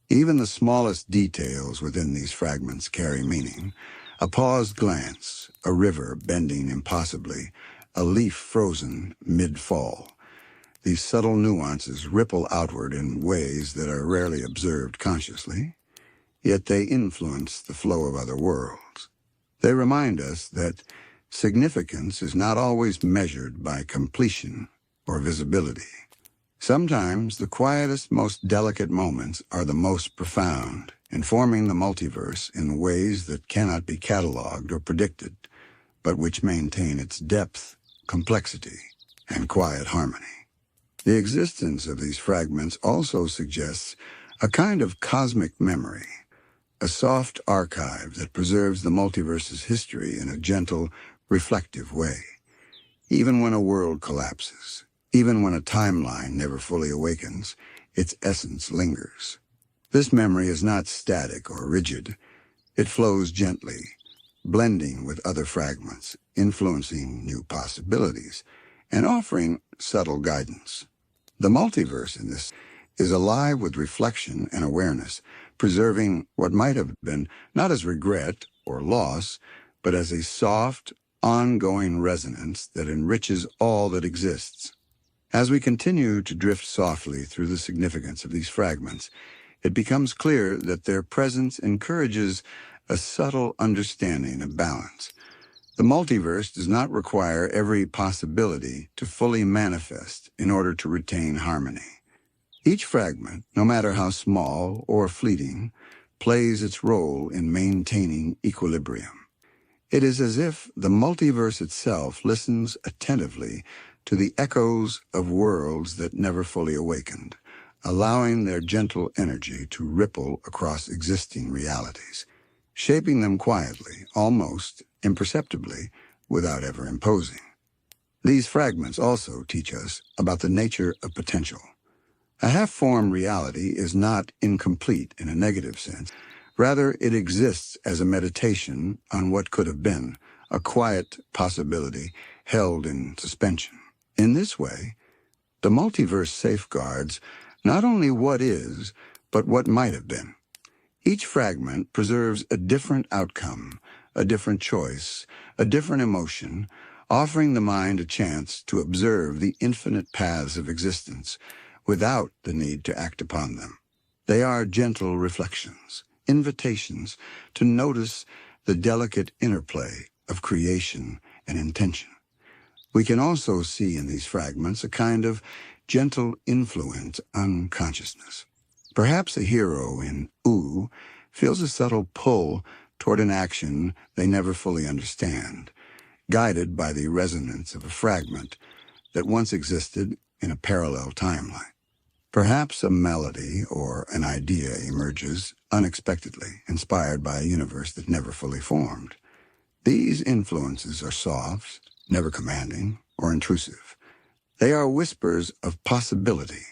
Even the smallest details within these fragments carry meaning. A paused glance, a river bending impossibly, a leaf frozen mid-fall. These subtle nuances ripple outward in ways that are rarely observed consciously, yet they influence the flow of other worlds. They remind us that significance is not always measured by completion or visibility. Sometimes the quietest, most delicate moments are the most profound, informing the multiverse in ways that cannot be cataloged or predicted, but which maintain its depth, complexity, and quiet harmony. The existence of these fragments also suggests a kind of cosmic memory, a soft archive that preserves the multiverse's history in a gentle, reflective way. Even when a world collapses, even when a timeline never fully awakens, its essence lingers. This memory is not static or rigid. It flows gently, blending with other fragments, influencing new possibilities, and offering subtle guidance. The multiverse in this is alive with reflection and awareness, preserving what might have been not as regret or loss, but as a soft, ongoing resonance that enriches all that exists. As we continue to drift softly through the significance of these fragments, it becomes clear that their presence encourages a subtle understanding of balance. The multiverse does not require every possibility to fully manifest in order to retain harmony. Each fragment, no matter how small or fleeting, plays its role in maintaining equilibrium. It is as if the multiverse itself listens attentively to the echoes of worlds that never fully awakened, allowing their gentle energy to ripple across existing realities, shaping them quietly, almost imperceptibly, without ever imposing. These fragments also teach us about the nature of potential. A half-formed reality is not incomplete in a negative sense. Rather, it exists as a meditation on what could have been, a quiet possibility held in suspension. In this way, the multiverse safeguards not only what is, but what might have been. Each fragment preserves a different outcome, a different choice, a different emotion, offering the mind a chance to observe the infinite paths of existence without the need to act upon them. They are gentle reflections, invitations to notice the delicate interplay of creation and intention. We can also see in these fragments a kind of gentle influence on consciousness. Perhaps a hero in Ooo feels a subtle pull toward an action they never fully understand, guided by the resonance of a fragment that once existed in a parallel timeline. Perhaps a melody or an idea emerges unexpectedly, inspired by a universe that never fully formed. These influences are soft, never commanding, or intrusive. They are whispers of possibility,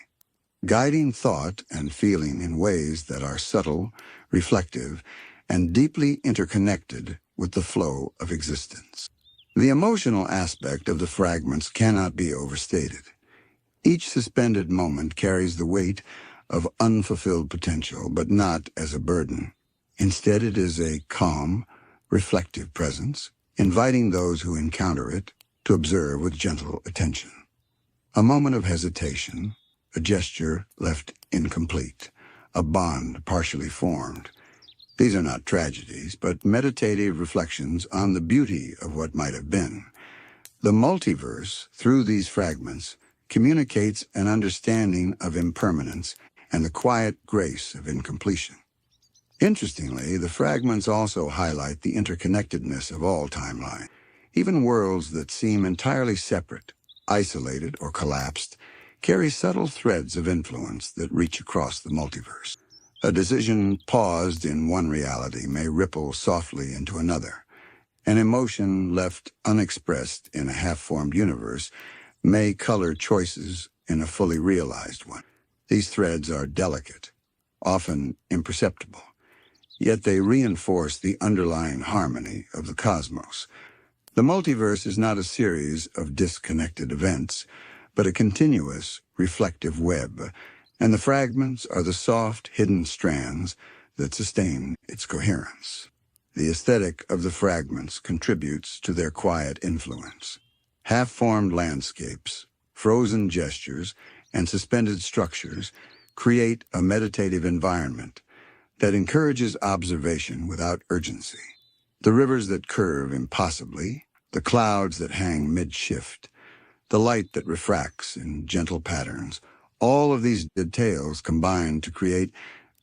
guiding thought and feeling in ways that are subtle, reflective, and deeply interconnected with the flow of existence. The emotional aspect of the fragments cannot be overstated. Each suspended moment carries the weight of unfulfilled potential, but not as a burden. Instead, it is a calm, reflective presence, inviting those who encounter it to observe with gentle attention. A moment of hesitation, a gesture left incomplete, a bond partially formed. These are not tragedies, but meditative reflections on the beauty of what might have been. The multiverse, through these fragments, communicates an understanding of impermanence and the quiet grace of incompletion. Interestingly, the fragments also highlight the interconnectedness of all timelines. Even worlds that seem entirely separate, isolated, or collapsed, carry subtle threads of influence that reach across the multiverse. A decision paused in one reality may ripple softly into another. An emotion left unexpressed in a half-formed universe may color choices in a fully realized one. These threads are delicate, often imperceptible, yet they reinforce the underlying harmony of the cosmos. The multiverse is not a series of disconnected events, but a continuous, reflective web, and the fragments are the soft, hidden strands that sustain its coherence. The aesthetic of the fragments contributes to their quiet influence. Half-formed landscapes, frozen gestures, and suspended structures create a meditative environment that encourages observation without urgency. The rivers that curve impossibly, the clouds that hang mid-shift, the light that refracts in gentle patterns, all of these details combine to create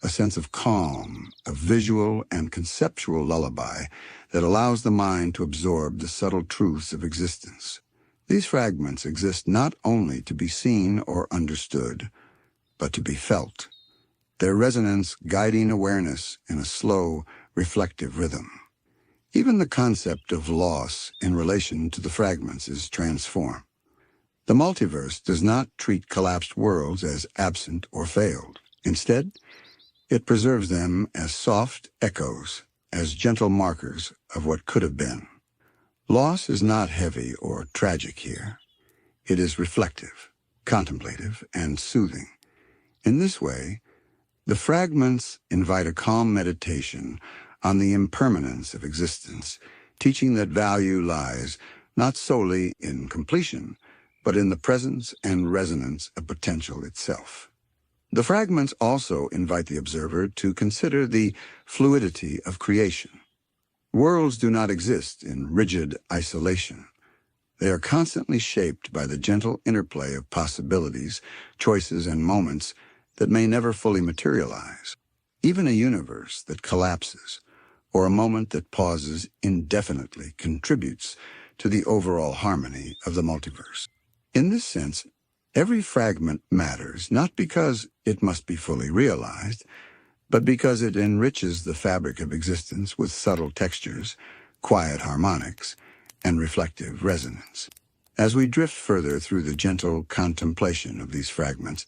a sense of calm, a visual and conceptual lullaby that allows the mind to absorb the subtle truths of existence. These fragments exist not only to be seen or understood, but to be felt, their resonance guiding awareness in a slow, reflective rhythm. Even the concept of loss in relation to the fragments is transformed. The multiverse does not treat collapsed worlds as absent or failed. Instead, it preserves them as soft echoes, as gentle markers of what could have been. Loss is not heavy or tragic here. It is reflective, contemplative, and soothing. In this way, the fragments invite a calm meditation on the impermanence of existence, teaching that value lies not solely in completion, but in the presence and resonance of potential itself. The fragments also invite the observer to consider the fluidity of creation. Worlds do not exist in rigid isolation. They are constantly shaped by the gentle interplay of possibilities, choices, and moments that may never fully materialize. Even a universe that collapses, or a moment that pauses indefinitely, contributes to the overall harmony of the multiverse. In this sense, every fragment matters, not because it must be fully realized, but because it enriches the fabric of existence with subtle textures, quiet harmonics, and reflective resonance. As we drift further through the gentle contemplation of these fragments,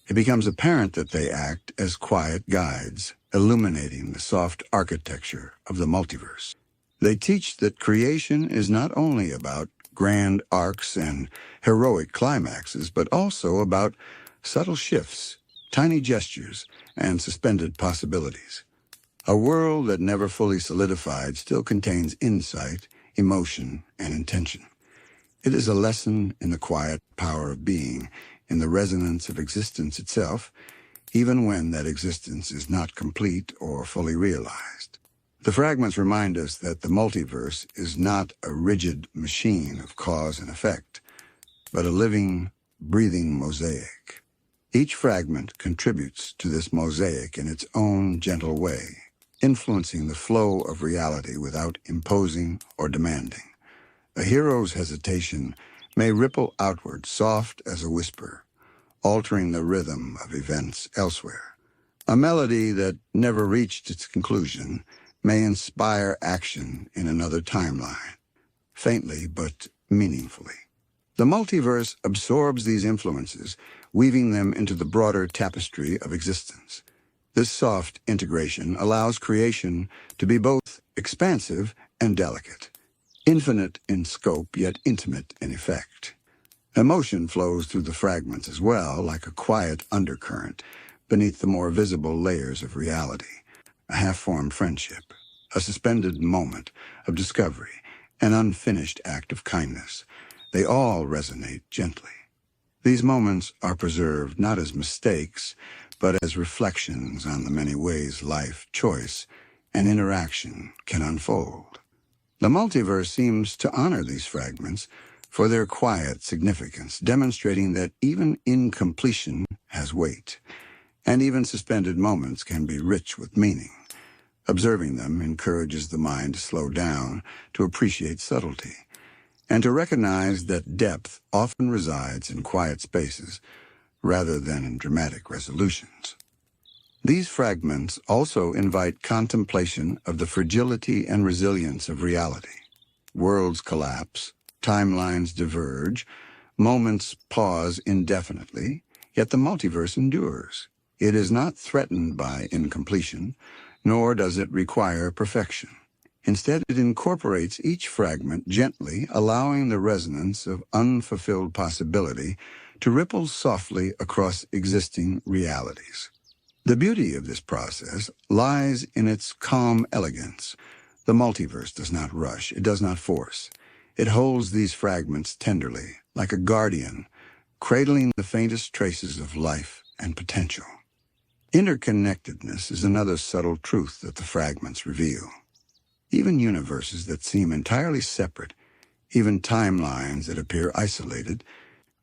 it becomes apparent that they act as quiet guides, illuminating the soft architecture of the multiverse. They teach that creation is not only about grand arcs and heroic climaxes, but also about subtle shifts, tiny gestures, and suspended possibilities. A world that never fully solidified still contains insight, emotion, and intention. It is a lesson in the quiet power of being, in the resonance of existence itself, even when that existence is not complete or fully realized. The fragments remind us that the multiverse is not a rigid machine of cause and effect, but a living, breathing mosaic. Each fragment contributes to this mosaic in its own gentle way, influencing the flow of reality without imposing or demanding. A hero's hesitation may ripple outward, soft as a whisper, altering the rhythm of events elsewhere. A melody that never reached its conclusion may inspire action in another timeline, faintly but meaningfully. The multiverse absorbs these influences, weaving them into the broader tapestry of existence. This soft integration allows creation to be both expansive and delicate, infinite in scope yet intimate in effect. Emotion flows through the fragments as well, like a quiet undercurrent beneath the more visible layers of reality. A half-formed friendship, a suspended moment of discovery, an unfinished act of kindness. They all resonate gently. These moments are preserved not as mistakes, but as reflections on the many ways life, choice, and interaction can unfold. The multiverse seems to honor these fragments for their quiet significance, demonstrating that even incompletion has weight, and even suspended moments can be rich with meaning. Observing them encourages the mind to slow down, to appreciate subtlety, and to recognize that depth often resides in quiet spaces rather than in dramatic resolutions. These fragments also invite contemplation of the fragility and resilience of reality. Worlds collapse, timelines diverge, moments pause indefinitely, yet the multiverse endures. It is not threatened by incompletion, nor does it require perfection. Instead, it incorporates each fragment gently, allowing the resonance of unfulfilled possibility to ripple softly across existing realities. The beauty of this process lies in its calm elegance. The multiverse does not rush, it does not force. It holds these fragments tenderly, like a guardian, cradling the faintest traces of life and potential. Interconnectedness is another subtle truth that the fragments reveal. Even universes that seem entirely separate, even timelines that appear isolated,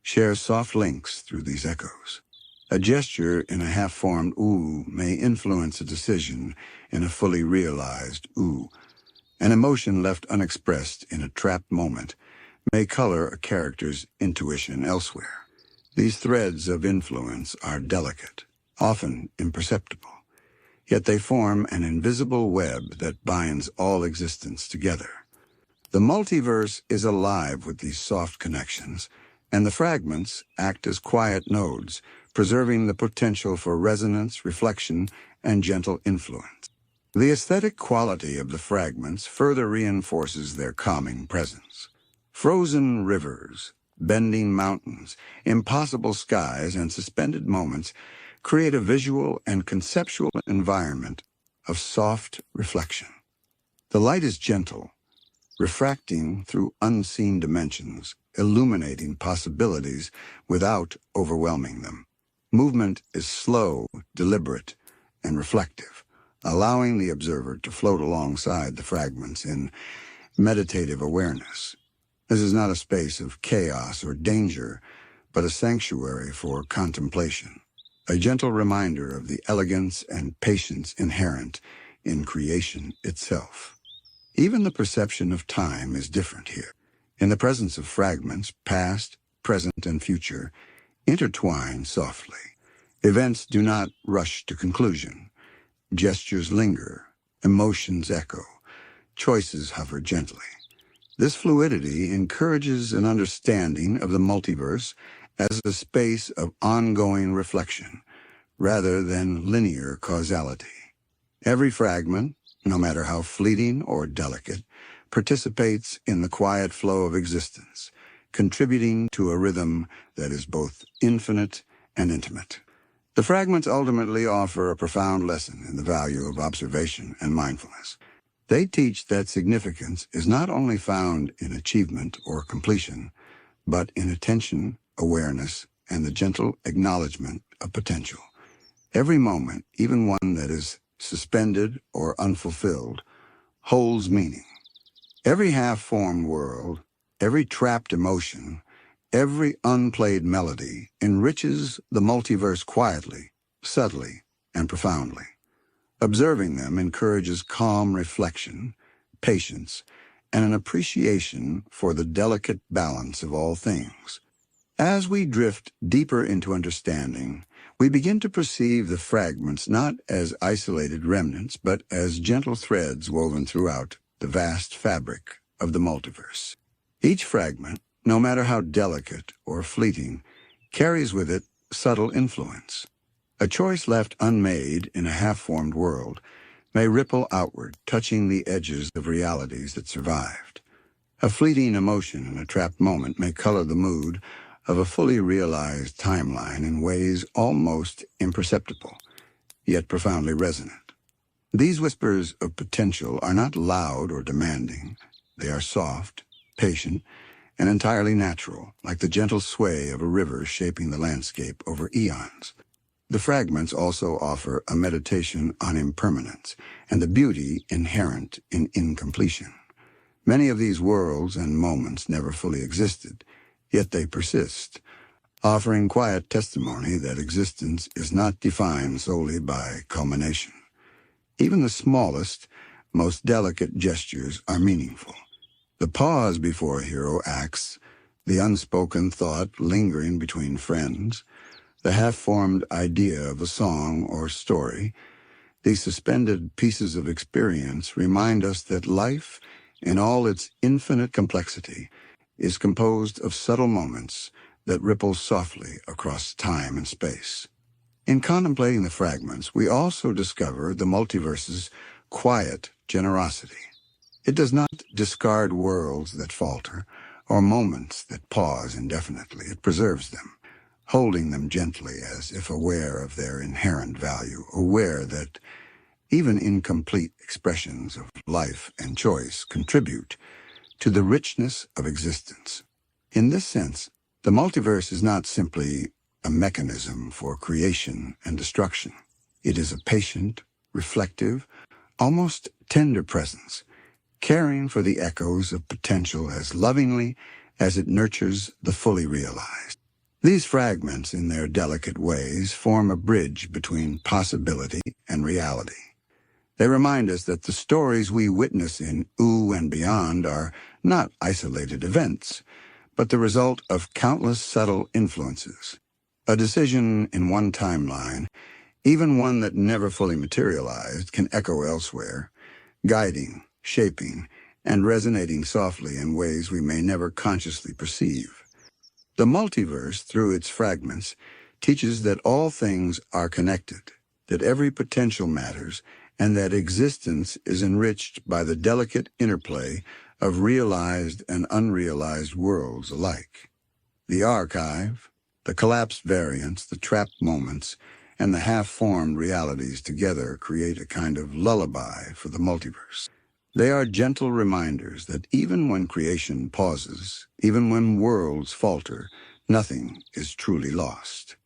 share soft links through these echoes. A gesture in a half-formed ooh may influence a decision in a fully realized ooh. An emotion left unexpressed in a trapped moment may color a character's intuition elsewhere. These threads of influence are delicate, often imperceptible, yet they form an invisible web that binds all existence together. The multiverse is alive with these soft connections, and the fragments act as quiet nodes, preserving the potential for resonance, reflection, and gentle influence. The aesthetic quality of the fragments further reinforces their calming presence. Frozen rivers, bending mountains, impossible skies, and suspended moments create a visual and conceptual environment of soft reflection. The light is gentle, refracting through unseen dimensions, illuminating possibilities without overwhelming them. Movement is slow, deliberate, and reflective, allowing the observer to float alongside the fragments in meditative awareness. This is not a space of chaos or danger, but a sanctuary for contemplation, a gentle reminder of the elegance and patience inherent in creation itself. Even the perception of time is different here. In the presence of fragments, past, present, and future intertwine softly. Events do not rush to conclusion. Gestures linger, emotions echo, choices hover gently. This fluidity encourages an understanding of the multiverse as a space of ongoing reflection, rather than linear causality. Every fragment, no matter how fleeting or delicate, participates in the quiet flow of existence, contributing to a rhythm that is both infinite and intimate. The fragments ultimately offer a profound lesson in the value of observation and mindfulness. They teach that significance is not only found in achievement or completion, but in attention, awareness, and the gentle acknowledgement of potential. Every moment, even one that is suspended or unfulfilled, holds meaning. Every half-formed world, every trapped emotion, every unplayed melody enriches the multiverse quietly, subtly, and profoundly. Observing them encourages calm reflection, patience, and an appreciation for the delicate balance of all things. As we drift deeper into understanding, we begin to perceive the fragments not as isolated remnants, but as gentle threads woven throughout the vast fabric of the multiverse. Each fragment, no matter how delicate or fleeting, carries with it subtle influence. A choice left unmade in a half-formed world may ripple outward, touching the edges of realities that survived. A fleeting emotion in a trapped moment may color the mood of a fully realized timeline in ways almost imperceptible, yet profoundly resonant. These whispers of potential are not loud or demanding. They are soft, patient, and entirely natural, like the gentle sway of a river shaping the landscape over eons. The fragments also offer a meditation on impermanence and the beauty inherent in incompletion. Many of these worlds and moments never fully existed, yet they persist, offering quiet testimony that existence is not defined solely by culmination. Even the smallest, most delicate gestures are meaningful. The pause before a hero acts, the unspoken thought lingering between friends, the half-formed idea of a song or story, these suspended pieces of experience remind us that life, in all its infinite complexity, is composed of subtle moments that ripple softly across time and space. In contemplating the fragments, we also discover the multiverse's quiet generosity. It does not discard worlds that falter or moments that pause indefinitely. It preserves them, holding them gently as if aware of their inherent value, aware that even incomplete expressions of life and choice contribute to the richness of existence. In this sense, the multiverse is not simply a mechanism for creation and destruction. It is a patient, reflective, almost tender presence, caring for the echoes of potential as lovingly as it nurtures the fully realized. These fragments, in their delicate ways, form a bridge between possibility and reality. They remind us that the stories we witness in Ooo and beyond are not isolated events, but the result of countless subtle influences. A decision in one timeline, even one that never fully materialized, can echo elsewhere, guiding, shaping, and resonating softly in ways we may never consciously perceive. The multiverse, through its fragments, teaches that all things are connected, that every potential matters, and that existence is enriched by the delicate interplay of realized and unrealized worlds alike. The archive, the collapsed variants, the trapped moments, and the half-formed realities together create a kind of lullaby for the multiverse. They are gentle reminders that even when creation pauses, even when worlds falter, nothing is truly lost.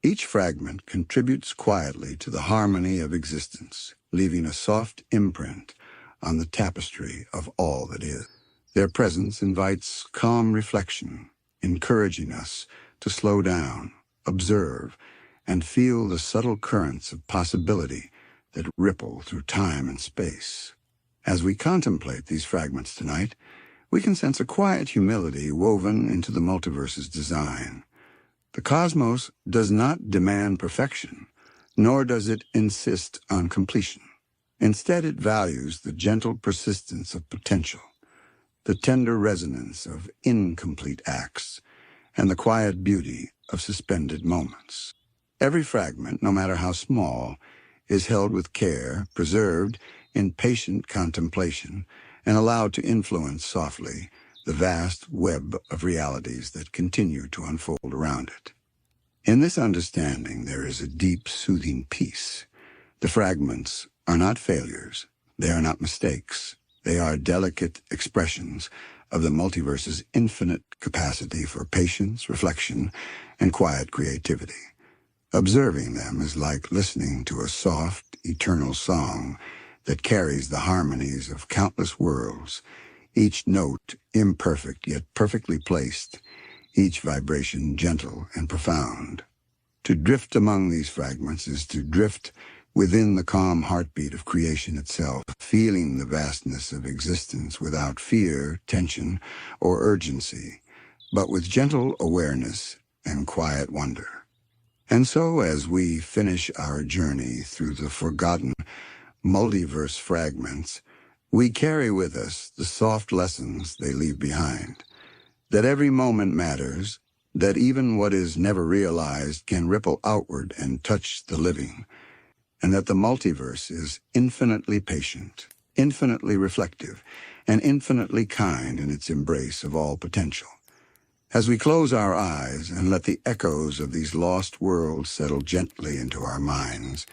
Each fragment contributes quietly to the harmony of existence, leaving a soft imprint on the tapestry of all that is. Their presence invites calm reflection, encouraging us to slow down, observe, and feel the subtle currents of possibility that ripple through time and space. As we contemplate these fragments tonight, we can sense a quiet humility woven into the multiverse's design. The cosmos does not demand perfection, nor does it insist on completion. Instead, it values the gentle persistence of potential, the tender resonance of incomplete acts, and the quiet beauty of suspended moments. Every fragment, no matter how small, is held with care, preserved in patient contemplation, and allowed to influence softly the vast web of realities that continue to unfold around it. In this understanding, there is a deep, soothing peace. The fragments are not failures. They are not mistakes. They are delicate expressions of the multiverse's infinite capacity for patience, reflection, and quiet creativity. Observing them is like listening to a soft, eternal song that carries the harmonies of countless worlds, each note imperfect yet perfectly placed, each vibration gentle and profound. To drift among these fragments is to drift within the calm heartbeat of creation itself, feeling the vastness of existence without fear, tension, or urgency, but with gentle awareness and quiet wonder. And so, as we finish our journey through the forgotten multiverse fragments, we carry with us the soft lessons they leave behind. That every moment matters, that even what is never realized can ripple outward and touch the living, and that the multiverse is infinitely patient, infinitely reflective, and infinitely kind in its embrace of all potential. As we close our eyes and let the echoes of these lost worlds settle gently into our minds,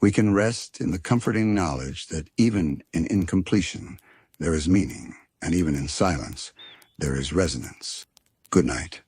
we can rest in the comforting knowledge that even in incompletion there is meaning, and even in silence there is resonance. Good night.